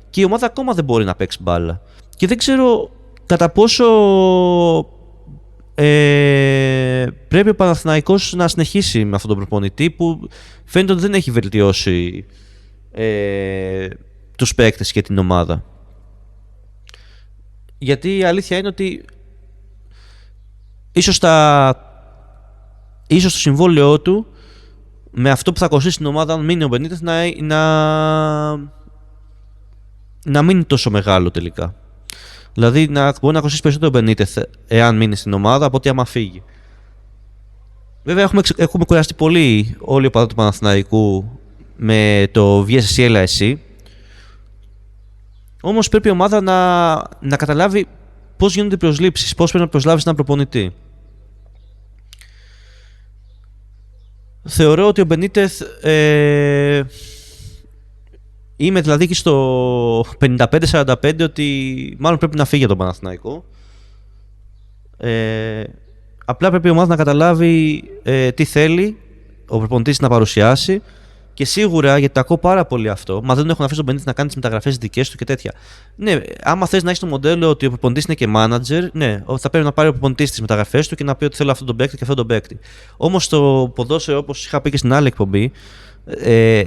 Και η ομάδα ακόμα δεν μπορεί να παίξει μπάλα. Και δεν ξέρω κατά πόσο πρέπει ο Παναθηναϊκός να συνεχίσει με αυτόν τον προπονητή, που φαίνεται ότι δεν έχει βελτιώσει τους παίκτες και την ομάδα. Γιατί η αλήθεια είναι ότι ίσως το συμβόλαιό του με αυτό που θα κοστίσει την ομάδα, αν μείνει ο Μπενίτεθ, να μην είναι τόσο μεγάλο τελικά. Δηλαδή μπορεί να κοστίσει περισσότερο ο Μπενίτεθ εάν μείνει στην ομάδα από ότι άμα φύγει. Βέβαια έχουμε κουραστεί πολύ όλοι οι οπαδοί του Παναθηναϊκού με το βγες εσύ, έλα εσύ. Όμως πρέπει η ομάδα να καταλάβει πώς γίνονται οι προσλήψεις, πώς πρέπει να προσλάβεις έναν προπονητή. Θεωρώ ότι ο Μπενίτεθ, είμαι δηλαδή και στο 55-45 ότι μάλλον πρέπει να φύγει από τον Παναθηναϊκό. Απλά πρέπει η ομάδα να καταλάβει τι θέλει ο προπονητής να παρουσιάσει, και σίγουρα, γιατί το ακούω πάρα πολύ αυτό, μα δεν έχουν αφήσει τον Μπενίτεθ να κάνει τις μεταγραφές δικές του και τέτοια. Ναι, άμα θες να έχεις το μοντέλο ότι ο προπονητής είναι και manager, ναι, θα πρέπει να πάρει ο προπονητής τις μεταγραφές του και να πει ότι θέλω αυτόν τον παίκτη και αυτόν τον παίκτη. Όμως το ποδόσφαιρο, όπως είχα πει και στην άλλη εκπομπή,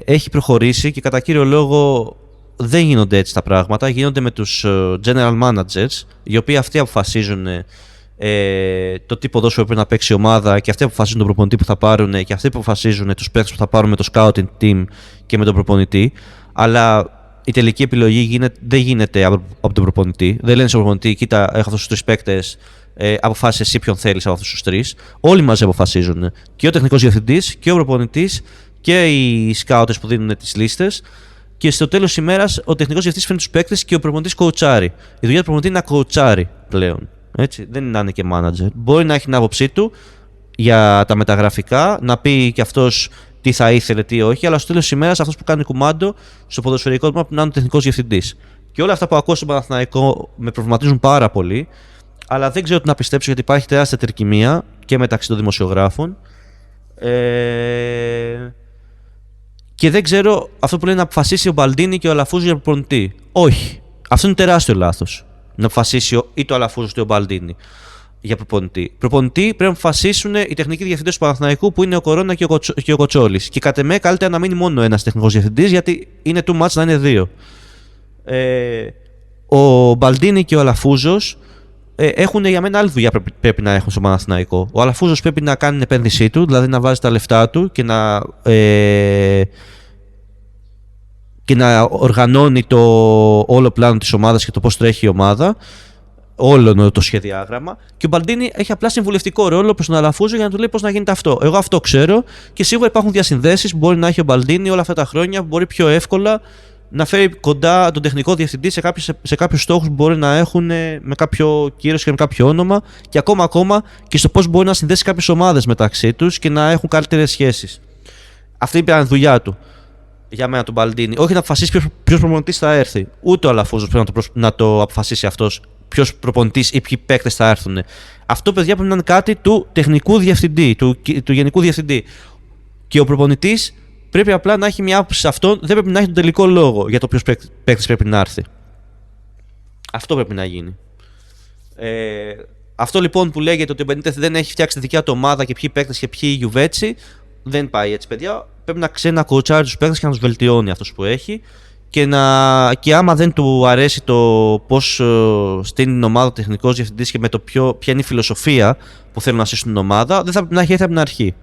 έχει προχωρήσει και κατά κύριο λόγο δεν γίνονται έτσι τα πράγματα. Γίνονται με τους general managers, οι οποίοι αυτοί αποφασίζουν το τι ποδόσφαιρο πρέπει να παίξει η ομάδα, και αυτοί αποφασίζουν τον προπονητή που θα πάρουν, και αυτοί αποφασίζουν τους παίκτες που θα πάρουν με το scouting team και με τον προπονητή. Αλλά η τελική επιλογή δεν γίνεται από τον προπονητή. Δεν λένε στον προπονητή, κοίτα, έχω αυτούς τους 3 παίκτες, αποφάσισε εσύ ποιον θέλεις από αυτούς τους 3. Όλοι μαζί αποφασίζουν. Και ο τεχνικός διευθυντής και ο προπονητής και οι σκάουτες που δίνουν τις λίστες, και στο τέλος ημέρας ο τεχνικός διευθυντής φέρνει τους παίκτες και ο προπονητής κοουτσάρει. Η δουλειά του προπονητή είναι να κοουτσάρει πλέον. Έτσι. Δεν είναι να είναι και manager. Μπορεί να έχει την άποψή του για τα μεταγραφικά, να πει και αυτός τι θα ήθελε, τι όχι, αλλά στο τέλος της ημέρας αυτός που κάνει κουμάντο στο ποδοσφαιρικό τμήμα που να είναι ο τεχνικός διευθυντής. Και όλα αυτά που ακούω στον Παναθηναϊκό με προβληματίζουν πάρα πολύ, αλλά δεν ξέρω τι να πιστέψω γιατί υπάρχει τεράστια τερκυμία και μεταξύ των δημοσιογράφων. Και δεν ξέρω αυτό που λέει να αποφασίσει ο Μπαλντίνι και ο Αλαφούζο για προπονητή. Όχι. Αυτό είναι τεράστιο λάθος. Να αποφασίσει είτε ο Αλαφούζο είτε ο Μπαλντίνι για προπονητή. Προπονητή πρέπει να αποφασίσουν οι τεχνικοί διευθυντές του Παναθηναϊκού που είναι ο Κορώνα και ο Κοτσόλης. Και κατ' εμέ καλύτερα να μείνει μόνο ένας τεχνικός διευθυντής γιατί είναι too much να είναι δύο. Ο Μπαλντίνι και ο Αλαφούζος έχουν για μένα άλλη δουλειά πρέπει να έχουν στο Παναθηναϊκό. Ο Αλαφούζος πρέπει να κάνει την επένδυσή του, δηλαδή να βάζει τα λεφτά του και να οργανώνει το όλο πλάνο της ομάδας και το πώς τρέχει η ομάδα, όλο το σχεδιάγραμμα. Και ο Μπαλντίνι έχει απλά συμβουλευτικό ρόλο προς τον Αλαφούζο για να του λέει πώς να γίνεται αυτό. Εγώ αυτό ξέρω και σίγουρα υπάρχουν διασυνδέσεις που μπορεί να έχει ο Μπαλντίνι όλα αυτά τα χρόνια που μπορεί πιο εύκολα να φέρει κοντά τον τεχνικό διευθυντή σε κάποιους στόχους που μπορεί να έχουν με κάποιο κύρος και με κάποιο όνομα και ακόμα και στο πώς μπορεί να συνδέσει κάποιες ομάδες μεταξύ τους και να έχουν καλύτερες σχέσεις. Αυτή είναι η δουλειά του για μένα τον Μπαλντίνι. Όχι να αποφασίσει ποιος προπονητής θα έρθει. Ούτε ο Αλαφούζος πρέπει να το αποφασίσει αυτός ποιος προπονητής ή ποιοι παίκτες θα έρθουν. Αυτό, παιδιά, πρέπει να είναι κάτι του τεχνικού διευθυντή, του γενικού διευθυντή. Και ο προπονητής πρέπει απλά να έχει μια άποψη σε αυτό, δεν πρέπει να έχει τον τελικό λόγο για το ποιος παίκτης πρέπει να έρθει. Αυτό πρέπει να γίνει. Αυτό λοιπόν που λέγεται ότι ο Μπενίτεθ δεν έχει φτιάξει τη δικιά του ομάδα και ποιοι παίκτες και ποιοι Γιουβέτσι, δεν πάει έτσι, παιδιά. Πρέπει να ξέρει να κοουτσάρει τους παίκτες και να τους βελτιώνει αυτός που έχει. Και άμα δεν του αρέσει το πώς στείνει την ομάδα ο τεχνικός διευθυντής και με το ποια είναι η φιλοσοφία που θέλουν να στήσουν την ομάδα, δεν θα πρέπει να έχει έρθει από την αρχή.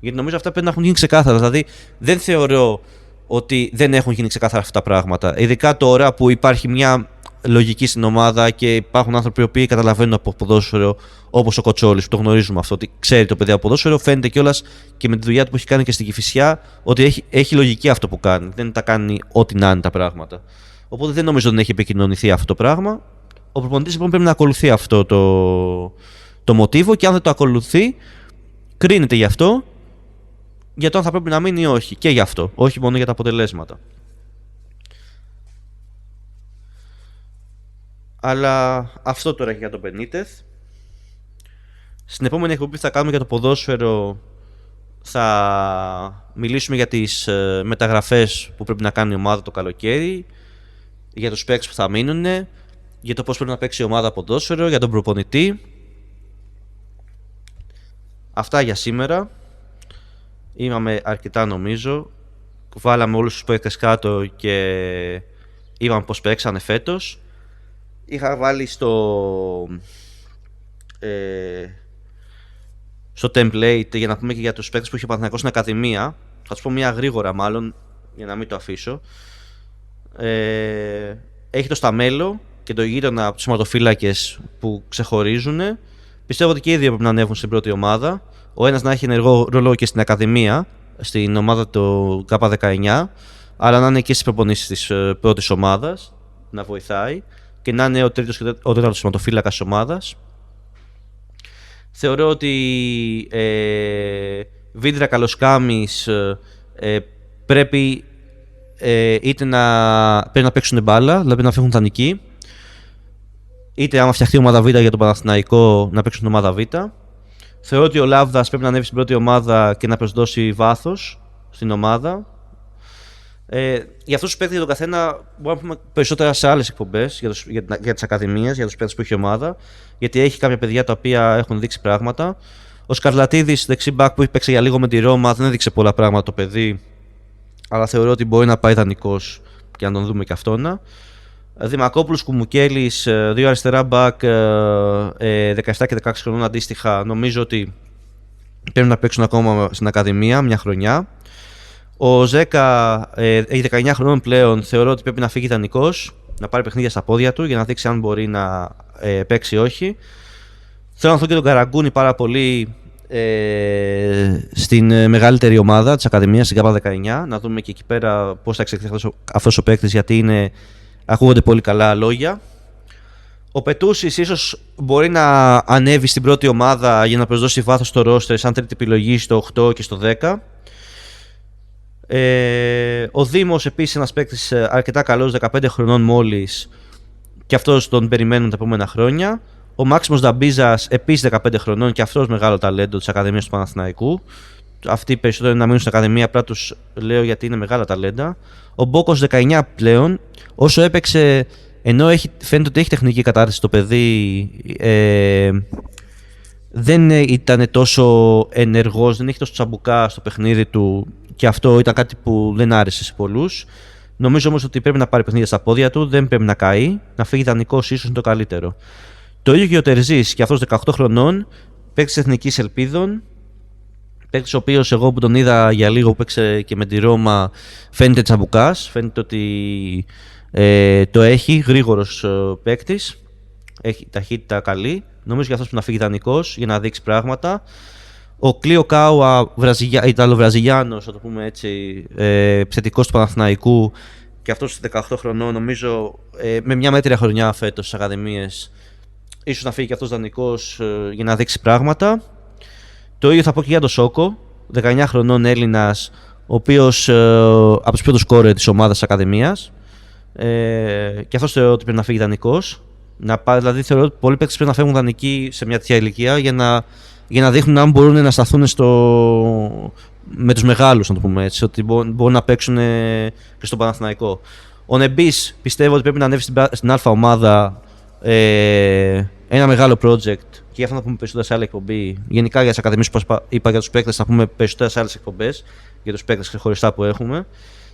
Γιατί νομίζω αυτά πρέπει να έχουν γίνει ξεκάθαρα. Δηλαδή, δεν θεωρώ ότι δεν έχουν γίνει ξεκάθαρα αυτά τα πράγματα. Ειδικά τώρα που υπάρχει μια λογική στην ομάδα και υπάρχουν άνθρωποι που καταλαβαίνουν από ποδόσφαιρο, όπως ο Κοτσόλης, που το γνωρίζουμε αυτό, ότι ξέρει το παιδί από ποδόσφαιρο. Φαίνεται κιόλας και με τη δουλειά του που έχει κάνει και στην Κηφισιά ότι έχει λογική αυτό που κάνει. Δεν τα κάνει ό,τι να είναι τα πράγματα. Οπότε δεν νομίζω ότι δεν έχει επικοινωνηθεί αυτό το πράγμα. Ο προπονητής λοιπόν πρέπει να ακολουθεί αυτό το μοτίβο και αν δεν το ακολουθεί, κρίνεται γι' αυτό. Για το αν θα πρέπει να μείνει ή όχι. Και γι' αυτό. Όχι μόνο για τα αποτελέσματα. Αλλά αυτό τώρα για τον Μπενίτεθ. Στην επόμενη εκπομπή που θα κάνουμε για το ποδόσφαιρο θα μιλήσουμε για τις μεταγραφές που πρέπει να κάνει η ομάδα το καλοκαίρι, για τους παίκτες που θα μείνουν, για το πώς πρέπει να παίξει η ομάδα ποδόσφαιρο, για τον προπονητή. Αυτά για σήμερα. Είπαμε αρκετά νομίζω. Βάλαμε όλους τους παίκτες κάτω και είπαμε πώς παίξανε φέτος. Είχα βάλει στο template για να πούμε και για τους παίκτες που είχε ο Παναθηναϊκός στην Ακαδημία. Θα τους πω μια γρήγορα μάλλον για να μην το αφήσω. Έχει το Σταμέλο και το γείτονα από τους σωματοφύλακες που ξεχωρίζουν. Πιστεύω ότι και οι δύο πρέπει να ανέβουν στην πρώτη ομάδα. Ο ένας να έχει ενεργό ρόλο και στην Ακαδημία, στην ομάδα του K19, αλλά να είναι και στις προπονήσεις της πρώτης ομάδας, να βοηθάει και να είναι ο τρίτος και ο τέταρτος σωματοφύλακας της ομάδας. Θεωρώ ότι Βίντρα Καλοσκάμης πρέπει είτε να παίξουν μπάλα, δηλαδή να φύγουν δανεικοί, είτε άμα φτιαχτεί ομάδα Β για τον Παναθηναϊκό να παίξουν ομάδα Β. Θεωρώ ότι ο Λάβδας πρέπει να ανέβει στην πρώτη ομάδα και να προσδώσει βάθος στην ομάδα. Για αυτούς τους παίκτες για τον καθένα μπορούμε να πούμε περισσότερα σε άλλες εκπομπές για τις ακαδημίες, για τους παίκτες που έχει η ομάδα, γιατί έχει κάποια παιδιά τα οποία έχουν δείξει πράγματα. Ο Σκαρλατίδης, δεξί-μπακ που έχει παίξει για λίγο με τη Ρώμα, δεν έδειξε πολλά πράγματα το παιδί, αλλά θεωρώ ότι μπορεί να πάει δανεικός και να τον δούμε και αυτόνα. Δημακόπουλος, Κουμουκέλης, δύο αριστερά μπακ, 17 και 16 χρονών αντίστοιχα, νομίζω ότι πρέπει να παίξουν ακόμα στην Ακαδημία μια χρονιά. Ο Ζέκα έχει 19 χρονών πλέον, θεωρώ ότι πρέπει να φύγει δανεικός, να πάρει παιχνίδια στα πόδια του για να δείξει αν μπορεί να παίξει ή όχι. Θέλω να δω και τον Καραγκούνη πάρα πολύ, στην μεγαλύτερη ομάδα της Ακαδημίας, στην ΚΑΠΑ19, να δούμε και εκεί πέρα πώς θα εξελιχθεί αυτός ο παίκτης, γιατί ακούγονται πολύ καλά λόγια. Ο Πετούσης ίσως μπορεί να ανέβει στην πρώτη ομάδα για να προσδώσει βάθος στο ρόστερ σαν τρίτη επιλογή στο 8 και στο 10. Ο Δήμος επίσης ένας παίκτης αρκετά καλός, 15 χρονών μόλις, και αυτός τον περιμένουν τα επόμενα χρόνια. Ο Μάξιμος Νταμπίζας επίσης 15 χρονών και αυτός μεγάλο ταλέντο της Ακαδημίας του Παναθηναϊκού. Αυτοί περισσότερο είναι να μείνουν στην Ακαδημία, απλά τους λέω γιατί είναι μεγάλα ταλέντα. Ο Μπόκος 19 πλέον, όσο έπαιξε, ενώ φαίνεται ότι έχει τεχνική κατάρτιση το παιδί, δεν ήταν τόσο ενεργός, δεν έχει τόσο τσαμπουκά στο παιχνίδι του, και αυτό ήταν κάτι που δεν άρεσε σε πολλούς. Νομίζω όμως ότι πρέπει να πάρει παιχνίδια στα πόδια του, δεν πρέπει να καεί, να φύγει δανεικός ίσως είναι το καλύτερο. Το ίδιο και ο Τερζής, και αυτός 18 χρονών, παίκτης Εθνικής Ελπίδων, παίκτης ο οποίος εγώ που τον είδα για λίγο που παίξε και με τη Ρώμα φαίνεται τσαμπουκάς, φαίνεται ότι το έχει, γρήγορος παίκτης, έχει ταχύτητα καλή, νομίζω για αυτός που να φύγει δανεικός για να δείξει πράγματα. Ο Κλίο Κάουα, Ιταλοβραζιλιάνος, να το πούμε έτσι, επιθετικός του Παναθηναϊκού, και αυτός 18 χρονών, νομίζω με μια μέτρια χρονιά φέτος στις Ακαδημίες, ίσως να φύγει και αυτός δανεικός για να δείξει πράγματα. Το ίδιο θα πω και για τον Σόκο, 19 χρονών Έλληνας, ο οποίος από τους πρώτους σκόρερ της ομάδας της Ακαδημίας, και αυτός θεωρώ ότι πρέπει να φύγει δανεικός. Δηλαδή θεωρώ ότι πολλοί παίκτες πρέπει να φεύγουν δανεικοί σε μια τέτοια ηλικία για να δείχνουν αν μπορούν να σταθούν με τους μεγάλους, να το πούμε έτσι, ότι μπορούν να παίξουν και στον Παναθηναϊκό. Ο Νεμπής πιστεύω ότι πρέπει να ανέβει στην Α ομάδα, ένα μεγάλο project, και γι' αυτό να πούμε περισσότερα σε άλλη εκπομπή. Γενικά για τις ακαδημίες που είπα για τους παίκτες, να πούμε περισσότερα σε άλλες εκπομπές για τους παίκτες ξεχωριστά που έχουμε.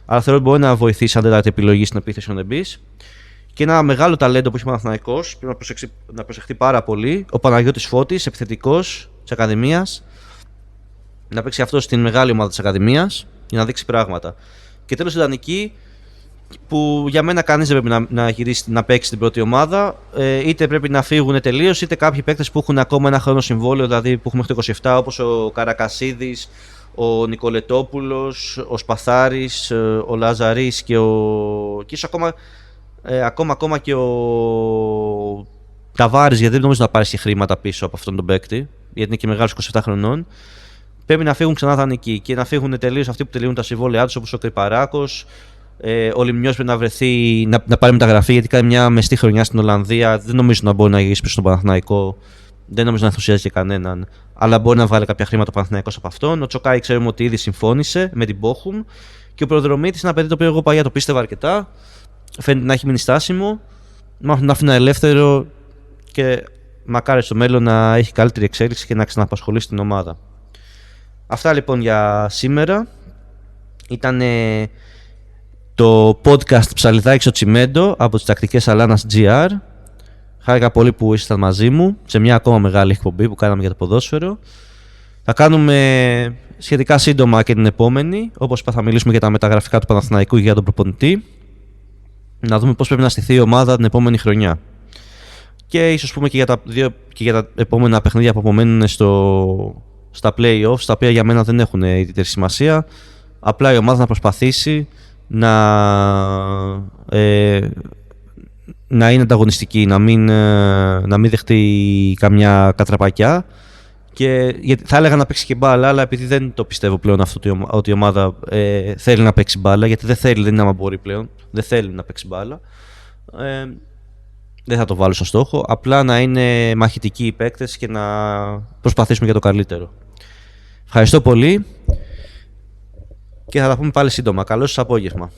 Αλλά θεωρώ ότι μπορεί να βοηθήσει σαν τέταρτη επιλογή στην επίθεση ο Νεμπής. Και ένα μεγάλο ταλέντο που έχει ο Παναθηναϊκός, πρέπει να προσεχθεί πάρα πολύ, ο Παναγιώτης Φώτης, επιθετικός της Ακαδημίας. Να παίξει αυτό στην μεγάλη ομάδα της Ακαδημίας για να δείξει πράγματα. Και τέλος η ιδανική, που για μένα κανείς δεν πρέπει να γυρίσει να παίξει στην πρώτη ομάδα. Είτε πρέπει να φύγουν τελείως, είτε κάποιοι παίκτες που έχουν ακόμα ένα χρόνο συμβόλαιο, δηλαδή που έχουν μέχρι το 27, όπως ο Καρακασίδης, ο Νικολετόπουλος, ο Σπαθάρης, ο Λαζαρής και ίσως ακόμα και ο Ταβάρης, γιατί δεν νομίζω να πάρει και χρήματα πίσω από αυτόν τον παίκτη, γιατί είναι και μεγάλος 27 χρονών. Πρέπει να φύγουν ξανά δανεικοί και να φύγουν τελείως αυτοί που τελειώνουν τα συμβόλαιά τους, όπως ο Κρυπαράκος. Ο Λιμνιός πρέπει να βρεθεί, να πάρει μεταγραφή, γιατί κάνει μια μεστή χρονιά στην Ολλανδία. Δεν νομίζω να μπορεί να γυρίσει πίσω στον Παναθηναϊκό. Δεν νομίζω να ενθουσιάζει και κανέναν. Αλλά μπορεί να βγάλει κάποια χρήματα ο Παναθηναϊκός από αυτόν. Ο Τσοκάη ξέρουμε ότι ήδη συμφώνησε με την Μπόχουμ. Και ο Προδρομήτης είναι ένα παιδί το οποίο εγώ παλιά το πίστευα αρκετά. Φαίνεται να έχει μείνει στάσιμο. Να αφήνω ελεύθερο και μακάρι στο μέλλον να έχει καλύτερη εξέλιξη και να ξαναπασχολήσει την ομάδα. Αυτά λοιπόν για σήμερα. Ήταν το podcast Ψαλιδάκι στο Τσιμέντο από τις τακτικές Αλάνας GR. Χάρηκα πολύ που ήσασταν μαζί μου σε μια ακόμα μεγάλη εκπομπή που κάναμε για το ποδόσφαιρο. Θα κάνουμε σχετικά σύντομα και την επόμενη. Όπως είπα, θα μιλήσουμε για τα μεταγραφικά του Παναθηναϊκού και για τον προπονητή. Να δούμε πώς πρέπει να στηθεί η ομάδα την επόμενη χρονιά. Και ίσως πούμε και για τα επόμενα παιχνίδια που απομένουν στα play-offs, τα οποία για μένα δεν έχουν ιδιαίτερη σημασία. Απλά η ομάδα να προσπαθήσει να είναι ανταγωνιστική, να μην δεχτεί καμιά κατραπακιά. Και θα έλεγα να παίξει και μπάλα, αλλά επειδή δεν το πιστεύω πλέον αυτό ότι η ομάδα θέλει να παίξει μπάλα, γιατί δεν είναι άμα μπορεί πλέον, δεν θέλει να παίξει μπάλα, δεν θα το βάλω στο στόχο. Απλά να είναι μαχητικοί οι παίκτες και να προσπαθήσουμε για το καλύτερο. Ευχαριστώ πολύ και θα τα πούμε πάλι σύντομα. Καλό σας απόγευμα.